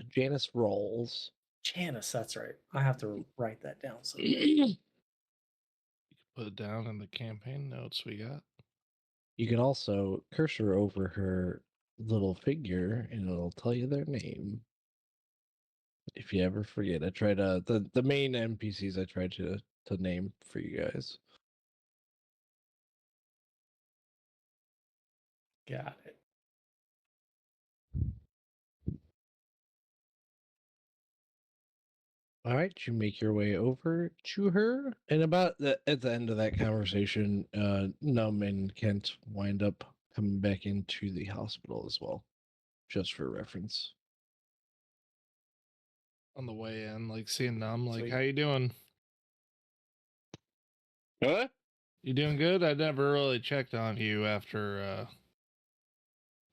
Janice Rawls. Janice, that's right. I have to write that down. So Put it down in the campaign notes we got. You can also cursor over her little figure and it'll tell you their name. If you ever forget, I tried the main NPCs I tried to name for you guys. got it. All right, you make your way over to her, and about at the end of that conversation, Num and Kent wind up coming back into the hospital as well, just for reference. On the way in, like seeing them, like, Sweet. how you doing? Huh? You doing good? I never really checked on you after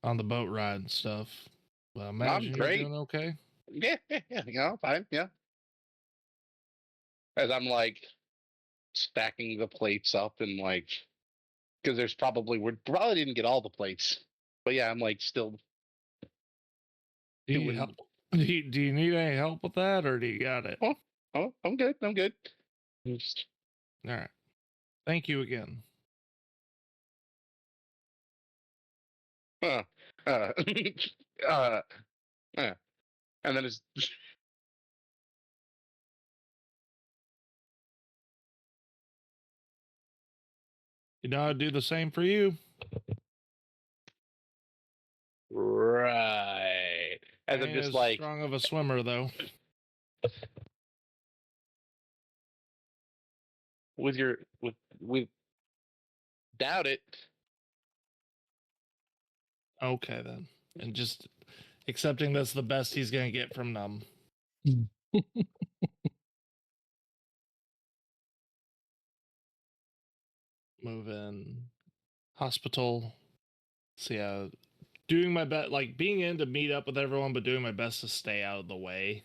on the boat ride and stuff. But I imagine you're great. doing okay. Yeah, fine, yeah. As I'm like stacking the plates up and like, because we probably didn't get all the plates, but yeah, I'm like still Do you doing. help? Do you need any help with that, or do you got it? Oh, I'm good. I'm good. Just, All right. Thank you again. uh, uh, uh, and then it's You know, I'd do the same for you. right. As I'm Ain't just as like, strong of a swimmer though. with doubt it. Okay then, and just accepting that's the best he's gonna get from Num. Move in hospital. See how doing my best, like being in to meet up with everyone, but doing my best to stay out of the way.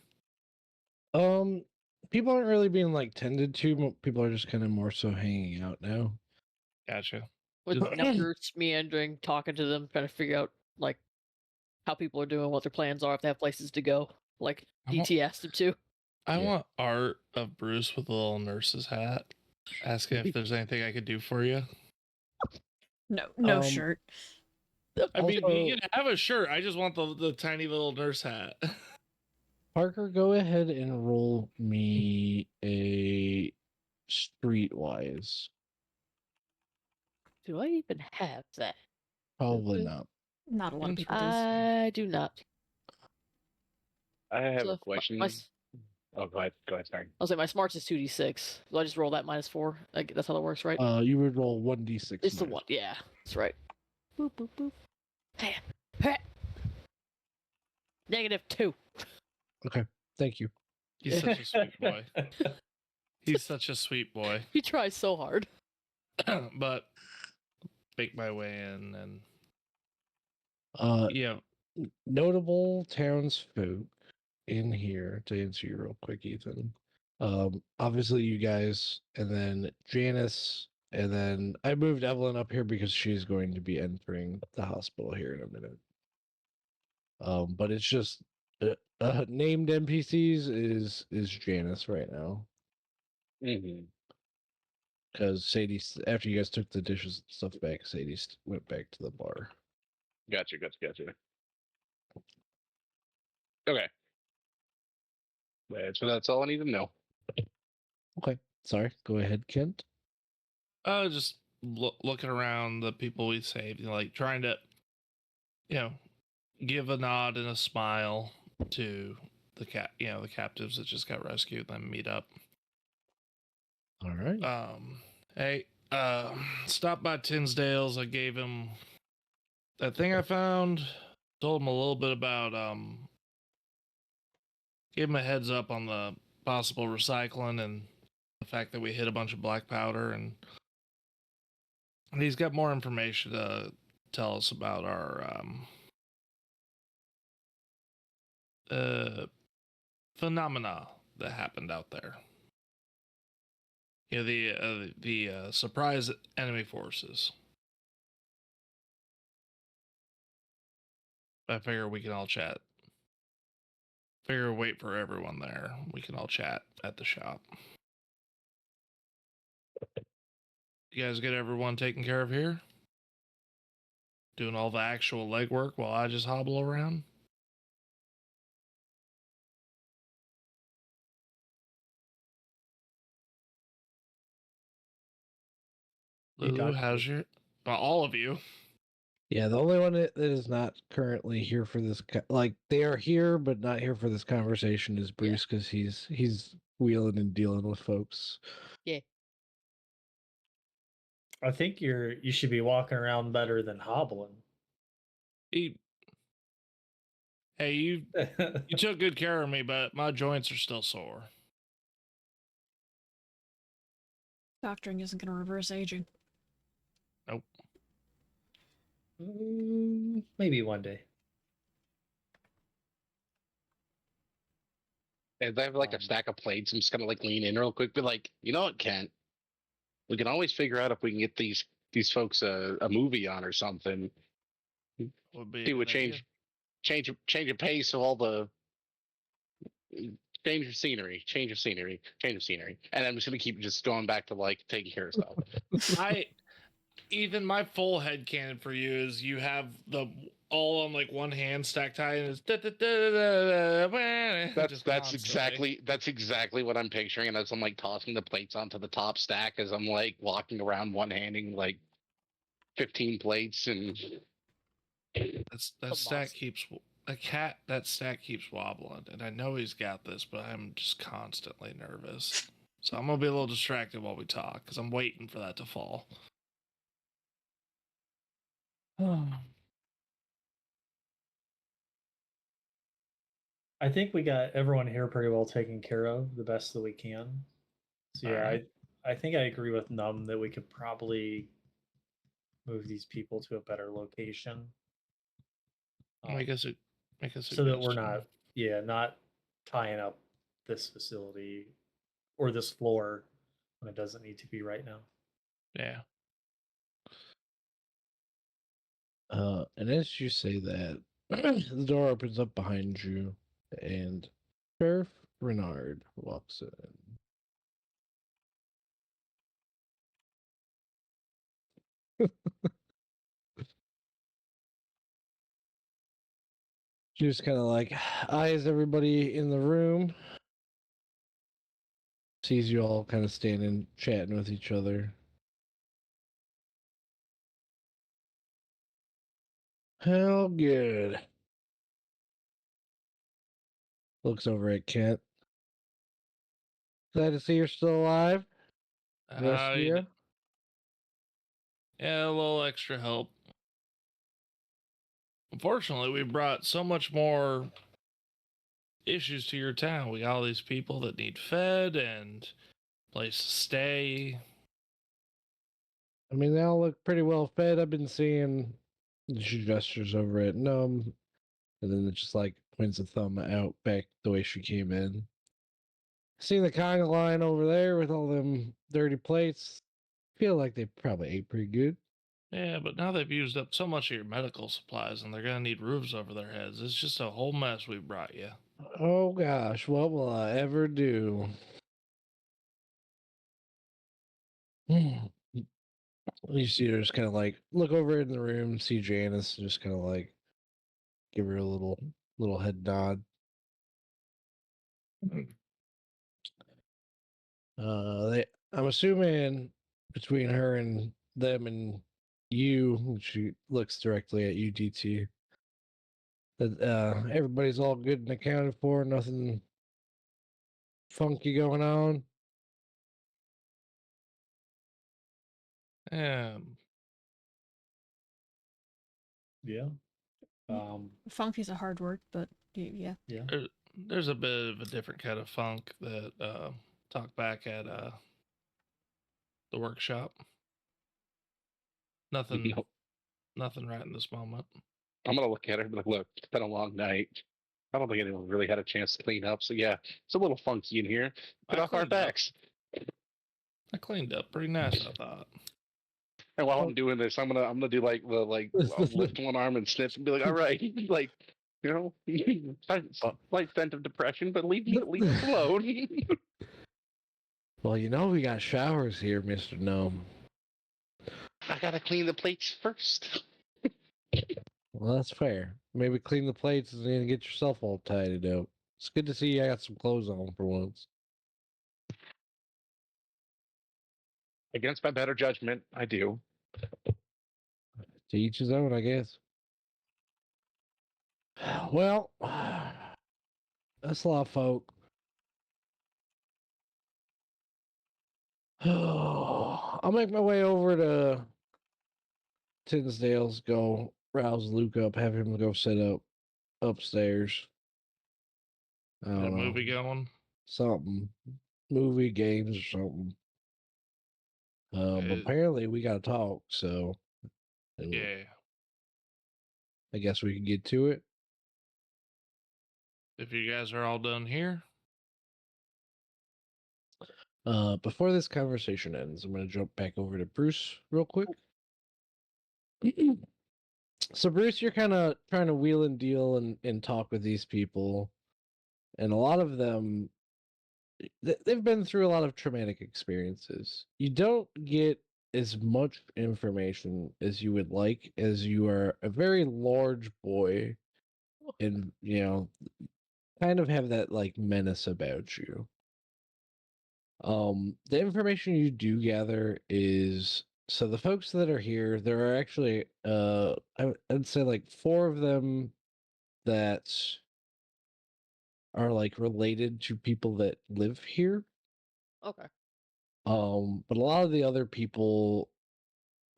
People aren't really being like tended to. People are just kind of more so hanging out now. Gotcha. With Just- numbers meandering, talking to them, trying to figure out like how people are doing, what their plans are, if they have places to go. Like I want- DT asked him to. I Yeah. want art of Bruce with a little nurse's hat, asking if there's anything I could do for you. No shirt. I mean, Also- you can have a shirt. I just want the tiny little nurse hat. Parker, go ahead and roll me a streetwise. Do I even have that? Probably Okay. not. Not a lot of people do. I do not. I have So a question. Oh, go ahead. Go ahead. Sorry. I'll say my smarts is 2d6. So I just roll that -4. Like, that's how that works, right? You would roll 1d6. It's the one. Yeah, that's right. Boop, boop, boop. Hey, hey. -2. Okay, thank you. He's such a sweet boy. He's such a sweet boy. He tries so hard. But make my way in and Uh, notable townsfolk in here to answer you real quick, Ethan. Obviously you guys, and then Janice, and then I moved Evelyn up here because she's going to be entering the hospital here in a minute. But it's just named NPCs is Janice right now Mm-hmm. because Sadie, after you guys took the dishes and stuff back, Sadie went back to the bar. Gotcha. Okay. That's all I need to know. Okay, sorry. Go ahead, Kent. just looking around the people we saved, like trying to, give a nod and a smile to the the captives that just got rescued, then meet up. All right. Hey, stop by Tinsdale's. I gave him that thing I found. Told him a little bit about gave him a heads up on the possible recycling and the fact that we hit a bunch of black powder, and he's got more information to tell us about our phenomena that happened out there. The surprise enemy forces. I figure we can all chat. Wait for everyone there. We can all chat at the shop. You guys get everyone taken care of here? Doing all the actual legwork while I just hobble around? Lulu, how's your... all of you. Yeah, the only one that is not currently here for this, like they are here but not here for this conversation, is Bruce because he's wheeling and dealing with folks. I think you should be walking around better than hobbling. Hey, you took good care of me, but my joints are still sore. Doctoring isn't going to reverse aging. Nope. Maybe one day. And I have like a stack of plates. I'm just gonna like lean in real quick, be like, you know what, Kent? We can always figure out if we can get these folks a movie on or something. Would be See a what good idea. change of pace of all the change of scenery, and I'm just gonna keep just going back to like taking care of stuff. Ethan, my full head canon for you is you have the all on like one hand stacked high, and it's That's exactly what I'm picturing, and as I'm like tossing the plates onto the top stack, as I'm like walking around one handing like 15 plates, and that stack keeps that stack keeps wobbling, and I know he's got this, but I'm just constantly nervous. So I'm gonna be a little distracted while we talk because I'm waiting for that to fall. I think we got everyone here pretty well taken care of, the best that we can. So yeah, Alright. I think I agree with Num that we could probably move these people to a better location. Make us a so that we're not tying up this facility or this floor when it doesn't need to be right now. Yeah. And as you say that, the door opens up behind you, and Sheriff Renard walks in. She just kind of like eyes everybody in the room, sees you all kind of standing, chatting with each other. Hell good. Looks over at Kent. Glad to see you're still alive. Rest of you. Yeah, a little extra help. Unfortunately, we brought so much more issues to your town. We got all these people that need fed and place to stay. I mean, they all look pretty well fed. I've been seeing she gestures over at Num, and then it just like points a thumb out back the way she came in. Seeing the conga line over there with all them dirty plates. Feel like they probably ate pretty good. Yeah, but now they've used up so much of your medical supplies and they're going to need roofs over their heads. It's just a whole mess we brought you. Oh gosh, what will I ever do? You see her just kind of like look over in the room, see Janice, and just kind of like give her a little head nod. I'm assuming between her and them and you, she looks directly at you, DT, that everybody's all good and accounted for, nothing funky going on. Um, Yeah. Funky's a hard word, but yeah. Yeah. there's a bit of a different kind of funk that talk back at the workshop. Nothing, Nope. nothing right in this moment. I'm gonna look at her and be like, look, it's been a long night. I don't think anyone really had a chance to clean up. So yeah, it's a little funky in here. Get I off our cleaned up. backs. I cleaned up pretty nice, I thought. And while I'm doing this, I'm gonna do like I'll lift one arm and snip and be like, all right, like, you know, slight scent of depression, but leave us alone. Well, you know we got showers here, Mr. Gnome. I gotta clean the plates first. Well, that's fair. Maybe clean the plates and then get yourself all tidied up. It's good to see you got some clothes on for once. Against my better judgment, I do. To each his own, I guess. Well, that's a lot of folk. I'll make my way over to Tinsdale's, go rouse Luke up, have him go sit up upstairs. I Got a don't know. movie going. Something. Movie, games, or something. But apparently we got to talk, so Yeah. I guess we can get to it. If you guys are all done here, Before this conversation ends, I'm going to jump back over to Bruce real quick. So, Bruce, you're kind of trying to wheel and deal and talk with these people, and a lot of them, they've been through a lot of traumatic experiences. You don't get as much information as you would like, as you are a very large boy, and kind of have that like menace about you. The information you do gather is, so the folks that are here, there are actually I'd say like 4 of them that are like related to people that live here. Okay. But a lot of the other people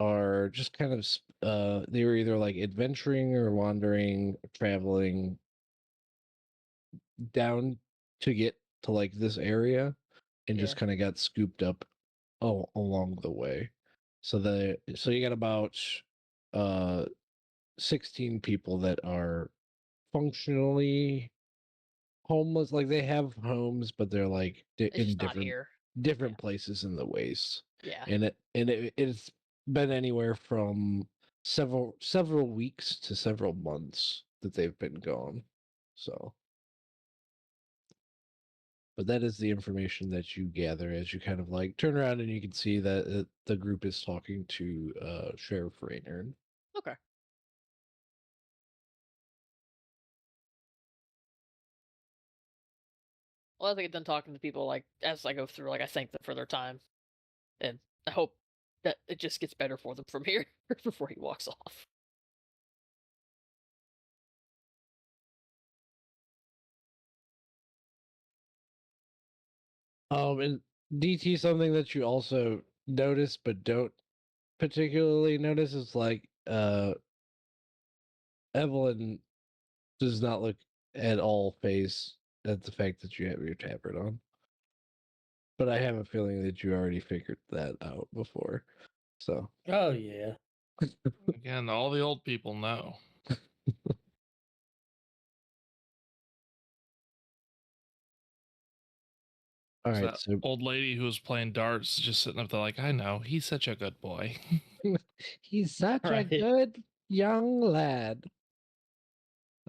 are just kind of they were either like adventuring or wandering, traveling down to get to like this area, and just Yeah. kind of got scooped up along the way. So you got about 16 people that are functionally homeless. Like they have homes, but they're like It's in just not here. different places in the waste. Yeah. And it's been anywhere from several weeks to several months that they've been gone. So, but that is the information that you gather as you kind of like turn around, and you can see that the group is talking to Sheriff Raynard. Okay. Well, as I get done talking to people, like as I go through, like I thank them for their time, and I hope that it just gets better for them from here before he walks off. And DT, something that you also notice but don't particularly notice is like Evelyn does not look at all phased at the fact that you have your tabard on. But I have a feeling that you already figured that out before. So Oh yeah. Again, all the old people know. all So right, that so old lady who was playing darts just sitting up there like, I know, he's such a good boy. he's such a Right. good young lad.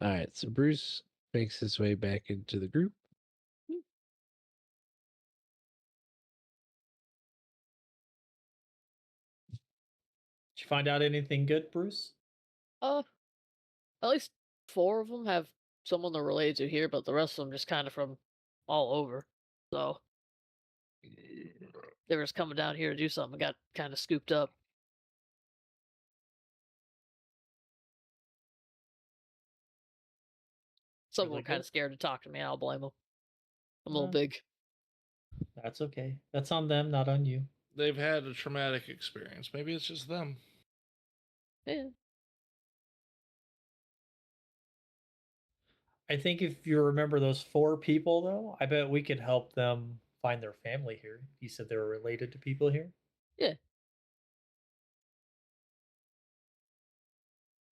All right, so Bruce makes his way back into the group. Did you find out anything good, Bruce? At least 4 of them have someone they're related to here, but the rest of them just kind of from all over. So they were just coming down here to do something and got kind of scooped up. Some of them Really were kind good? of scared to talk to me. I'll blame them. I'm a little Uh, big. That's okay. That's on them, not on you. They've had a traumatic experience. Maybe it's just them. Yeah. I think if you remember those 4 people, though, I bet we could help them find their family here. You said they were related to people here. Yeah.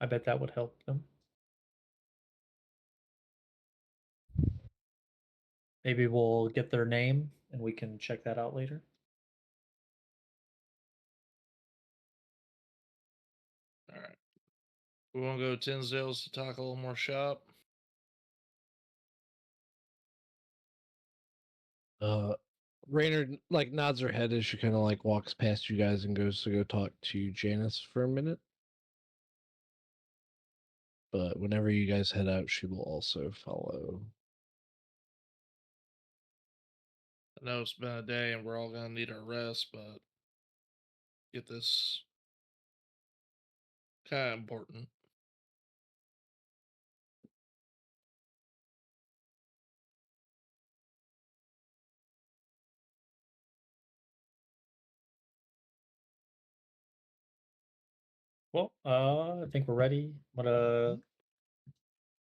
I bet that would help them. Maybe we'll get their name and we can check that out later. All right. We want to go to Tinsdale's to talk a little more shop. Raynor like nods her head as she kind of like walks past you guys and goes to go talk to Janice for a minute. But whenever you guys head out, she will also follow. I know it's been a day and we're all going to need our rest, but get this kind of important. Well, I think we're ready. I'm gonna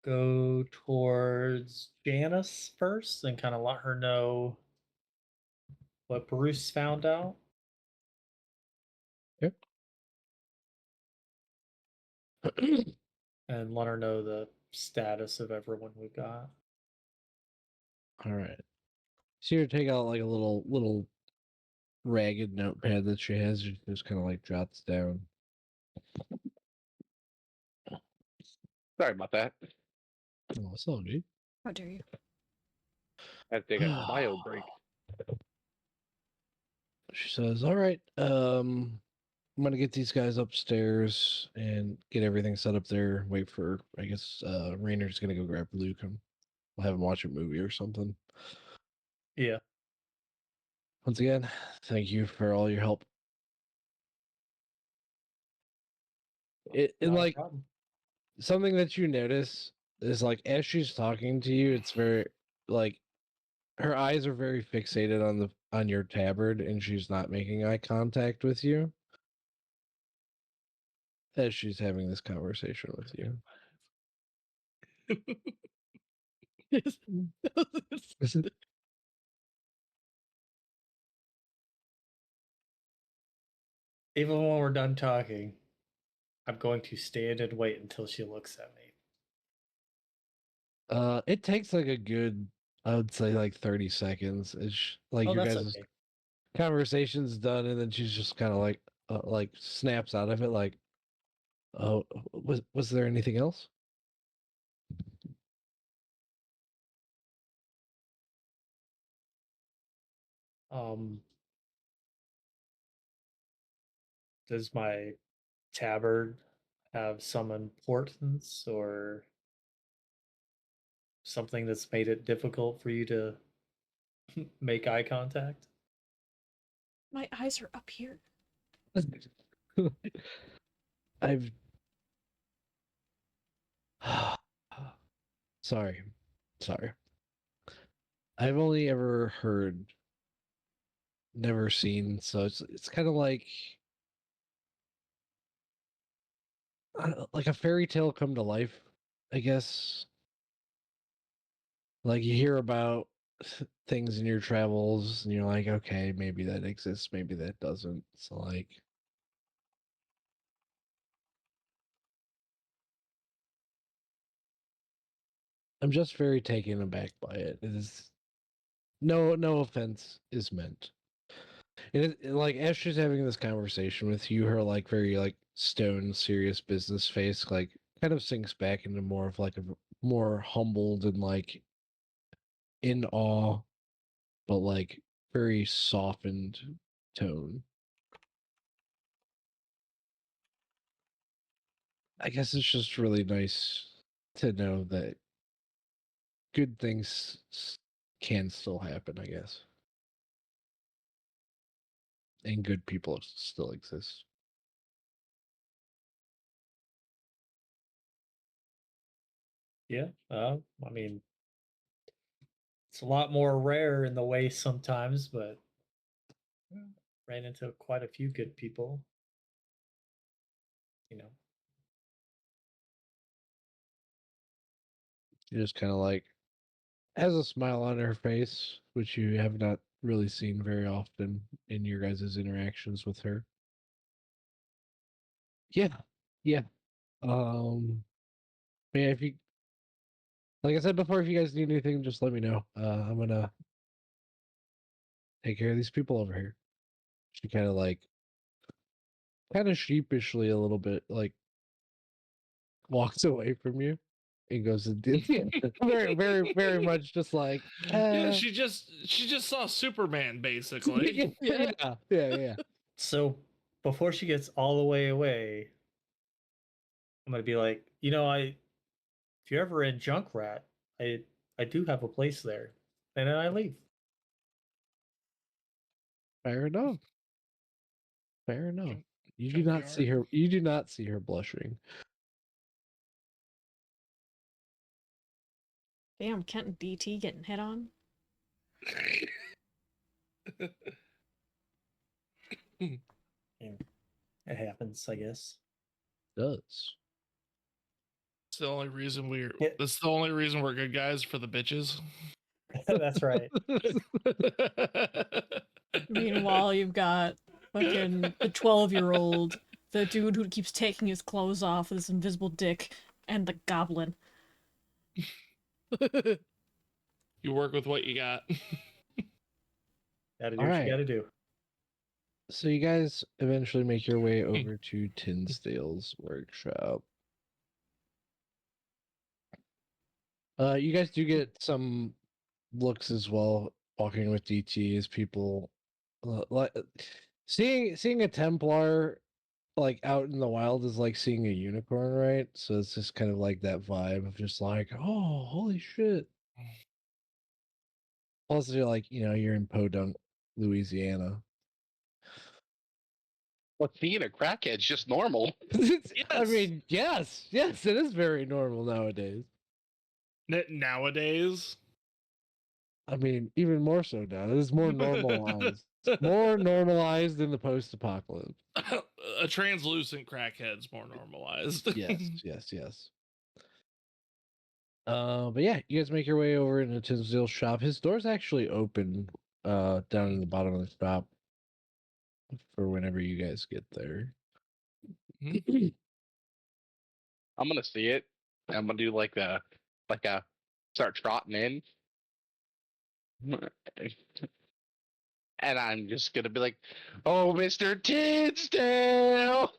go towards Janice first and kind of let her know what Bruce found out. Yep. And let her know the status of everyone we've got. All right. So you take out like a little ragged notepad that she has. She just kind of like jots down. Sorry about that. Oh, it's all good. How dare you? I had to take a bio break. She says, "All right, I'm gonna get these guys upstairs and get everything set up there. Wait for, I guess, Raynor's gonna go grab Luke and we'll have him watch a movie or something." Yeah. Once again, thank you for all your help. And Not a like problem. something that you notice is like as she's talking to you, it's very like her eyes are very fixated on your tabard, and she's not making eye contact with you as she's having this conversation with you. Even when we're done talking, I'm going to stand and wait until she looks at me. It takes like a good, I would say like 30 seconds. It's like Oh, your that's guys' okay. conversation's done, and then she's just kind of like snaps out of it, like, "Oh, was there anything else?" Um, does my tabard have some importance or something that's made it difficult for you to make eye contact. My eyes are up here. I've sorry. I've only ever heard, never seen, so it's kind of like a fairy tale come to life, I guess. Like you hear about things in your travels and you're like, okay, maybe that exists, maybe that doesn't. So like I'm just very taken aback by it. It is no offense is meant. And like as she's having this conversation with you, her like very like stone serious business face like kind of sinks back into more of like a more humbled and like in awe, but like very softened tone. I guess it's just really nice to know that good things can still happen, I guess. And good people still exist. Yeah. I mean, it's a lot more rare in the way sometimes, but ran into quite a few good people. You know. She just kind of like has a smile on her face, which you have not really seen very often in your guys' interactions with her. Yeah. Yeah. Yeah, if you like I said before, if you guys need anything, just let me know. I'm gonna take care of these people over here. She kind of sheepishly a little bit like walks away from you and goes and did very much just like Yeah, she just saw Superman basically. yeah. So before she gets all the way away, I'm gonna be like, if you're ever in Junkrat, I do have a place there, and then I leave. Fair enough. You do not see Junkyard. her. You do not see her blushing. Damn, Kent and DT getting hit on. It happens, I guess. Does It's the only reason we're. Yeah. That's the only reason we're good guys for the bitches. That's right. Meanwhile, you've got fucking the 12-year-old, the dude who keeps taking his clothes off with his invisible dick, and the goblin. You work with what you got. Gotta do All what right. you gotta do. So you guys eventually make your way over to Tinsdale's workshop. You guys do get some looks as well walking with DT as people like seeing a Templar like out in the wild is like seeing a unicorn, right? So it's just kind of like that vibe of just like, oh, holy shit. Plus, you're like, you're in Podunk, Louisiana. Well, being a crackhead's just normal. I mean, yes, it is very normal nowadays. Nowadays, I mean, even more so now. It is more normalized. More normalized in the post-apocalypse. a translucent crackhead's more normalized. Yes. But yeah, you guys make your way over into Tinsdale's shop. His door's actually open down in the bottom of the shop for whenever you guys get there. I'm gonna see it. I'm gonna do like a start trotting in. And I'm just gonna be like, "Oh, Mr. Tinsdale!"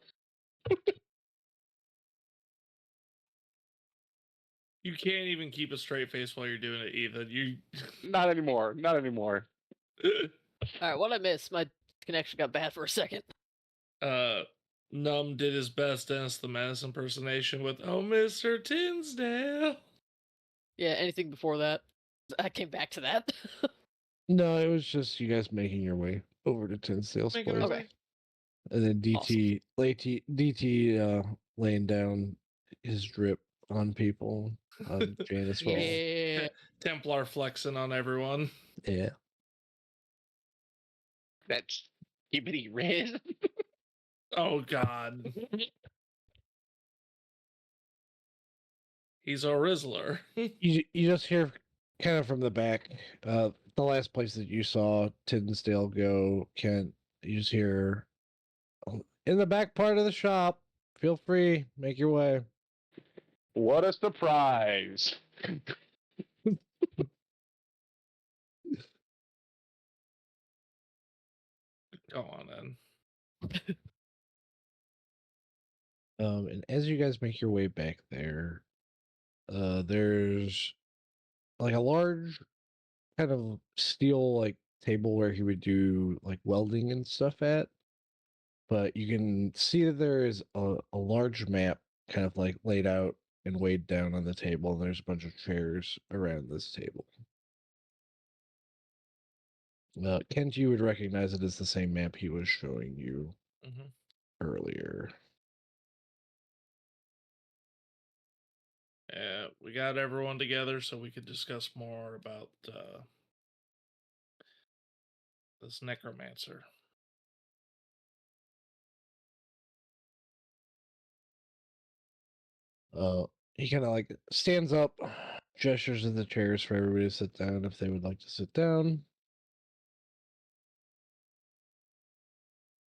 You can't even keep a straight face while you're doing it, Ethan. You Not anymore. Not anymore. Alright, what I missed? My connection got bad for a second. Num did his best Dennis the Menace impersonation with "Oh, Mr. Tinsdale." Yeah, anything before that? I came back to that. No, it was just you guys making your way over to Tinsdale's Making place. our Okay. way. And then Awesome. DT laying down his drip on people on Janice roll. Yeah. Templar flexing on everyone. Yeah. That's Hibbity Riz. Oh God, he's a Rizzler. You just hear kind of from the back, the last place that you saw Tinsdale go, Kent, you just hear in the back part of the shop. Feel free, make your way. What a surprise! Go on then. And as you guys make your way back there, there's like a large kind of steel like table where he would do like welding and stuff at. But you can see that there is a large map kind of like laid out and weighed down on the table, and there's a bunch of chairs around this table. Kent, you would recognize it as the same map he was showing you Mm-hmm. earlier. Yeah, we got everyone together so we could discuss more about this necromancer. He kind of like stands up, gestures at the chairs for everybody to sit down if they would like to sit down.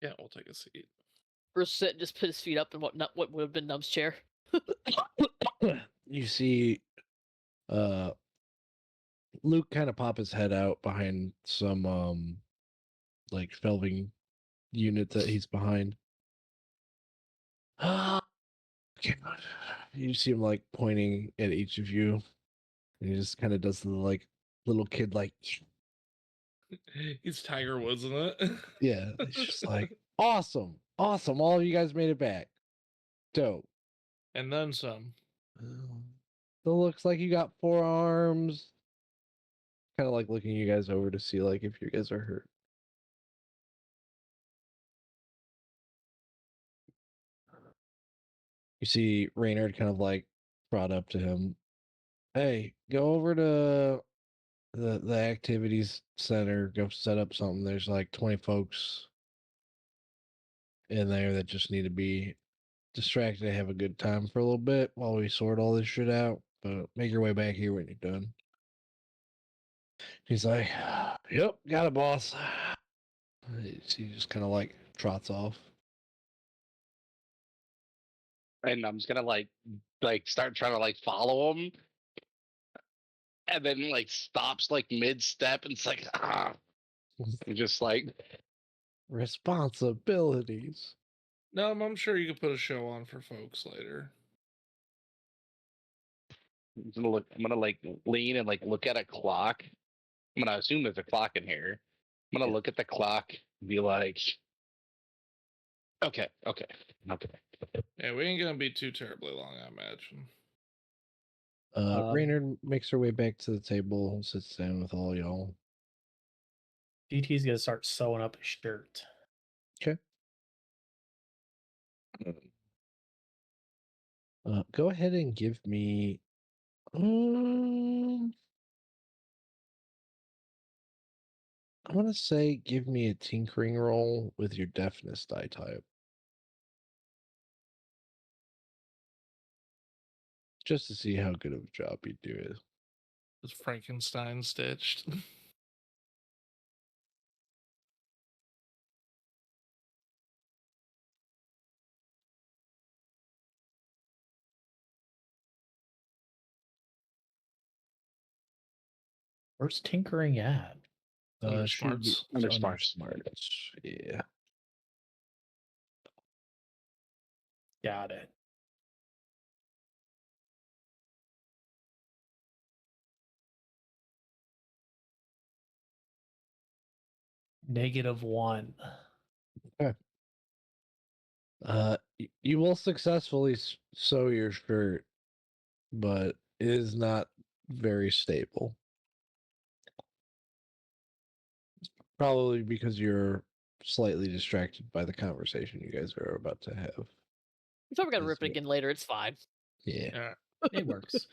Yeah, we'll take a seat. Bruce sit and just put his feet up in what would have been Num's chair. You see Luke kind of pop his head out behind some like shelving unit that he's behind. Okay. You see him like pointing at each of you, and he just kind of does the like little kid like, He's Tiger Woods, isn't it? yeah. It's just like awesome, awesome. All of you guys made it back. Dope. And then some. Still looks like you got 4 arms. Kind of like looking you guys over to see like if you guys are hurt. You see Reynard kind of like brought up to him. Hey, go over to the activities center, go set up something. There's like 20 folks in there that just need to be distracted and have a good time for a little bit while we sort all this shit out. But make your way back here when you're done. He's like, yep, got it, boss. He just kind of like trots off. And I'm just gonna like start trying to like follow him, and then like stops like mid step, and it's like and just like Responsibilities. No, I'm sure you could put a show on for folks later. I'm gonna like lean and like look at a clock. I'm gonna assume there's a clock in here. I'm gonna look at the clock and be like, okay. Yeah, we ain't gonna be too terribly long, I imagine. Reynard makes her way back to the table and sits down with all y'all. GT's gonna start sewing up his shirt. Okay. Go ahead and give me. I want to say give me a tinkering roll with your deafness die type. Just to see how good of a job you do it. Is Frankenstein stitched? Where's tinkering at? Under Should be smarts. Under under smarts. smarts. Yeah. Got it. -1. You will successfully sew your shirt, but it is not very stable. Probably because you're slightly distracted by the conversation you guys are about to have. If I'm gonna Is rip it what- again later, it's fine. Yeah. Yeah. It works.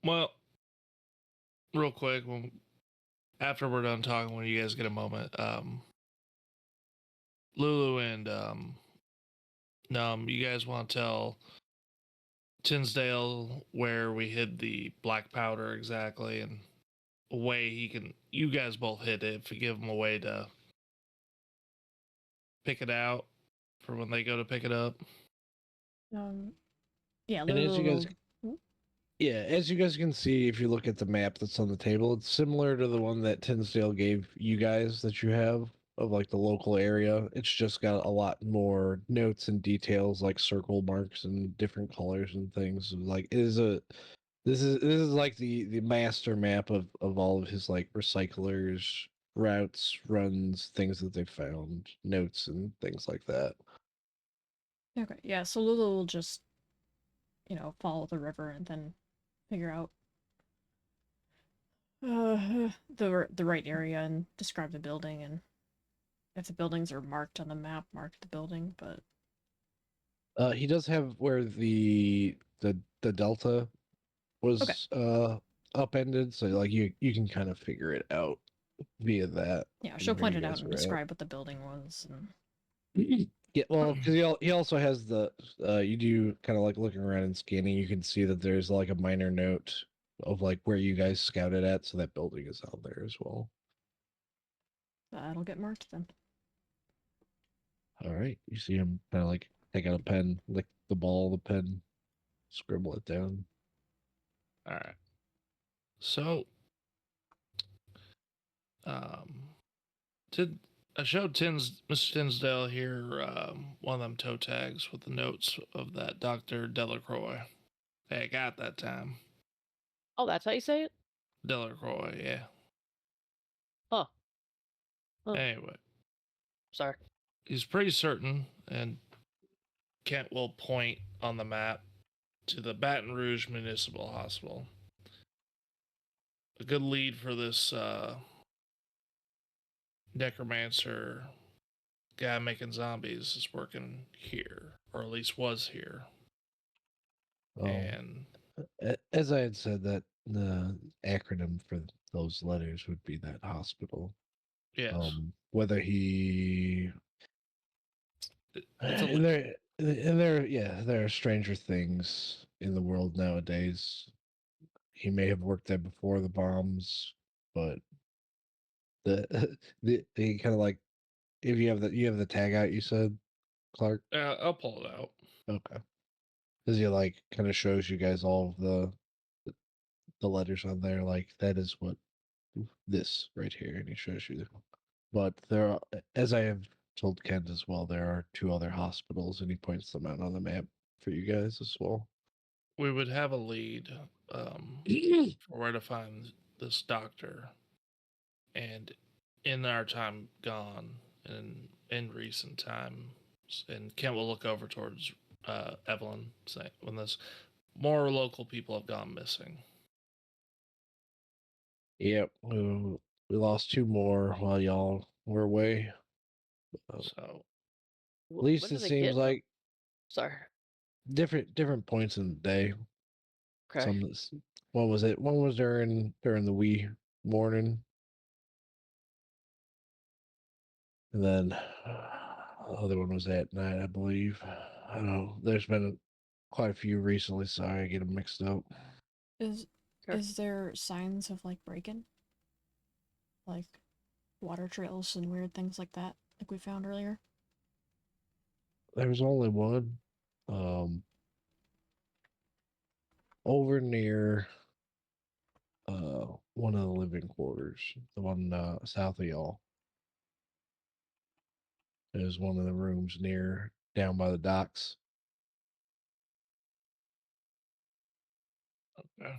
Well, real quick, after we're done talking, when you guys get a moment, Lulu and Num, you guys want to tell Tinsdale where we hid the black powder exactly, and a way he can. You guys both hid it. If you give him a way to pick it out for when they go to pick it up. Yeah, And as you guys, will- yeah, as you guys can see, if you look at the map that's on the table, it's similar to the one that Tinsdale gave you guys that you have of like the local area. It's just got a lot more notes and details, like circle marks and different colors and things. Like it is a this is like the master map of all of his like recyclers, routes, runs, things that they found, notes and things like that. Okay, yeah, so Lulu will just, follow the river and then figure out the right area and describe the building, and if the buildings are marked on the map, mark the building, but He does have where the delta Okay. was upended, so like you can kind of figure it out via that. yeah, and she'll where point you it out guys and are at. describe what the building was. And Yeah, well, because he also has the you do kind of like looking around and scanning. You can see that there's like a minor note of like where you guys scouted at, so that building is out there as well. that'll get marked then. All right, you see him kind of like take out a pen, lick the ball of the pen, scribble it down. All right. So, um, did I showed Mr. Tinsdale here one of them toe tags with the notes of that Dr. Delacroix. Hey, I got that time. Oh, that's how you say it? Delacroix, yeah. Huh. Huh. Anyway, Sorry. he's pretty certain, and Kent will point on the map to the Baton Rouge Municipal Hospital. A good lead for this necromancer guy making zombies is working here, or at least was here. And As I had said, that the acronym for those letters would be that hospital. yes, Whether he it's a and there, yeah, there are stranger things in the world nowadays. He may have worked there before the bombs, but the the kind of like if you have the tag out, you said, Clark. I'll pull it out. Okay, because he like kind of shows you guys all of the letters on there. Like that is what this right here, and he shows you. But there are, as I have told Kent as well, there are two other hospitals, and he points them out on the map for you guys as well. We would have a lead for where to find this doctor, and in our time gone, and in recent times, and Kent will look over towards Evelyn, say when this more local people have gone missing. Yep, we lost two more while y'all were away. So At least When it did they seems get? like Sorry. different points in the day. Okay. Some what was it? One was during the wee morning, and then the other one was at night, I believe. I don't know. There's been quite a few recently. Sorry, I get them mixed up. Is Sure. is there signs of like break-in, like water trails and weird things like that, like we found earlier? There was only one, over near one of the living quarters, the one south of y'all. There's one of the rooms near down by the docks. okay.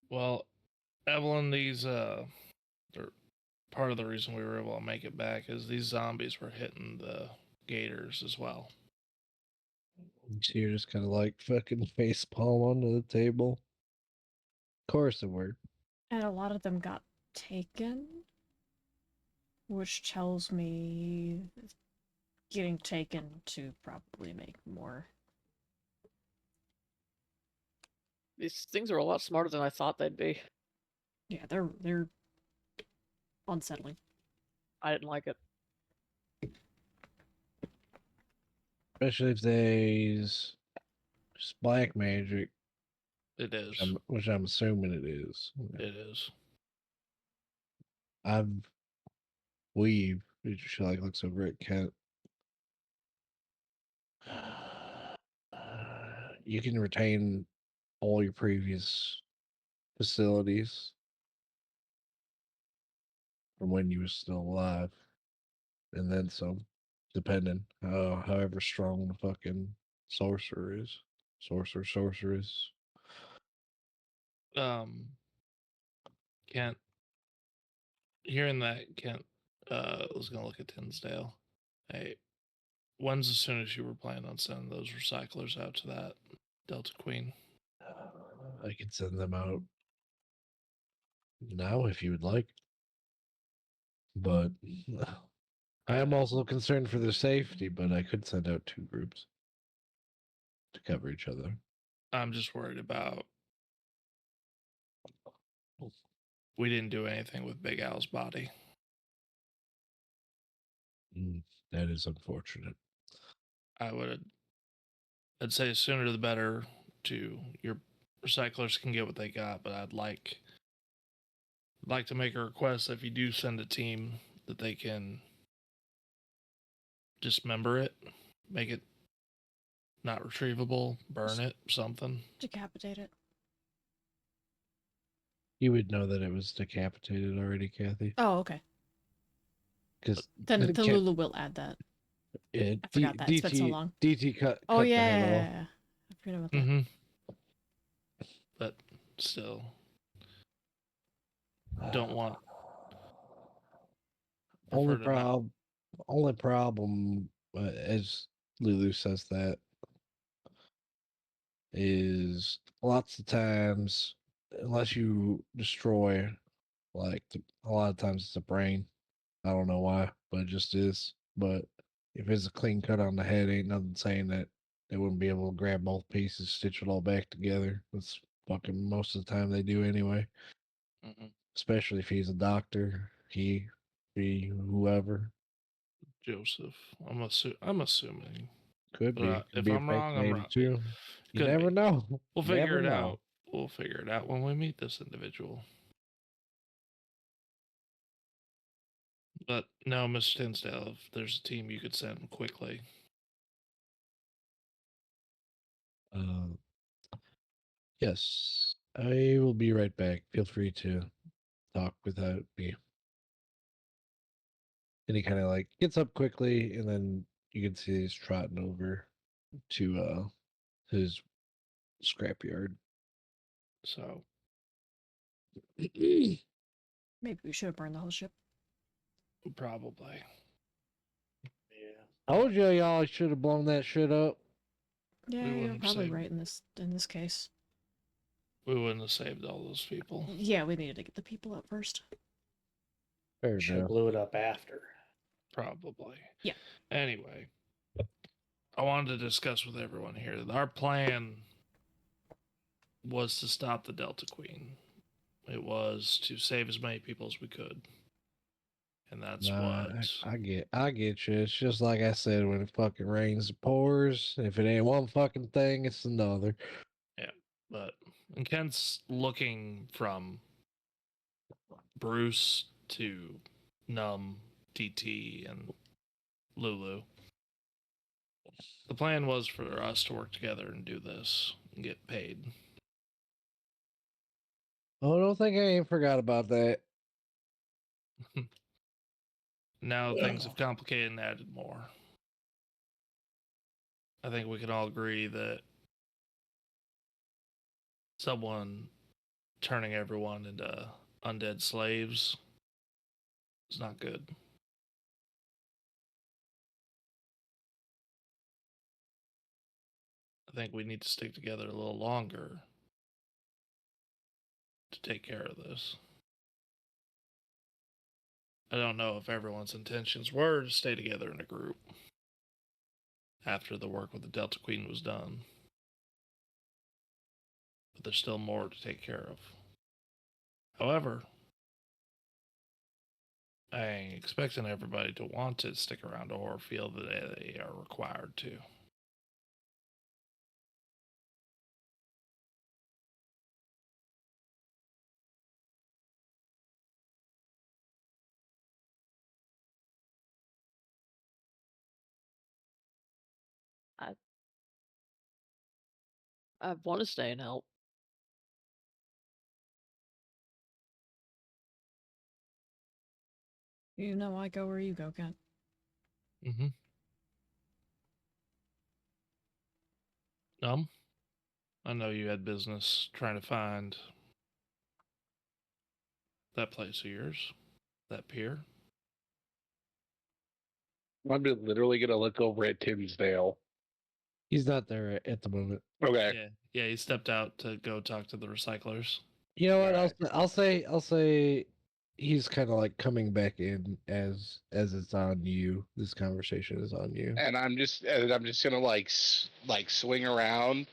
Well, Evelyn, these they're part of the reason we were able to make it back is these zombies were hitting the gators as well. You see her just kind of like fucking face palm onto the table. Of course it were. And a lot of them got taken, which tells me getting taken to probably make more. These things are a lot smarter than I thought they'd be. Yeah, they're unsettling. I didn't like it. Especially if there's just black magic, It is. which I'm assuming it is. It is. We've she like looks over at Kent. You can retain all your previous facilities from when you were still alive, and then some, depending however strong the fucking sorceress. Kent, hearing that, Kent was gonna look at Tinsdale. Hey, when's as soon as you were planning on sending those recyclers out to that Delta Queen? I can send them out now if you would like, but I am also concerned for their safety. But I could send out 2 groups to cover each other. I'm just worried about. We didn't do anything with Big Al's body. That is unfortunate. I'd say sooner the better. Your recyclers can get what they got, but I'd like to make a request that if you do send a team, that they can dismember it, make it not retrievable, burn it, something. Decapitate it. You would know that it was decapitated already, Kathy, Oh, okay. because Then Lulu will add that. I forgot that. It's been so long. DT cut Oh, the yeah, head yeah, off. yeah. I forgot about that. Mm-hmm. But still, don't want. Only problem, as Lulu says that, is lots of times, unless you destroy, like a lot of times it's a brain. I don't know why, but it just is. But if it's a clean cut on the head, ain't nothing saying that they wouldn't be able to grab both pieces, stitch it all back together. That's fucking most of the time they do anyway. Mm-hmm. Especially if he's a doctor, he, whoever. Joseph. I'm assuming. Could be. But Could if be a I'm fake wrong, I'm name wrong. too. You Could never be. know. We'll Never figure it know. out. We'll figure it out when we meet this individual. But no, Mr. Tinsdale, if there's a team you could send quickly. Yes, I will be right back. Feel free to talk without me. And he kind of like gets up quickly, and then you can see he's trotting over to his scrapyard. So Maybe we should have burned the whole ship. probably. I told you y'all should have blown that shit up. Yeah, We you're wouldn't probably save- right in this case. We wouldn't have saved all those people. Yeah, we needed to get the people out first. Fair Should have enough. blew it up after. Probably. Yeah. Anyway, I wanted to discuss with everyone here that our plan was to stop the Delta Queen. It was to save as many people as we could. And that's what I get you. It's just like I said, when it fucking rains, it pours. If it ain't one fucking thing, it's another. Yeah. But and Kent's looking from Bruce to Num, DT, and Lulu. The plan was for us to work together and do this and get paid. Oh, don't think I ain't forgot about that. Now things have complicated and added more. I think we can all agree that someone turning everyone into undead slaves is not good. I think we need to stick together a little longer to take care of this. I don't know if everyone's intentions were to stay together in a group after the work with the Delta Queen was done. But there's still more to take care of. However, I ain't expecting everybody to want to stick around or feel that they are required to. I want to stay and help. You know I go where you go, Kent. Mm-hmm. I know you had business trying to find that place of yours, that pier. I'm literally gonna look over at Timsdale. He's not there at the moment. Okay. Yeah, he stepped out to go talk to the recyclers. You know what? Alright. I'll say he's kind of like coming back in as it's on you. This conversation is on you. And I'm just gonna like swing around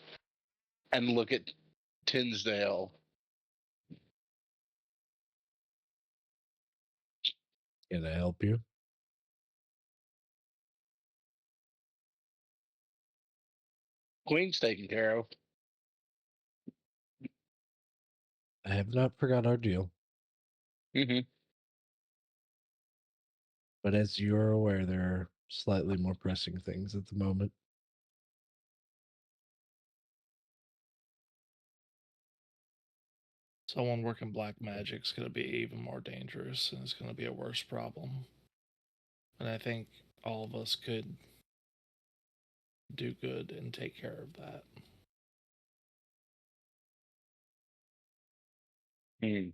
and look at Tinsdale. Can I help you? Queen's taken care of. I have not forgot our deal, Mm-hmm. but as you're aware, there are slightly more pressing things at the moment. Someone working black magic's going to be even more dangerous, and it's going to be a worse problem. And I think all of us could do good and take care of that. Hmm.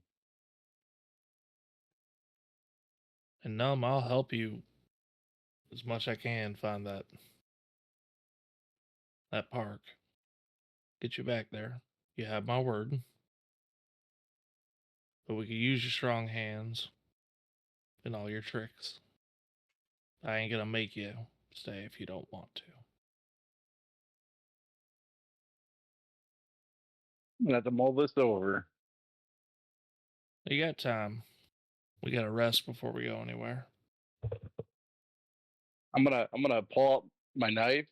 And Num, I'll help you as much I can find that park. Get you back there. You have my word. But we could use your strong hands and all your tricks. I ain't gonna make you stay if you don't want to. I'm gonna have to mull this over. You got time. We gotta rest before we go anywhere. I'm gonna pull up my knife,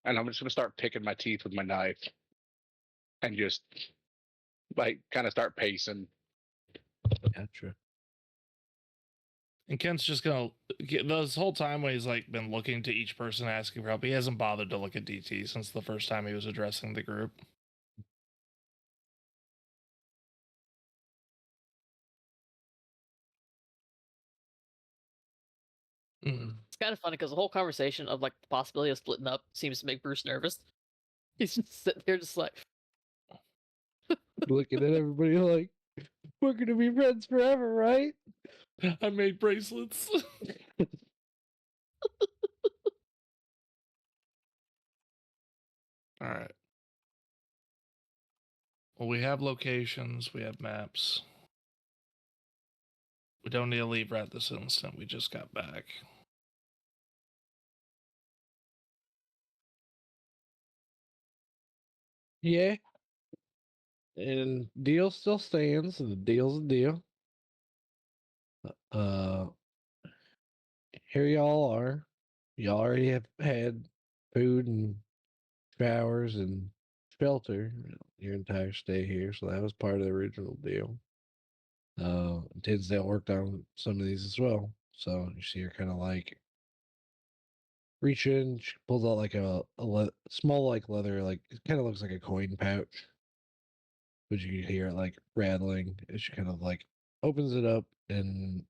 and I'm just gonna start picking my teeth with my knife, and just like kind of start pacing. Gotcha. And Kent's just gonna this whole time when he's like been looking to each person asking for help, he hasn't bothered to look at DT since the first time he was addressing the group. It's kind of funny because the whole conversation of like the possibility of splitting up seems to make Bruce nervous. He's just sitting there, just like, Looking at everybody like, we're gonna be friends forever, right? I made bracelets. All right. Well, we have locations, we have maps. We don't need to leave right this instant. We just got back. Yeah. And deal still stands. And the deal's a deal. Uh, here y'all are. Y'all already have had food and showers and shelter your entire stay here, so that was part of the original deal. Tinsdale worked on some of these as well. So you see her kind of like reach in, she pulls out like a small like leather, like it kind of looks like a coin pouch, but you can hear it like rattling as she kind of like opens it up and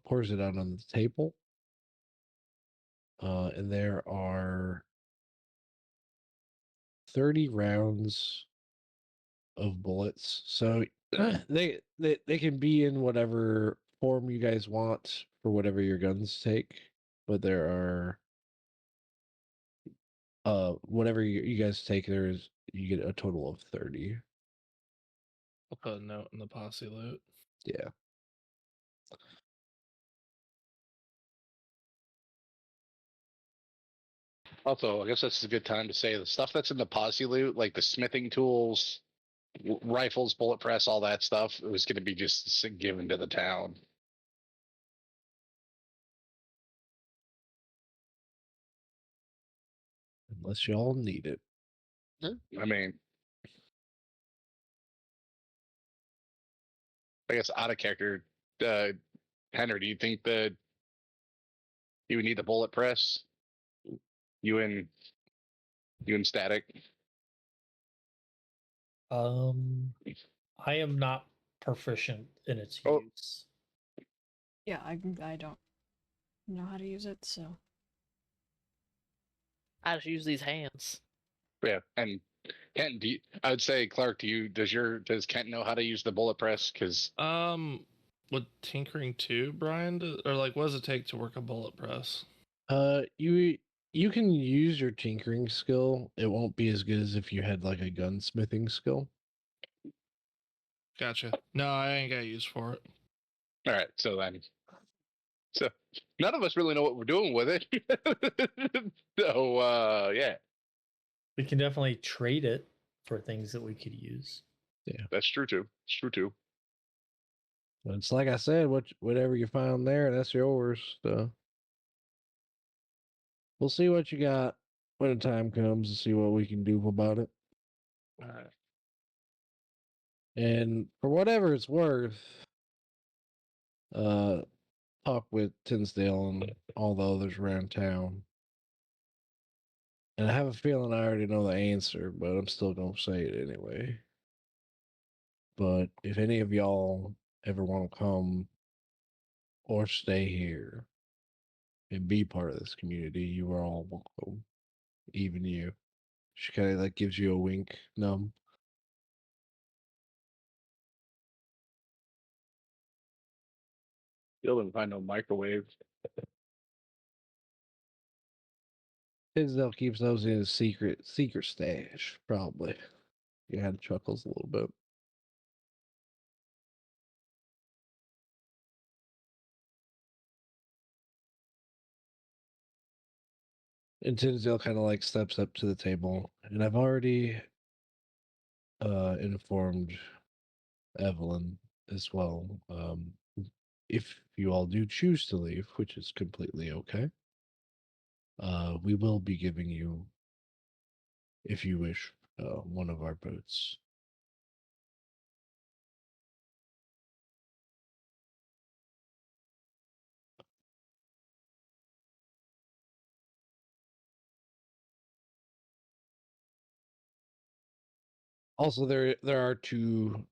pours it out on the table. And there are 30 rounds of bullets. So they can be in whatever form you guys want for whatever your guns take, but there are whatever you guys take, you get a total of 30. I'll put a note in the posse loot. Yeah. Also, I guess that's a good time to say the stuff that's in the posse loot, like the smithing tools, rifles, bullet press, all that stuff, it was going to be just given to the town. Unless y'all need it. I mean, I guess out of character, Henry, do you think that you would need the bullet press? You and Static. I am not proficient in its Oh. use. Yeah, I don't know how to use it, so. I just use these hands. Yeah, and Kent, I would say Clark, does Kent know how to use the bullet press? Because With tinkering too, Brian, or like, what does it take to work a bullet press? You can use your tinkering skill. It won't be as good as if you had like a gunsmithing skill. Gotcha. No, I ain't got use for it. all right, so none of us really know what we're doing with it. So yeah, We can definitely trade it for things that we could use. Yeah, that's true too. It's true too. but it's like I said, whatever you find there, that's yours. So we'll see what you got when the time comes to see what we can do about it. All right. And for whatever it's worth, talk with Tinsdale and all the others around town. And I have a feeling I already know the answer, but I'm still gonna say it anyway. But if any of y'all ever want to come or stay here and be part of this community, you are all welcome. Even you. She kind of like gives you a wink, numb. Still didn't find no microwave. Tinsdale keeps those in his secret stash, probably. He had chuckles a little bit. And Tinsdale kind of like steps up to the table, and I've already informed Evelyn as well. If you all do choose to leave, which is completely okay, we will be giving you, if you wish, one of our boats. Also, there are two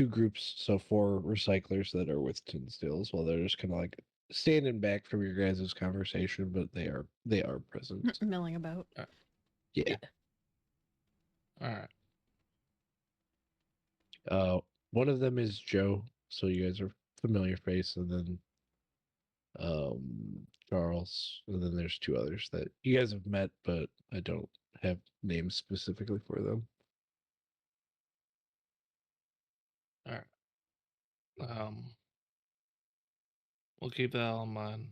groups, so 4 recyclers that are with Tinsdale as well. They're just kind of like standing back from your guys' conversation, but they are present. Milling about. Yeah. All right. One of them is Joe, so you guys are familiar face, and then Charles, and then there's 2 others that you guys have met, but I don't have names specifically for them. All right. We'll keep that all in mind.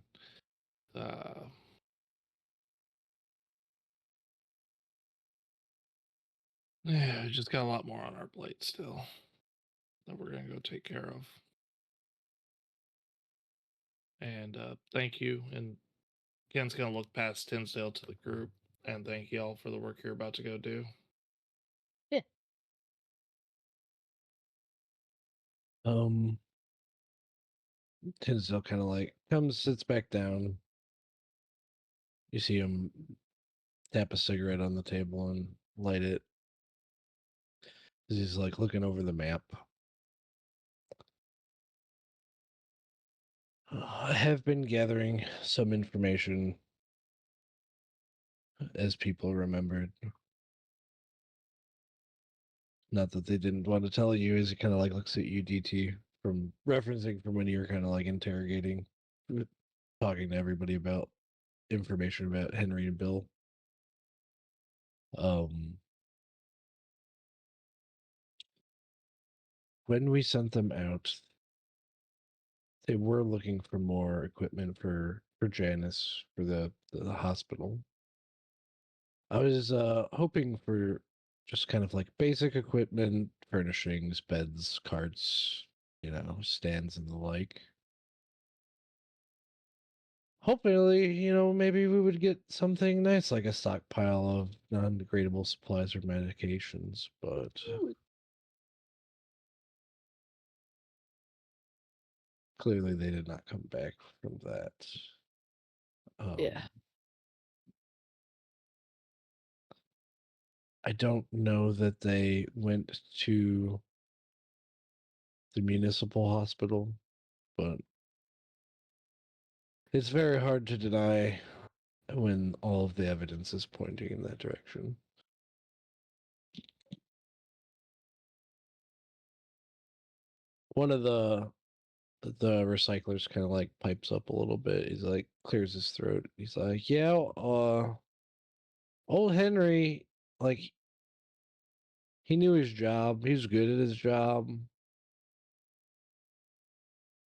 Yeah, we just got a lot more on our plate still that we're gonna go take care of. And thank you. And Ken's gonna look past Tinsdale to the group and thank y'all for the work you're about to go do. Tinsdale kind of like comes, sits back down. You see him tap a cigarette on the table and light it. He's like looking over the map. I have been gathering some information as people remembered. Not that they didn't want to tell you, as he kind of like looks at you, DT, from referencing from when you were kind of like interrogating, talking to everybody about information about Henry and Bill. when we sent them out, they were looking for more equipment for Janice for the hospital. I was hoping for just kind of like basic equipment, furnishings, beds, carts, stands and the like. Hopefully, maybe we would get something nice like a stockpile of non-degradable supplies or medications, but clearly they did not come back from that. Yeah. I don't know that they went to the municipal hospital, but it's very hard to deny when all of the evidence is pointing in that direction. One of the recyclers kind of like pipes up a little bit. He's like clears his throat. He's like, "Yeah, old Henry, like he knew his job. He was good at his job.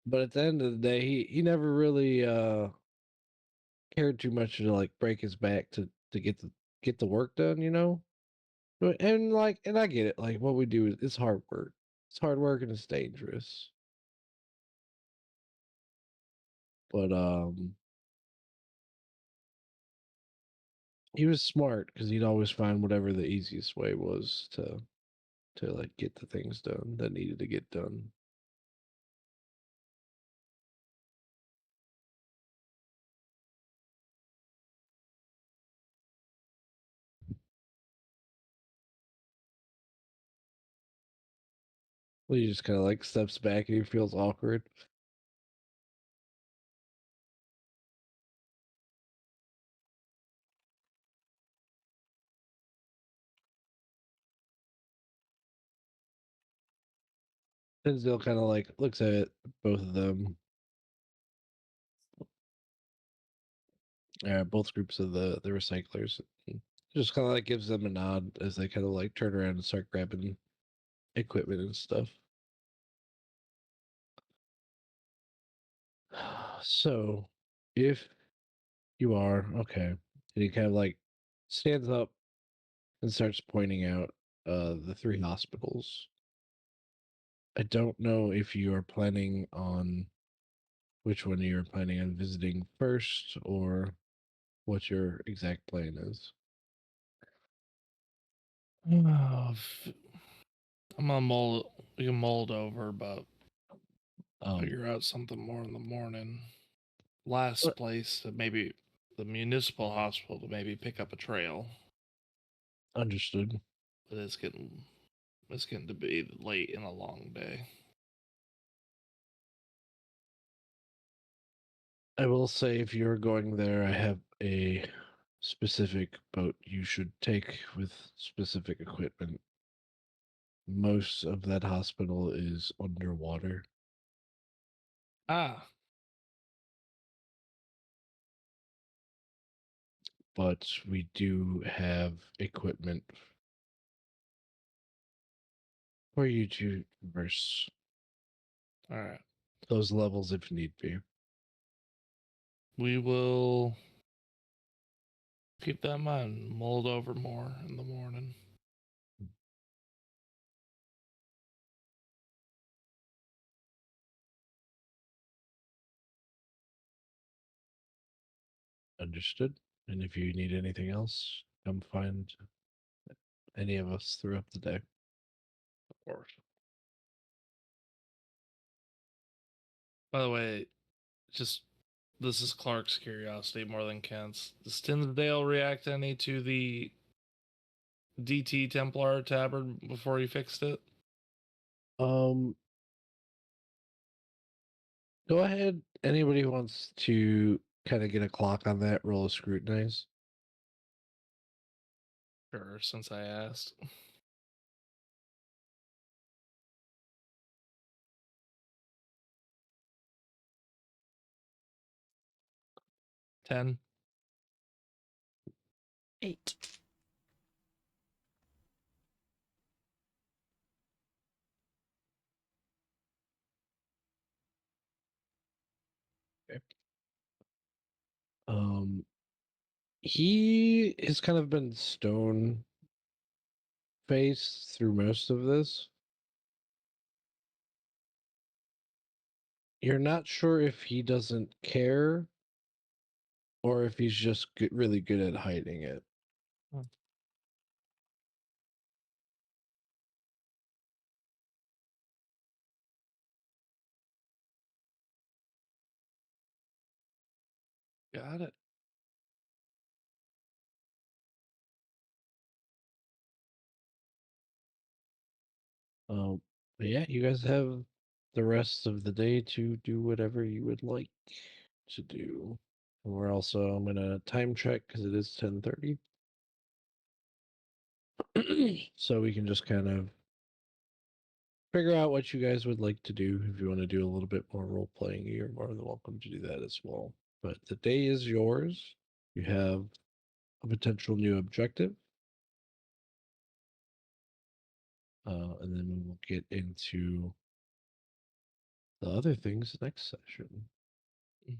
But at the end of the day, he never really cared too much to like break his back to get the work done, And I get it. Like what we do is it's hard work. It's hard work and it's dangerous. But he was smart because he'd always find whatever the easiest way was to like get the things done that needed to get done. Well, he just kind of like steps back and he feels awkward. Denzel kind of like looks at both of them. Both groups of the recyclers. Just kind of like gives them a nod as they kind of like turn around and start grabbing equipment and stuff. So, if you are okay, and he kind of like stands up and starts pointing out the three hospitals. I don't know if you are planning on which one you're planning on visiting first or what your exact plan is. Oh, I'm gonna mull. We can mull it over, but figure out something more in the morning. Last place to maybe the municipal hospital to maybe pick up a trail. Understood. But it's getting to be late in a long day. I will say if you're going there, I have a specific boat you should take with specific equipment. Most of that hospital is underwater. Ah, But we do have equipment for you to traverse all right. those levels if need be. We will keep that in mind. Mull it over more in the morning. Understood. And if you need anything else, come find any of us throughout the day. Of course. By the way, just this is Clark's curiosity more than Kent's. Does Tinsdale react any to the DT Templar tabard before he fixed it? Um, Go ahead. Anybody who wants to kind of get a clock on that, roll a scrutinize. Sure, since I asked. $10. 8. He has kind of been stone faced through most of this. You're not sure if he doesn't care or if he's just really good at hiding it. Got it. But yeah, you guys have the rest of the day to do whatever you would like to do. And we're also, I'm gonna time check because it is 10:30. So we can just kind of figure out what you guys would like to do. If you want to do a little bit more role playing, you're more than welcome to do that as well. But the day is yours. You have a potential new objective. And then we will get into the other things next session. I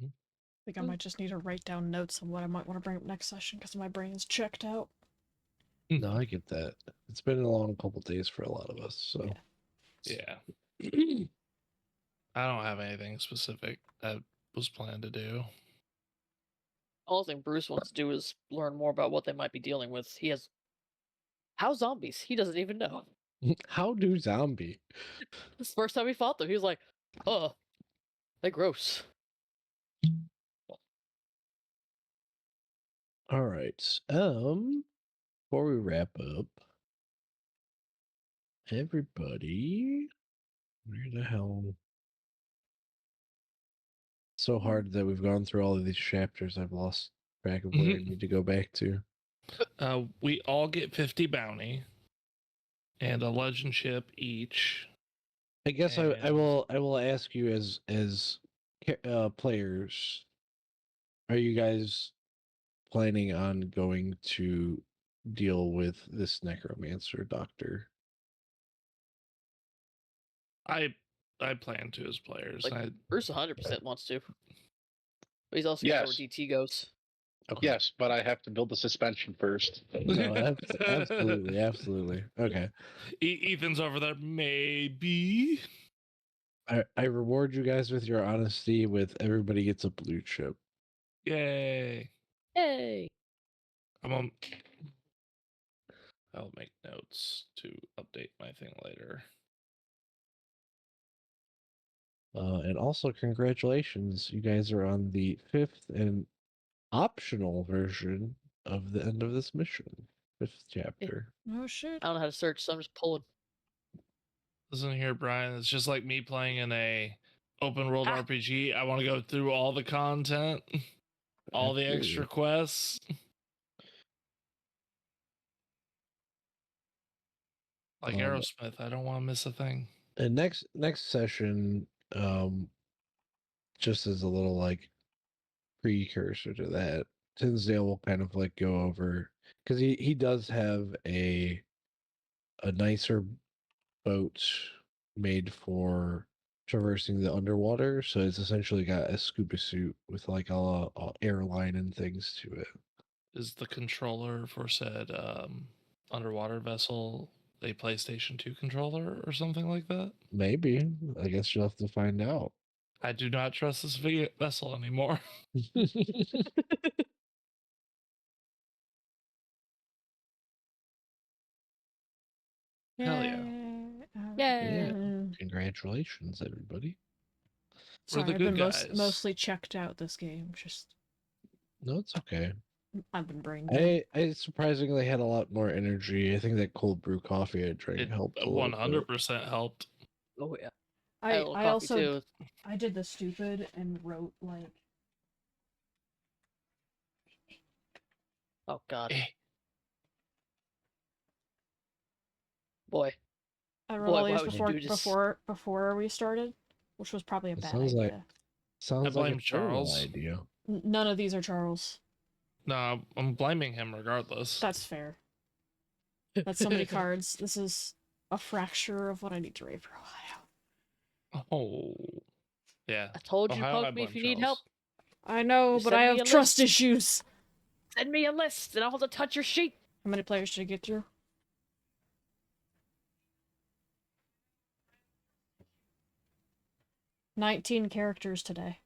think I might just need to write down notes on what I might want to bring up next session because my brain's checked out. No, I get that. It's been a long couple days for a lot of us. So Yeah. I don't have anything specific I was planning to do. All thing Bruce wants to do is learn more about what they might be dealing with. He has how zombies? He doesn't even know. How do zombie? This is the first time he fought them. He was like, "Oh, they're gross." All right. Before we wrap up, everybody, where the hell? So hard that we've gone through all of these chapters. I've lost track of where I need to go back to. We all get 50 bounty and a legend ship each. I guess I And- will ask you as players, are you guys planning on going to deal with this necromancer doctor? I plan to as players. Like, Bruce 100% wants to. But he's also got to know where Yes. DT goes. Okay. Yes, but I have to build the suspension first. No, absolutely. Okay. Ethan's over there. Maybe. I reward you guys with your honesty. With everybody gets a blue chip. Yay. Yay! I'll make notes to update my thing later. And also, congratulations, you guys are on the 5th and optional version of the end of this mission. 5th chapter. Oh shit. I don't know how to search, so I'm just pulling. Listen here, Brian. It's just like me playing in a open world Ah. RPG. I want to go through all the content, all the extra quests. Like Aerosmith, I don't want to miss a thing. And next session, just as a little like precursor to that, Tinsdale will kind of like go over because he does have a nicer boat made for traversing the underwater, so it's essentially got a scuba suit with like a airline and things to it. Is the controller for said underwater vessel a PlayStation 2 controller or something like that? Maybe. I guess you'll have to find out. I do not trust this vessel anymore. Hell yeah. Yay! Congratulations, everybody. We're Sorry, the I've good been guys. mostly checked out this game. Just No, it's okay. I've been brain dead. I surprisingly had a lot more energy. I think that cold brew coffee I drank It helped a little bit. 100% helped. Oh yeah. I little I coffee also too. I did the stupid and wrote like Oh god. Eh. Boy. I wrote Boy, all why these would you before do this? before we started, which was probably a It bad sounds like- idea. Sounds like blame a terrible Charles. idea. None of these are Charles. No, I'm blaming him regardless. That's fair. That's so many cards. This is a fracture of what I need to read for Ohio. Oh. Yeah. I told you, Ohio, I poke me if blame you need help. Charles. I know, Just but send I me have a trust list. issues. Send me a list, and I'll have to touch your sheet. How many players did I get through? 19 characters today.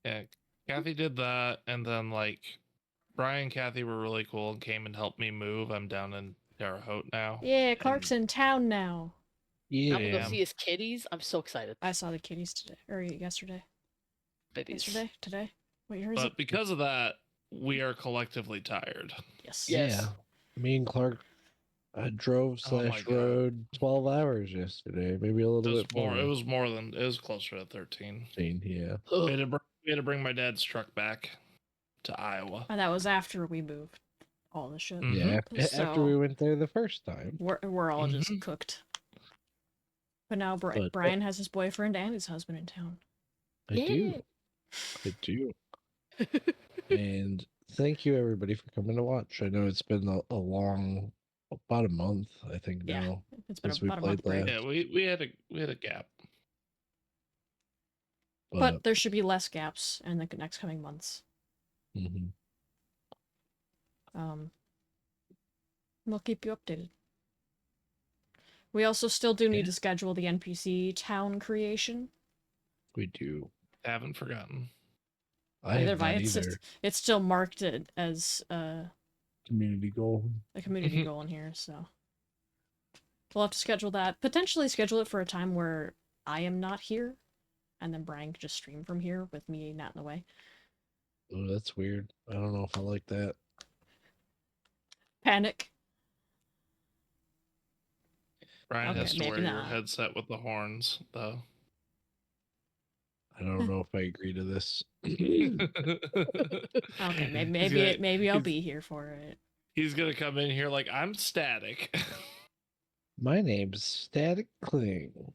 Yeah, Kathy did that, and then like Brian and Kathy were really cool and came and helped me move. I'm down in Terre Haute now. Yeah, Clark's in town now. Yeah. I'm gonna go Yeah. see his kitties. I'm so excited. I saw the kitties today. Or yesterday. Babies. Yesterday? Today? What year is it? But because of that, we are collectively tired. Yes. Yes. Yeah. Me and Clark drove Oh my / God. rode 12 hours yesterday, maybe a little bit more. It was more than it was closer to 13. Yeah. We had to bring my dad's truck back to Iowa. And that was after we moved all the shit. Mm. Yeah. Mhm. After we went there the first time. We're all just Mhm. cooked. But now But- Brian has his boyfriend and his husband in town. I do. I do. And thank you everybody for coming to watch. I know it's been a long, about a month, I think Yeah. now. It's been Since we about a month played break. last. Yeah, we had a gap. But there should be less gaps in the next coming months. Mhm. We'll keep you updated. We also still do need to schedule the NPC town creation. We do. Haven't forgotten. I Neither have have I. not It's either. it's still marked as Community goal. a community goal in here, so we'll have to schedule that. Potentially schedule it for a time where I am not here, and then Brian can just stream from here with me not in the way. Oh, that's weird. I don't know if I like that. Panic. Brian Okay, has to maybe wear your not. headset with the horns, though. I don't know if I agree to this. Okay, He's maybe I'll he's- be here for it. He's gonna come in here like I'm static. My name's Static Cling.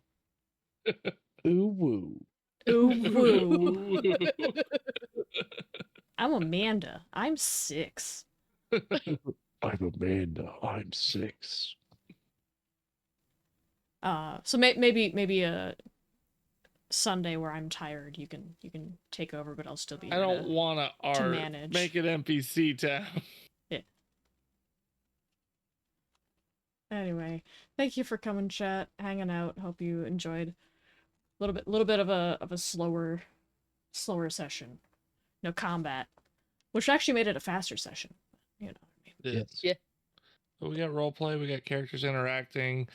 Ooh woo. Ooh woo. I'm Amanda. I'm 6. I'm Amanda. I'm 6. So maybe a Sunday where I'm tired, you can take over, but I'll still be I here don't want to manage. make it NPC town. Anyway, thank you for coming, chat, hanging out. Hope you enjoyed a little bit of a slower session. No combat, which actually made it a faster session. You know what I mean? Yes. Yeah. But we got role play. We got characters interacting.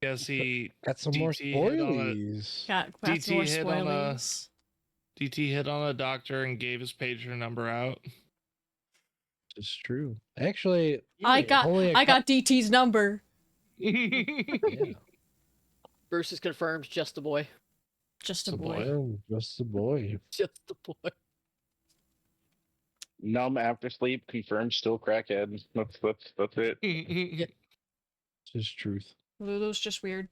He Got some more DT hit on a- spoilies. Got DT more hit on a- spoilies. DT hit on a doctor and gave his pager number out. It's true. Actually, I got DT's number. yeah, Bruce is confirmed. Just a boy. Just a Just a boy. boy. just a boy. Just a boy. Numb after sleep, confirmed still crackhead. That's it. Just truth. Lulu's just weird.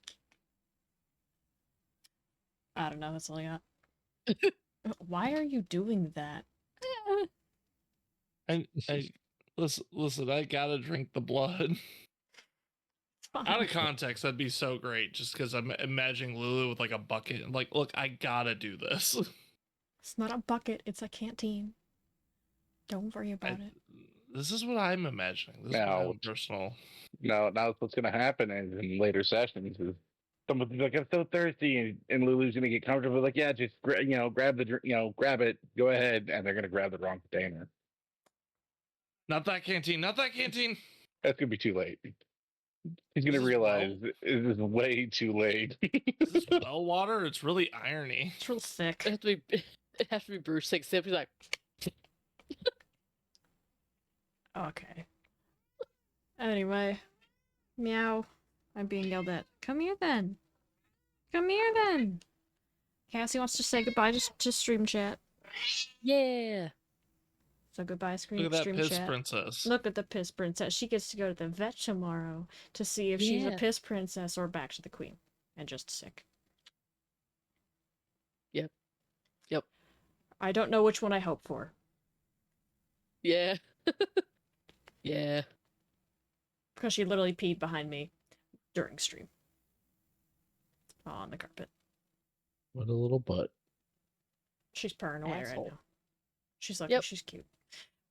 I don't know. That's all I got. Why are you doing that? And listen, I gotta drink the blood. Out of context, that'd be so great. Just because I'm imagining Lulu with like a bucket. And like, look, I gotta do this. It's not a bucket. It's a canteen. Don't worry about it. This is what I'm imagining. This is Now- my own personal. Now what's gonna happen in later sessions is someone's gonna be like, I'm so thirsty, and Lulu's gonna get comfortable, like, yeah, just grab the grab it, go ahead, and they're gonna grab the wrong container. Not that canteen. Not that canteen. That's gonna be too late. He's This gonna is realize it is way too late. Is this well water? It's really irony. It's real thick. It has to be Bruce. He's like, Okay. Anyway. Meow. I'm being yelled at. Come here then. Come here then. Cassie wants to say goodbye to stream chat. yeah. So goodbye, Look at that stream piss chat. princess. Look at the piss princess. She gets to go to the vet tomorrow to see if she's a Yeah. piss princess or back to the queen. And just sick. Yep. I don't know which one I hope for. Yeah. Yeah. Because she literally peed behind me during stream. On the carpet. What a little butt. She's purring away Asshole. right now. She's lucky. Yep. She's cute.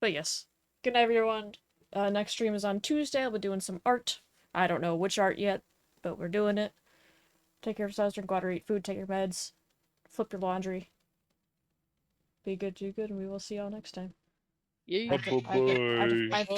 But yes. Good night, everyone. Next stream is on Tuesday. I'll be doing some art. I don't know which art yet, but we're doing it. Take care of yourselves, drink water, eat food, take your meds, flip your laundry. Be good, do good, and we will see y'all next time. Yeah. I have to